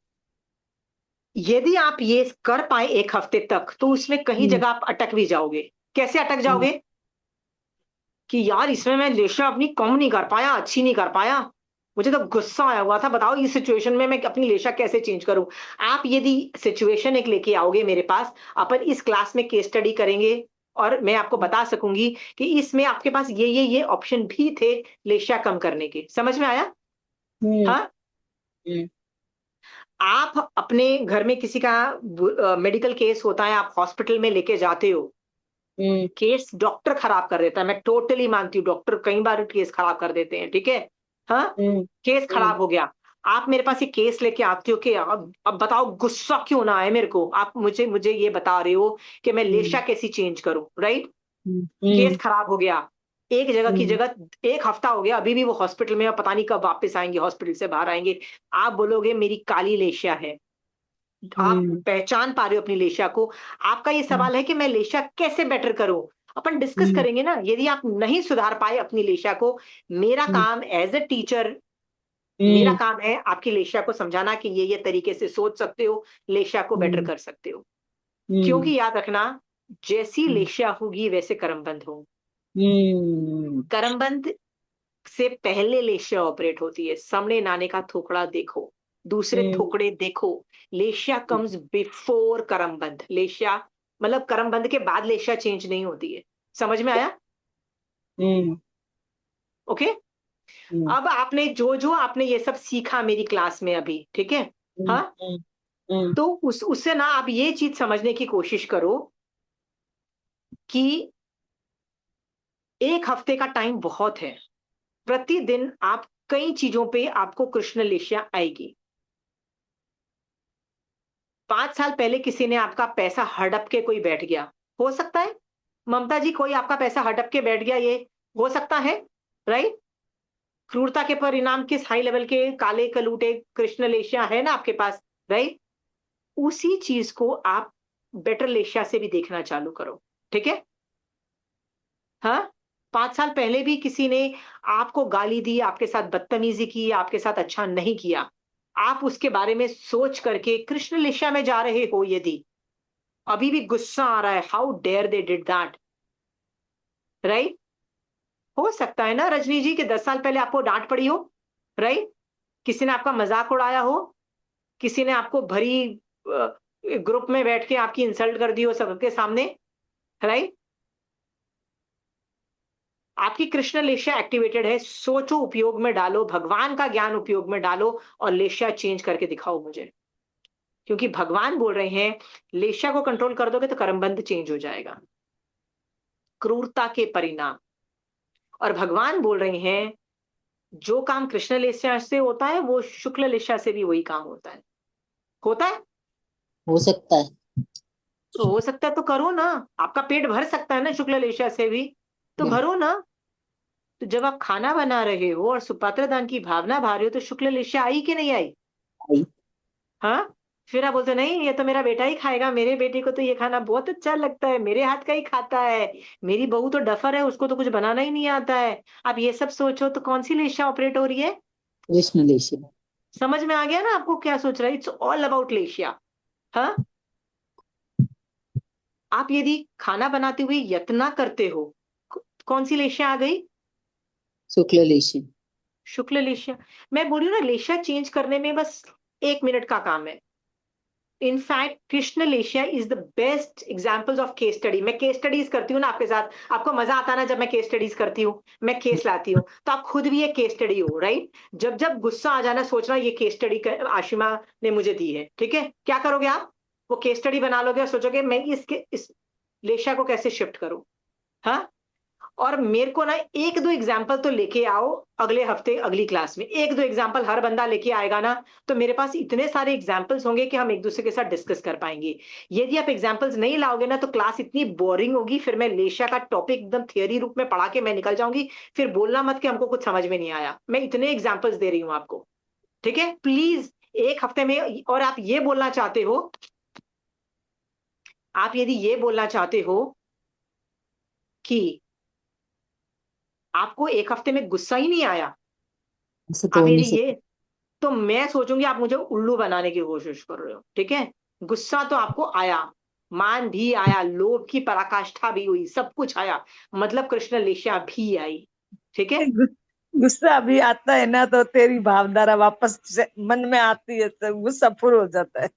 यदि आप ये कर पाए एक हफ्ते तक, तो उसमें कहीं हम्म जगह आप अटक भी जाओगे। कैसे अटक हम्म जाओगे? कि यार इसमें मैं लेशा अपनी कम नहीं कर पाया, अच्छी नहीं कर पाया, मुझे तो गुस्सा आया हुआ था, बताओ इस सिचुएशन में मैं अपनी लेशा कैसे चेंज करूं। आप यदि सिचुएशन एक लेके आओगे मेरे पास, अपन इस क्लास में केस स्टडी करेंगे, और मैं आपको बता सकूंगी कि इसमें आपके पास ये ऑप्शन भी थे लेशा कम करने के। समझ में आया? हम्म हाँ। हम्म आप अपने घर में किसी का मेडिकल केस होता है, आप हॉस्पिटल में लेके जाते हो, हम्म केस डॉक्टर खराब कर देता है, मैं टोटली मानती हूँ, डॉक्टर कई बार केस खराब कर देते हैं, ठीक है। हाँ, हम्म केस हम्म खराब हो गया, आप मेरे पास ये केस लेके आते हो कि अब बताओ गुस्सा क्यों ना आए मेरे को, आप मुझे मुझे ये बता रहे हो कि मैं लेशा कैसी चेंज करूं, राइट। केस हम्म खराब हो गया, एक जगह की हम्म जगह, एक हफ्ता हो गया, अभी भी वो हॉस्पिटल में, पता नहीं कब वापस आएंगे, हॉस्पिटल से बाहर आएंगे। आप बोलोगे मेरी काली लेशिया है, आप हम्म पहचान पा रहे हो अपनी लेशा को। आपका ये हम्म सवाल है कि मैं लेशा कैसे बेटर करूं, अपन डिस्कस हम्म करेंगे ना। यदि आप नहीं सुधार पाए अपनी लेशा को, मेरा हम्म काम एज ए टीचर, मेरा हम्म काम है आपकी लेशा को समझाना कि ये तरीके से सोच सकते हो, लेशा को बेटर हम्म कर सकते हो। हम्म क्योंकि याद रखना, जैसी हम्म लेशा होगी वैसे कर्मबंध हो। हम्म कर्मबंध से पहले लेशिया ऑपरेट होती है। सामने नाने का थोकड़ा देखो, दूसरे हम्म थोकड़े देखो, लेशिया कम्स बिफोर करमबंध। लेशिया मतलब करमबंध के बाद लेशिया चेंज नहीं होती है। समझ में आया? हम्म ओके। हम्म अब आपने जो जो आपने ये सब सीखा मेरी क्लास में अभी, ठीक है। हाँ, हम्म हम्म तो उससे ना आप ये चीज समझने की कोशिश करो कि एक हफ्ते का टाइम बहुत है, प्रतिदिन आप कई चीजों पे आपको कृष्ण लेशिया आएगी। 5 साल पहले किसी ने आपका पैसा हड़प के कोई बैठ गया, हो सकता है ममता जी, कोई आपका पैसा हड़प के बैठ गया, ये हो सकता है, राइट? क्रूरता के परिणाम किस हाई लेवल के काले कलूटे कृष्ण लेशिया है ना आपके पास, राइट? उसी चीज को आप बेटर लेशिया से भी देखना चालू करो, ठीक है? हाँ, 5 साल पहले भी किसी ने आपको गाली दी, आपके साथ बदतमीजी की, आपके साथ अच्छा नहीं किया, आप उसके बारे में सोच करके कृष्ण लेशिया में जा रहे हो, यदि अभी भी गुस्सा आ रहा है, how dare they did that, right? हो सकता है ना रजनी जी कि 10 साल पहले आपको डांट पड़ी हो, राइट? किसी ने आपका मजाक उड़ाया हो, किसी ने आपको भरी ग्रुप में बैठ के आपकी इंसल्ट कर दी हो सबके सामने, राइट? आपकी कृष्ण लेशिया एक्टिवेटेड है, सोचो, उपयोग में डालो, भगवान का ज्ञान उपयोग में डालो और लेशिया चेंज करके दिखाओ मुझे, क्योंकि भगवान बोल रहे हैं लेशिया को कंट्रोल कर दोगे तो कर्मबंध चेंज हो जाएगा, क्रूरता के परिणाम। और भगवान बोल रहे हैं जो काम कृष्ण लेशिया से होता है वो शुक्ल लेशिया से भी वही काम होता है, होता है हो सकता है। तो हो सकता है तो करो ना, आपका पेट भर सकता है ना शुक्ल लेशिया से भी, तो भरो ना। तो जब आप खाना बना रहे हो और सुपात्र दान की भावना भा रहे हो तो शुक्ल लेशिया आई कि नहीं आई? आई। हाँ, फिर आप बोलते नहीं ये तो मेरा बेटा ही खाएगा, मेरे बेटे को तो ये खाना बहुत अच्छा लगता है, मेरे हाथ का ही खाता है, मेरी बहू तो डफर है, उसको तो कुछ बनाना ही नहीं आता है। आप ये सब सोचो तो कौन सी लेशिया ऑपरेट हो रही है? कृष्ण लेशिया। समझ में आ गया ना आपको क्या सोच रहा है? इट्स ऑल अबाउट लेशिया। हाँ, आप यदि खाना बनाते हुए यत्न करते हो, कौन सी लेशिया आ गई? शुक्ल लेशिया। शुक्ल लेशिया। मैं बोल रही हूँ ना, लेशिया चेंज करने में बस 1 मिनट का काम है। इनफैक्ट कृष्ण लेशिया is the best examples of case study. मैं केस स्टडीज करती हूँ ना आपके साथ, आपको मजा आता है ना जब मैं केस स्टडीज करती हूँ, मैं केस लाती हूँ, तो आप खुद भी एक केस स्टडी हो, राइट? जब जब गुस्सा आ जाना सोचना ये केस स्टडी आशिमा ने मुझे दी है, ठीक है? क्या करोगे आप? वो केस स्टडी बना लोगे और सोचोगे मैं इस लेशिया को कैसे शिफ्ट करूं। हाँ, और मेरे को ना 1-2 एग्जाम्पल तो लेके आओ अगले हफ्ते अगली क्लास में, 1-2 एग्जाम्पल हर बंदा लेके आएगा ना, तो मेरे पास इतने सारे एग्जाम्पल्स होंगे कि हम एक दूसरे के साथ डिस्कस कर पाएंगे। यदि आप एग्जाम्पल्स नहीं लाओगे ना तो क्लास इतनी बोरिंग होगी, फिर मैं लेशिया का टॉपिक एकदम थियरी रूप में पढ़ा के मैं निकल जाऊंगी, फिर बोलना मत कि हमको कुछ समझ में नहीं आया। मैं इतने एग्जाम्पल्स दे रही हूँ आपको, ठीक है? प्लीज एक हफ्ते में, और आप ये बोलना चाहते हो, आप यदि ये बोलना चाहते हो कि आपको एक हफ्ते में गुस्सा ही नहीं आया, ऐसा तो आप हो नहीं यदि सकता। ये, तो मैं सोचूंगी आप मुझे उल्लू बनाने की कोशिश कर रहे हो, ठीक है? गुस्सा तो आपको आया, मान भी आया, लोभ की पराकाष्ठा भी हुई, सब कुछ आया, मतलब कृष्ण लेशिया भी आई, ठीक है? गुस्सा अभी आता है ना तो तेरी भावधारा वापस मन में आती है तो गुस्सा फुर हो जाता है,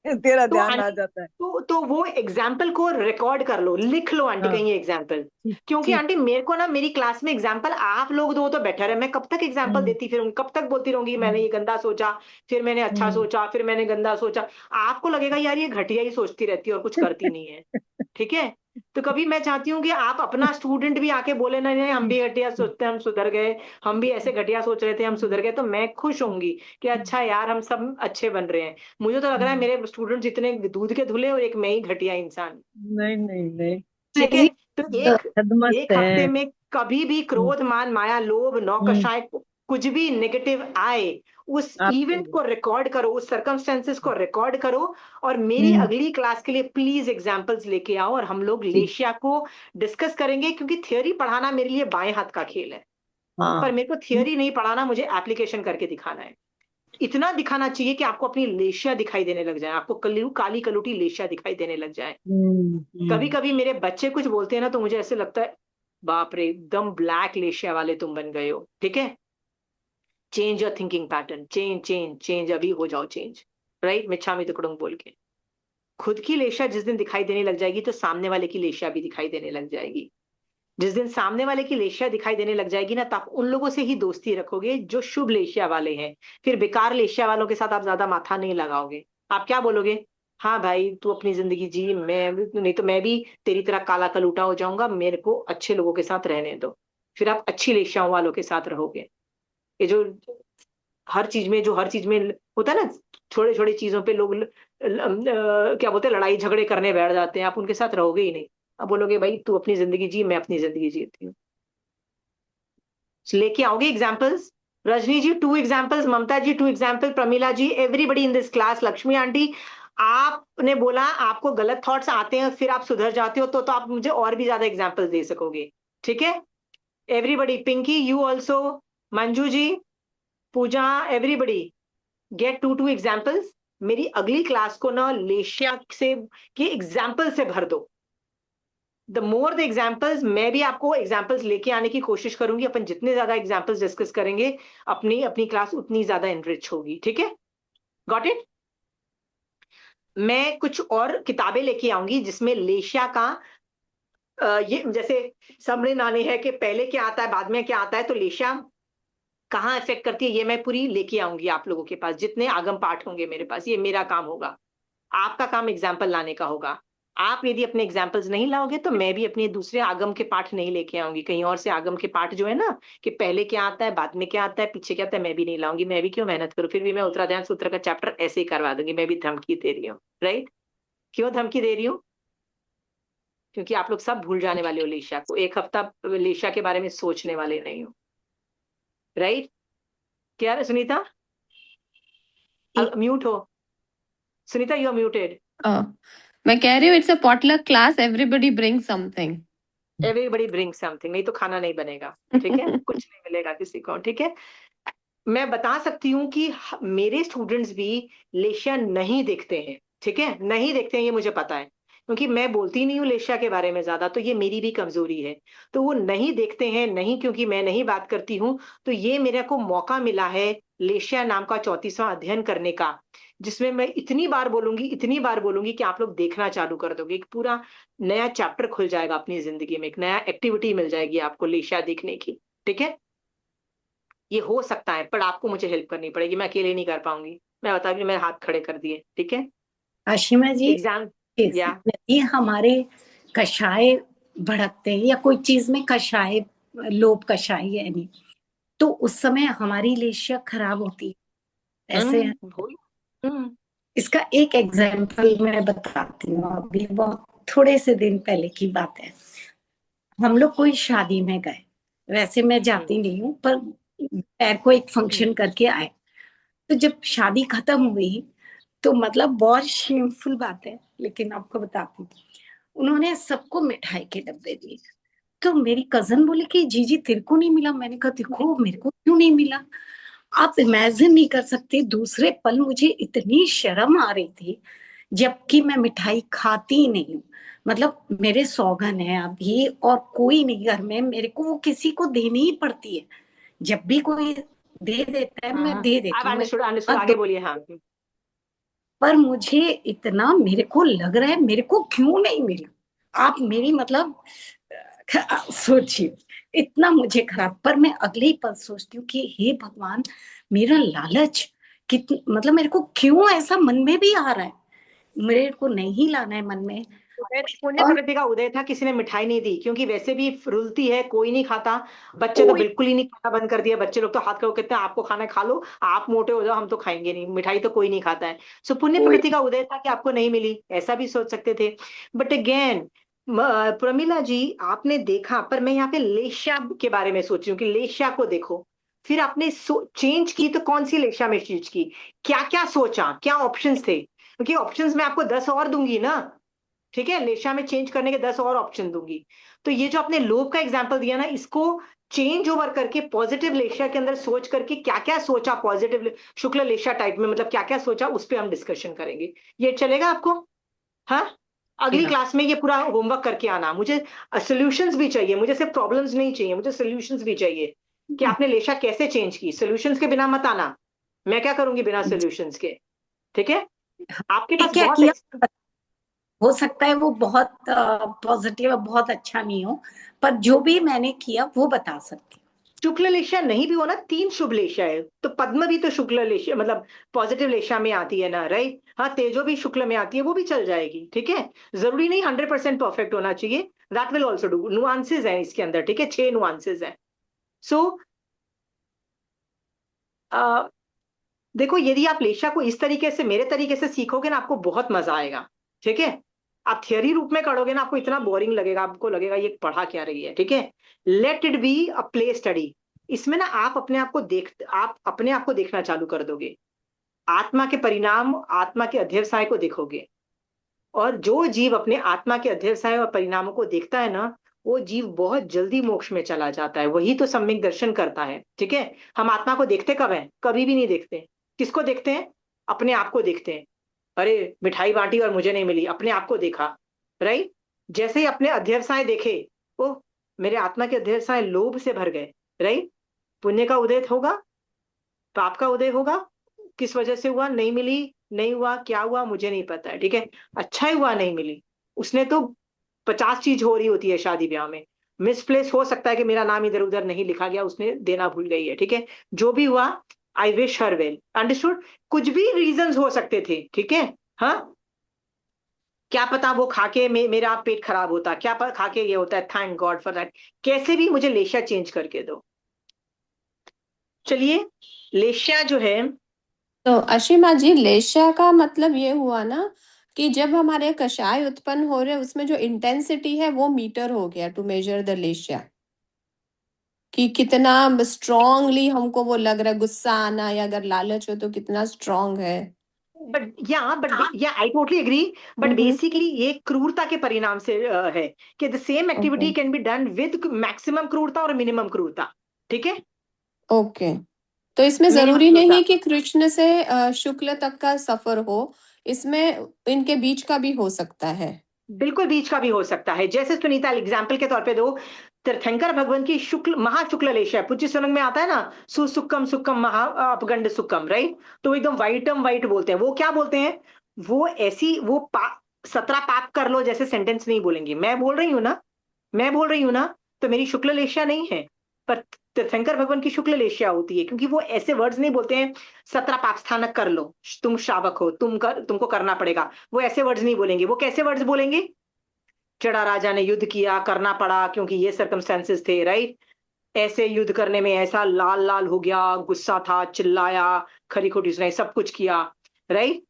तेरा तो ध्यान आ आंटी, जाता है। तो वो एग्जाम्पल को रिकॉर्ड कर लो, लिख लो आंटी हाँ, कहीं एग्जाम्पल, ठीक क्योंकि ठीक। आंटी मेरे को ना मेरी क्लास में एग्जाम्पल आप लोग दो तो बेटर है, मैं कब तक एग्जाम्पल हम्म देती फिरूंगी, कब तक बोलती रहूंगी मैंने हम्म ये गंदा सोचा, फिर मैंने अच्छा हम्म। सोचा, फिर मैंने गंदा सोचा। आपको लगेगा यार ये घटिया ही सोचती रहती है और कुछ करती नहीं है, ठीक है? तो कभी मैं चाहती हूँ कि आप अपना स्टूडेंट भी आके बोले ना नहीं हम भी घटिया सोचते हैं, हम सुधर गए, हम भी ऐसे घटिया सोच रहे थे, हम सुधर गए, तो मैं खुश होंगी कि अच्छा यार हम सब अच्छे बन रहे हैं। मुझे तो लग रहा है मेरे स्टूडेंट्स इतने दूध के धुले और एक मैं ही घटिया इंसान, नहीं नहीं नहीं, ठीक है? तो एक खदमस्त एक हफ्ते है। में कभी भी हम्म क्रोध मान माया लोभ हम्म, नौकशाय कुछ भी नेगेटिव आए, उस आपको। इवेंट को रिकॉर्ड करो, उस सर्कमस्टेंसेस को रिकॉर्ड करो, और मेरी हम्म, अगली क्लास के लिए प्लीज एग्जांपल्स लेके आओ और हम लोग ठीक। लेशिया को डिस्कस करेंगे, क्योंकि थियोरी पढ़ाना मेरे लिए बाएं हाथ का खेल है, पर हाँ। मेरे को थियोरी नहीं पढ़ाना, मुझे एप्लीकेशन करके दिखाना है। इतना दिखाना चाहिए कि आपको अपनी लेशिया दिखाई देने लग जाए, आपको काली कलुटी लेशिया दिखाई देने लग जाए। कभी हम्म। कभी मेरे बच्चे कुछ बोलते हैं ना तो मुझे ऐसे लगता है बाप रे एकदम ब्लैक लेशिया वाले तुम बन गए हो, ठीक है? Change your thinking pattern, change change change, अभी हो जाओ चेंज, राइट? मिच्छामी दुक्कड़म बोल के खुद की लेशिया जिस दिन दिखाई देने लग जाएगी तो सामने वाले की लेशिया भी दिखाई देने लग जाएगी। जिस दिन सामने वाले की लेशिया दिखाई देने लग जाएगी ना, तो आप उन लोगों से ही दोस्ती रखोगे जो शुभ लेशिया वाले हैं, फिर बेकार लेशिया वालों के साथ आप ज्यादा माथा नहीं लगाओगे। आप क्या बोलोगे? हाँ भाई तू अपनी जिंदगी जी, मैं नहीं तो मैं भी तेरी तरह काला कलूटा हो जाऊंगा, मेरे को अच्छे लोगों के साथ रहने दो, फिर आप अच्छी लेशाओं वालों के साथ रहोगे। ये जो हर चीज में होता है ना, छोटे छोटे चीजों पे लोग क्या बोलते हैं, लड़ाई झगड़े करने बैठ जाते हैं, आप उनके साथ रहोगे ही नहीं। अब बोलोगे भाई तू अपनी जिंदगी जी, मैं अपनी जिंदगी जीती हूँ। लेके आओगे examples? Rajni ji 2 examples, Mamta ji 2 example, Pramila ji, everybody in this class, Lakshmi aunty. आपने बोला आपको गलत थॉट्स आते हैं फिर आप सुधर जाते हो, तो आप मुझे और भी ज्यादा एग्जाम्पल्स दे सकोगे। ठीक है, everybody, Pinky you also, Manju ji, Pooja, everybody get 2 examples. मेरी अगली क्लास को ना लेशिया से के एग्जाम्पल से भर दो। द मोर द एग्जाम्पल्स, मैं भी आपको एग्जाम्पल्स लेके आने की कोशिश करूंगी। अपन जितने ज्यादा एग्जाम्पल्स डिस्कस करेंगे, अपनी अपनी क्लास उतनी ज्यादा एनरिच होगी। ठीक है, गॉट इट? मैं कुछ और किताबें लेके आऊंगी जिसमें लेशिया का ये जैसे सबने नाने है कि पहले क्या आता है बाद में क्या आता है, तो लेशिया कहाँ इफेक्ट करती है, ये मैं पूरी लेके आऊंगी आप लोगों के पास। जितने आगम पाठ होंगे मेरे पास, ये मेरा काम होगा, आपका काम एग्जाम्पल लाने का होगा। आप यदि अपने एग्जाम्पल्स नहीं लाओगे तो मैं भी अपने दूसरे आगम के पाठ नहीं लेके आऊंगी, कहीं और से आगम के पाठ जो है ना, कि पहले क्या आता है बाद में क्या आता है पीछे क्या आता है, मैं भी नहीं लाऊंगी। मैं भी क्यों मेहनत करूं, फिर भी मैं उत्तराध्याय सूत्र का चैप्टर ऐसे ही करवा दूंगी। मैं भी धमकी दे रही हूँ, राइट? क्यों धमकी दे रही हूँ? क्योंकि आप लोग सब भूल जाने वाले हो लेशा को, एक हफ्ता लेशा के बारे में सोचने वाले नहीं हो, राइट? क्या है सुनीता? म्यूट हो सुनीता, यू आर म्यूटेड। मैं कह रही हूँ it's a potluck class, everybody bring something. Everybody bring something, नहीं तो खाना नहीं बनेगा। ठीक है, कुछ नहीं मिलेगा किसी को। ठीक है, मैं बता सकती हूँ कि मेरे स्टूडेंट्स भी लेशिया नहीं देखते हैं। ठीक है, नहीं देखते हैं, ये मुझे पता है, क्योंकि मैं बोलती नहीं हूँ लेशिया के बारे में ज्यादा, तो ये मेरी भी कमजोरी है। तो वो नहीं देखते हैं, नहीं क्योंकि मैं नहीं बात करती हूँ, तो ये मेरे को मौका मिला है लेशिया नाम का 34वां अध्ययन करने का, जिसमें मैं इतनी बार बोलूंगी कि आप लोग देखना चालू कर दोगे। एक पूरा नया चैप्टर खुल जाएगा अपनी जिंदगी में, एक नया एक्टिविटी मिल जाएगी आपको लेशिया देखने की। ठीक है, ये हो सकता है, पर आपको मुझे हेल्प करनी पड़ेगी, मैं अकेले नहीं कर पाऊंगी। मैं बता रही हूँ, मैंने हाथ खड़े कर दिए। ठीक है, आशिमा जी, एग्जाम या यदि हमारे कषाय भड़कते हैं या कोई चीज में कषाय, लोभ कषाय यानी, तो उस समय हमारी लेशिया खराब होती है ऐसे। हम्म, इसका एक एग्जाम्पल मैं बताती हूँ, अभी बहुत थोड़े से दिन पहले की बात है। हम लोग कोई शादी में गए, वैसे मैं जाती नहीं हूँ, पर पैर को एक फंक्शन करके आए। तो जब शादी खत्म हुई तो मतलब बहुत शेमफुल बात है, लेकिन आपको बताती हूँ, उन्होंने सबको मिठाई के डब्बे दिए। तो मेरी कजन बोली कि जीजी तेरे को नहीं मिला। मैंने कहा देखो मेरे को क्यों नहीं मिला, आप इमेजिन नहीं कर सकते। दूसरे पल मुझे इतनी शर्म आ रही थी, जबकि मैं मिठाई खाती ही नहीं हूँ। मतलब मेरे सौगन है अभी और कोई नहीं घर में, मेरे को वो किसी को देनी ही पड़ती है। जब भी कोई दे देता है मैं दे आप देती हूँ, मैं अंडरस्टूड अंडरस्टूड, मत आगे दो। बोलिए। हाँ, पर मुझे इतना, मेरे को लग रहा है मेरे को क्यों नहीं मिला। आप मेरी मतलब सोचिए, इतना मुझे खराब। पर मैं अगले ही पल सोचती हूँ कि हे भगवान, मेरा लालच मतलब मेरे को क्यों ऐसा मन में भी आ रहा है, मेरे को नहीं लाना है मन में। पुण्य और प्रकृति का उदय था, किसी ने मिठाई नहीं दी, क्योंकि वैसे भी रुलती है, कोई नहीं खाता। बच्चे तो कोई बिल्कुल ही नहीं खाना बंद कर दिया, बच्चे लोग तो हाथ खड़े कहते हैं आपको खाना है खा लो, आप मोटे हो जाओ, हम तो खाएंगे नहीं, मिठाई तो कोई नहीं खाता है। सो पुण्य कोई प्रकृति का उदय था कि आपको नहीं मिली, ऐसा भी सोच सकते थे। बट अगेन प्रमिला जी, आपने देखा, पर मैं यहाँ पे लेशा के बारे में सोच रही हूँ कि लेशा को देखो, फिर आपने चेंज की तो कौन सी लेशा में चेंज की, क्या क्या सोचा, क्या ऑप्शंस थे? क्योंकि ऑप्शंस मैं आपको 10 और दूंगी ना। ठीक है, लेशा में चेंज करने के 10 और ऑप्शन दूंगी। तो ये जो आपने लोभ का एग्जाम्पल दिया ना, इसको चेंज ओवर करके पॉजिटिव लेशा के अंदर सोच करके क्या क्या सोचा पॉजिटिव शुक्ल लेशा टाइप में, मतलब क्या क्या सोचा, उस पर हम डिस्कशन करेंगे। ये चलेगा आपको? हाँ, अगली क्लास में ये पूरा होमवर्क करके आना। मुझे सोल्यूशंस भी चाहिए, मुझे सिर्फ प्रॉब्लम्स नहीं चाहिए, मुझे सोल्यूशंस भी चाहिए कि आपने लेशा कैसे चेंज की। सोल्यूशंस के बिना मत आना, मैं क्या करूंगी बिना सोल्यूशंस के। ठीक है, आपके पास क्या बहुत किया, हो सकता है वो बहुत पॉजिटिव, बहुत अच्छा नहीं हो, पर जो भी मैंने किया वो बता सकती हूँ। शुक्ल लेशा नहीं भी हो ना, 3 शुभ लेशा है, तो पद्म भी तो शुक्ल लेशा मतलब पॉजिटिव लेशा में आती है ना, राइट? हाँ, तेजो भी शुक्ल में आती है, वो भी चल जाएगी, ठीक है? जरूरी नहीं 100% परफेक्ट होना चाहिए, that will also do. Nuances हैं इसके अंदर, ठीक है? 6 नुआंसेस हैं। सो देखो, यदि आप लेशा को इस तरीके से, मेरे तरीके से सीखोगे ना, आपको बहुत मजा आएगा, ठीक है? आप थियरी रूप में करोगे ना, आपको इतना बोरिंग लगेगा, आपको लगेगा ये पढ़ा क्या रही है, ठीक है? Let it be a play study. इसमें ना आप अपने आप को देखना चालू कर दोगे, आत्मा के परिणाम, आत्मा के अध्यवसाय को देखोगे। और जो जीव अपने आत्मा के अध्यवसाय और परिणामों को देखता है ना, वो जीव बहुत जल्दी मोक्ष में चला जाता है। वही तो सम्यक दर्शन करता है, ठीक है? हम आत्मा को देखते कब है? कभी भी नहीं देखते। किसको देखते हैं? अपने आप को देखते हैं। अरे, मिठाई बांटी और मुझे नहीं मिली, अपने आप को देखा, राइट? जैसे ही अपने अध्यवसाय देखे, ओ, मेरे आत्मा के अध्यवसाय लोभ से भर गए, राइट? पुण्य का उदय होगा, पाप का उदय होगा। किस वजह से हुआ? नहीं मिली, नहीं हुआ, क्या हुआ मुझे नहीं पता है, ठीक है? अच्छा ही हुआ नहीं मिली। उसने तो 50 चीज हो रही होती है शादी ब्याह में। मिसप्लेस हो सकता है कि मेरा नाम इधर उधर नहीं लिखा गया, उसने देना भूल गई है, ठीक है? जो भी हुआ, I wish her well, understood? कुछ भी रीजंस हो सकते थे, ठीक है? हाँ, क्या पता वो खाके मेरा पेट खराब होता, क्या पता खाके ये होता है, थैंक गॉड फॉर दैट। कैसे भी मुझे लेशा चेंज करके दो। चलिए, लेशा जो है, तो अशीमा जी, लेशा का मतलब ये हुआ ना कि जब हमारे कषाय उत्पन्न हो रहे, उसमें जो इंटेंसिटी है वो मीटर हो गया टू मेजर द लेशा, कि कितना स्ट्रांगली हमको वो लग रहा है, गुस्सा आना या अगर लालच हो तो कितना स्ट्रांग है। But yeah I totally agree. But hmm. Basically ये क्रूरता के परिणाम से है कि the same okay. Activity can be done with maximum क्रूरता और मिनिमम क्रूरता, ठीक है? ओके, तो इसमें मिनिमम जरूरी क्रूरता, नहीं कि कृष्ण से शुक्ल तक का सफर हो, इसमें इनके बीच का भी हो सकता है। बिल्कुल बीच का भी हो सकता है। जैसे सुनीता, एग्जाम्पल के तौर पे दो, तीर्थंकर भगवान की शुक्ल महाशुक्ल लेशा है, पुच्ची सुनंग में आता है ना, सुसुक्कम सुक्कम महा अपगंड सुक्कम, राइट? तो एकदम वाइटम वाइट बोलते हैं। वो क्या बोलते हैं? वो ऐसी 17 पाप कर लो जैसे सेंटेंस नहीं बोलेंगे। मैं बोल रही हूँ ना, मैं बोल रही हूँ ना, तो मेरी शुक्ल लेशा नहीं है। पर तीर्थंकर भगवान की शुक्ल लेशा होती है, क्योंकि वो ऐसे वर्ड्स नहीं बोलते हैं, 17 पाप स्थानक कर लो, तुम श्रावक हो, तुमको करना पड़ेगा। वो ऐसे वर्ड्स नहीं बोलेंगे। वो कैसे वर्ड्स बोलेंगे? चड़ा राजा ने युद्ध किया, करना पड़ा क्योंकि ये सर्कमस्टेंसेस थे, राइट? ऐसे युद्ध करने में ऐसा लाल लाल हो गया, गुस्सा था, चिल्लाया, खरी खोटी सुनाई, सब कुछ किया, राइट?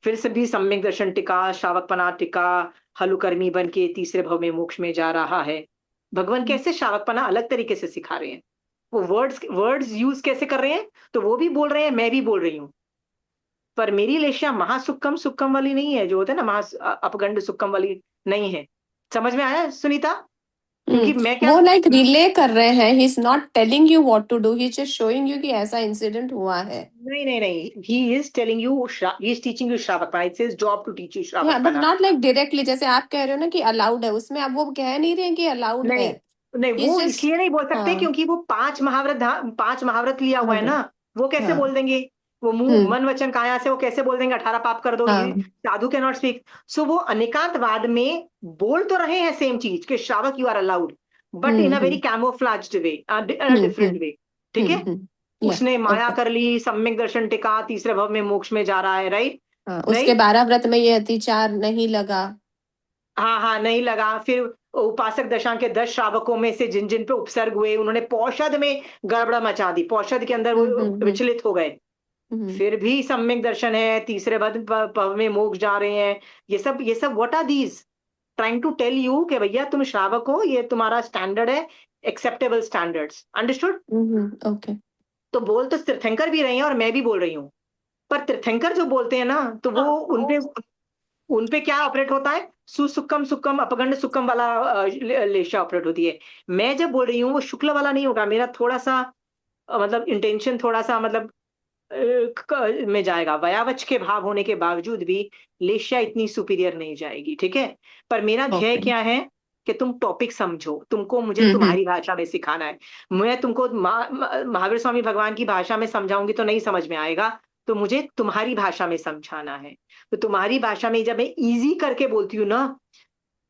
फिर से भी सम्यक दर्शन टिका, श्रावकपना टिका, हलुकर्मी बन के तीसरे भव में मोक्ष में जा रहा है। भगवान कैसे श्रावकपना अलग तरीके से सिखा रहे हैं, वो वर्ड्स वर्ड्स यूज कैसे कर रहे हैं, तो वो भी बोल रहे हैं, मैं भी बोल रही हूँ। पर मेरी लेशा महासुक्कम सुक्कम वाली नहीं है, जो होता है ना अपगंड सुक्कम वाली नहीं है। समझ में आया सुनीता? क्योंकि मैं क्या, वो लाइक रिले कर रहे हैं, he is not telling you what to do, he is just showing you कि ऐसा इंसिडेंट हुआ है। नहीं नहीं नहीं, he is telling you, he is teaching you श्रावकपना, it's his job to teach you या बट श्रावकपना। नॉट लाइक डायरेक्टली, जैसे आप कह रहे हो ना कि अलाउड है, उसमें आप वो कह नहीं रहे हैं कि अलाउड है। नहीं नहीं, ही इज वो जस्ट, इसलिए नहीं बोल सकते हाँ। क्योंकि वो 5 महाव्रत लिया हुआ हाँ है जी। ना। वो कैसे हाँ। बोल देंगे? वो मुंह हम्म। मन वचन काया से वो कैसे बोल देंगे 18 पाप कर दो? ये हाँ। साधु कैन नॉट स्पीक। सो वो अनेकांतवाद में बोल तो रहे हैं सेम चीज कि श्रावक you are allowed, but in a very hmm. Camouflaged way, hmm. Different way, ठीक है? या। उसने माया ओके। कर ली, सम्यक दर्शन टिका, तीसरे भव में मोक्ष में जा रहा है, राइट? हाँ, उसके राइट, 12 व्रत में ये अतिचार नहीं लगा। हाँ हाँ, नहीं लगा। फिर उपासक दशा के 10 श्रावकों में से जिन जिन पे उपसर्ग हुए, उन्होंने पौषध में गड़बड़ मचा दी, पौषध के अंदर वो हम्म। विचलित हो गए। हम्म। फिर भी सम्यक दर्शन है, तीसरे भव में मोक्ष जा रहे हैं। ये सब what are these? Trying to tell you कि भैया तुम श्रावक हो, ये तुम्हारा स्टैंडर्ड है, एक्सेप्टेबल स्टैंडर्ड्स, अंडरस्टूड? ओके। तो बोल तो तीर्थंकर भी रहे हैं और मैं भी बोल रही हूँ। पर तीर्थंकर जो बोलते हैं ना, तो वो उनपे क्या ऑपरेट होता है? सुसुक्कम सुक्कम अपगंड सुक्कम वाला लेशा ऑपरेट होती है। मैं जब बोल रही हूँ वो शुक्ल वाला नहीं होगा। मेरा थोड़ा सा मतलब इंटेंशन थोड़ा सा मतलब में जाएगा। वयावच के भाव होने के बावजूद भी लेशा इतनी सुपीरियर नहीं जाएगी, ठीक है? पर मेरा ध्येय ओके। क्या है कि तुम टॉपिक समझो, तुमको मुझे तुम्हारी भाषा में सिखाना है। मैं तुमको महावीर स्वामी भगवान की भाषा में समझाऊंगी तो नहीं समझ में आएगा, तो मुझे तुम्हारी भाषा में समझाना है। तो तुम्हारी भाषा में जब मैं इजी करके बोलती हूँ ना,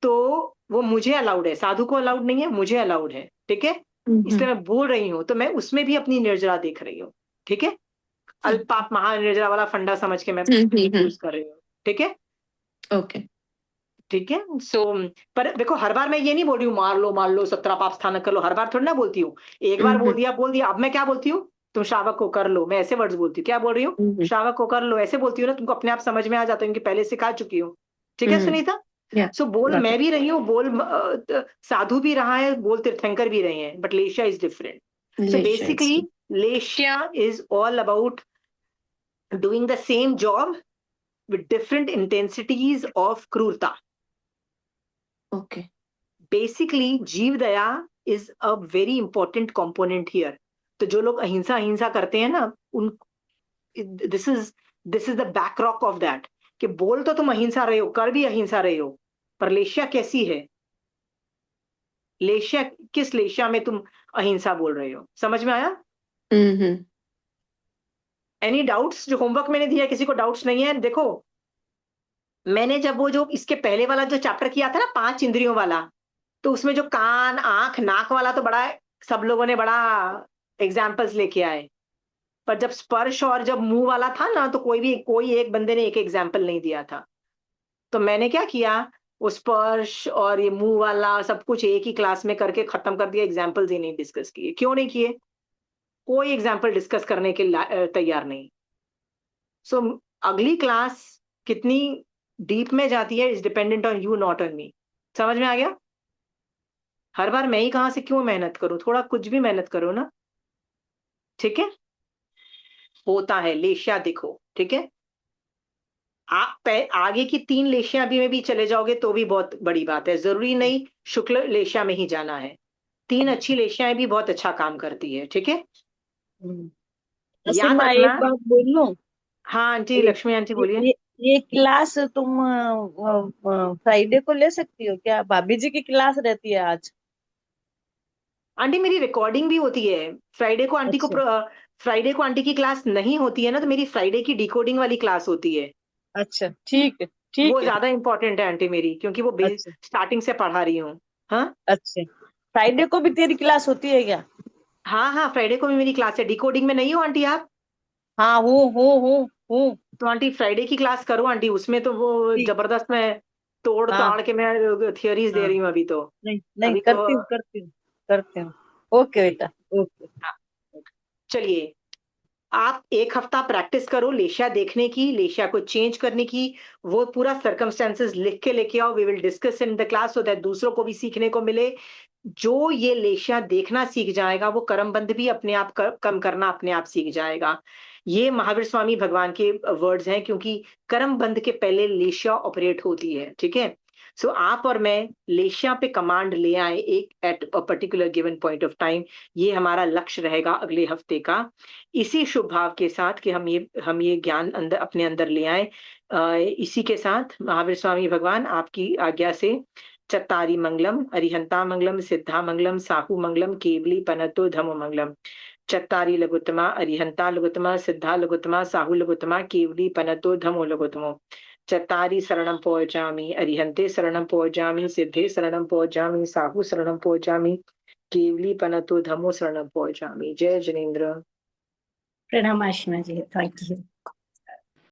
तो वो मुझे अलाउड है, साधु को अलाउड नहीं है, मुझे अलाउड है, ठीक है? इसलिए मैं बोल रही हूँ, तो मैं उसमें भी अपनी निर्जरा देख रही हूँ, ठीक है? अल्पाप महानिर्जरा वाला फंडा समझ के मैं यूज कर रही हूँ, ठीक है? ओके। ठीक है। सो पर देखो, हर बार मैं ये नहीं बोल रही हूँ मार लो 17 पाप स्थान कर लो, हर बार थोड़ी ना बोलती हूँ। एक बार बोल दिया। अब मैं क्या बोलती हूँ? तुम श्रावक को कर लो, मैं ऐसे वर्ड्स बोलती हूँ। क्या बोल रही हूँ? श्रावक को कर लो, ऐसे बोलती हूँ ना, तुमको अपने आप समझ में आ जाता है, क्योंकि पहले सिखा चुकी हूँ। ठीक है सुनीता? सो बोल मैं भी रही हूँ, बोल साधु भी रहा है, बोल तीर्थंकर भी रहे हैं, बट लेशिया इज डिफरेंट। सो बेसिकली लेशिया is all about doing the same job with different intensities of क्रूरता। ओके। बेसिकली जीव दया is a very important component here. तो जो लोग अहिंसा अहिंसा करते हैं ना, उन this is the bedrock of that, कि बोल तो तुम अहिंसा रहे हो, कर भी अहिंसा रहे हो, पर लेशिया कैसी है? लेशिया किस लेशिया में तुम अहिंसा बोल रहे हो? समझ में आया? Any doubts? जो होमवर्क मैंने दिया, किसी को डाउट्स नहीं है? देखो, मैंने जब वो जो इसके पहले वाला जो चैप्टर किया था ना 5 इंद्रियों वाला, तो उसमें जो कान आंख नाक वाला तो बड़ा सब लोगों ने बड़ा एग्जाम्पल्स लेके आए, पर जब स्पर्श और जब मुंह वाला था ना, तो कोई एक बंदे ने एक एग्जाम्पल नहीं दिया था। तो मैंने क्या किया, वो स्पर्श और ये मुंह वाला सब कुछ एक ही क्लास में करके खत्म कर दिया, एग्जाम्पल्स ही नहीं डिस्कस किए। क्यों नहीं किए? कोई एग्जाम्पल डिस्कस करने के तैयार नहीं। सो अगली क्लास कितनी डीप में जाती है is dependent on you, not on me. समझ में आ गया? हर बार मैं ही कहां से क्यों मेहनत करूं, थोड़ा कुछ भी मेहनत करो ना। ठीक है? होता है लेशिया दिखो, ठीक है? आप आगे की 3 लेशिया भी में भी चले जाओगे तो भी बहुत बड़ी बात है, जरूरी नहीं शुक्ल लेशिया में ही जाना है। 3 अच्छी लेशियाएं भी बहुत अच्छा काम करती है, ठीक है? ऐसे याद मैं रखना। एक बात बोल लूं? हाँ आंटी, ये लक्ष्मी आंटी बोलिए। ये क्लास तुम फ्राइडे को ले सकती हो क्या? भाभी जी की क्लास रहती है आज। आंटी मेरी रिकॉर्डिंग भी होती है फ्राइडे को। अच्छा फ्राइडे को आंटी की क्लास नहीं होती है ना, तो मेरी फ्राइडे की डिकोडिंग वाली क्लास होती है। अच्छा, ठीक है वो ठीक है। ज्यादा इंपॉर्टेंट है आंटी मेरी, क्योंकि वो अच्छा स्टार्टिंग से पढ़ा रही हूँ। हाँ अच्छा, फ्राइडे को भी तेरी क्लास होती है क्या? हाँ हाँ, फ्राइडे को भी मेरी क्लास है। डिकोडिंग में नहीं हो आंटी आप? हाँ हूँ। तो आंटी फ्राइडे की क्लास करो आंटी, उसमें तो वो ठीक। जबरदस्त मैं तोड़ हाँ ताड़ के मैं थियरीज दे हाँ, रही हूँ अभी तो। नहीं नहीं, अभी तो करती हूँ। ओके बेटा, ओके। हाँ, चलिए, आप एक हफ्ता प्रैक्टिस करो लेशिया देखने की, लेशिया को चेंज करने की। वो पूरा सर्कमस्टेंसेस लिख के लेके आओ, we will discuss in the class, so that दूसरों को भी सीखने को मिले। जो ये लेशिया देखना सीख जाएगा, वो कर्मबंध भी अपने आप कम करना अपने आप सीख जाएगा। ये महावीर स्वामी भगवान के वर्ड्स हैं, क्योंकि कर्मबंध के पहले लेशिया ऑपरेट होती है, ठीक है? सो आप और मैं लेशिया पे कमांड ले आए एक at a particular given point of time. ये हमारा लक्ष्य रहेगा अगले हफ्ते का। इसी शुभ भाव के साथ कि हम ये ज्ञान अंदर अपने अंदर ले आए, इसी के साथ महावीर स्वामी भगवान आपकी आज्ञा से चत्तारी मंगलम, अरिहंता मंगलम, सिद्धा मंगलम, साहू मंगलम, केवली पनतो धमो मंगलम। चत्तारी लघुत्तमा, अरिहंता लघुत्तमा, सिद्धा लघुत्तमा, साहू लघुत्तमा, केवली पनतो धमो लघुत्तमो। चत्तारी शरणं पौजामि, अरिहंते शरणं पौजामि, सिद्धे शरणं पौजामि, साहू शरणं पौजामि, केवली पनतो धमो शरणं पौजामि। जय जिनेन्द्र। प्रणाम आशिमा जी, थैंक यू।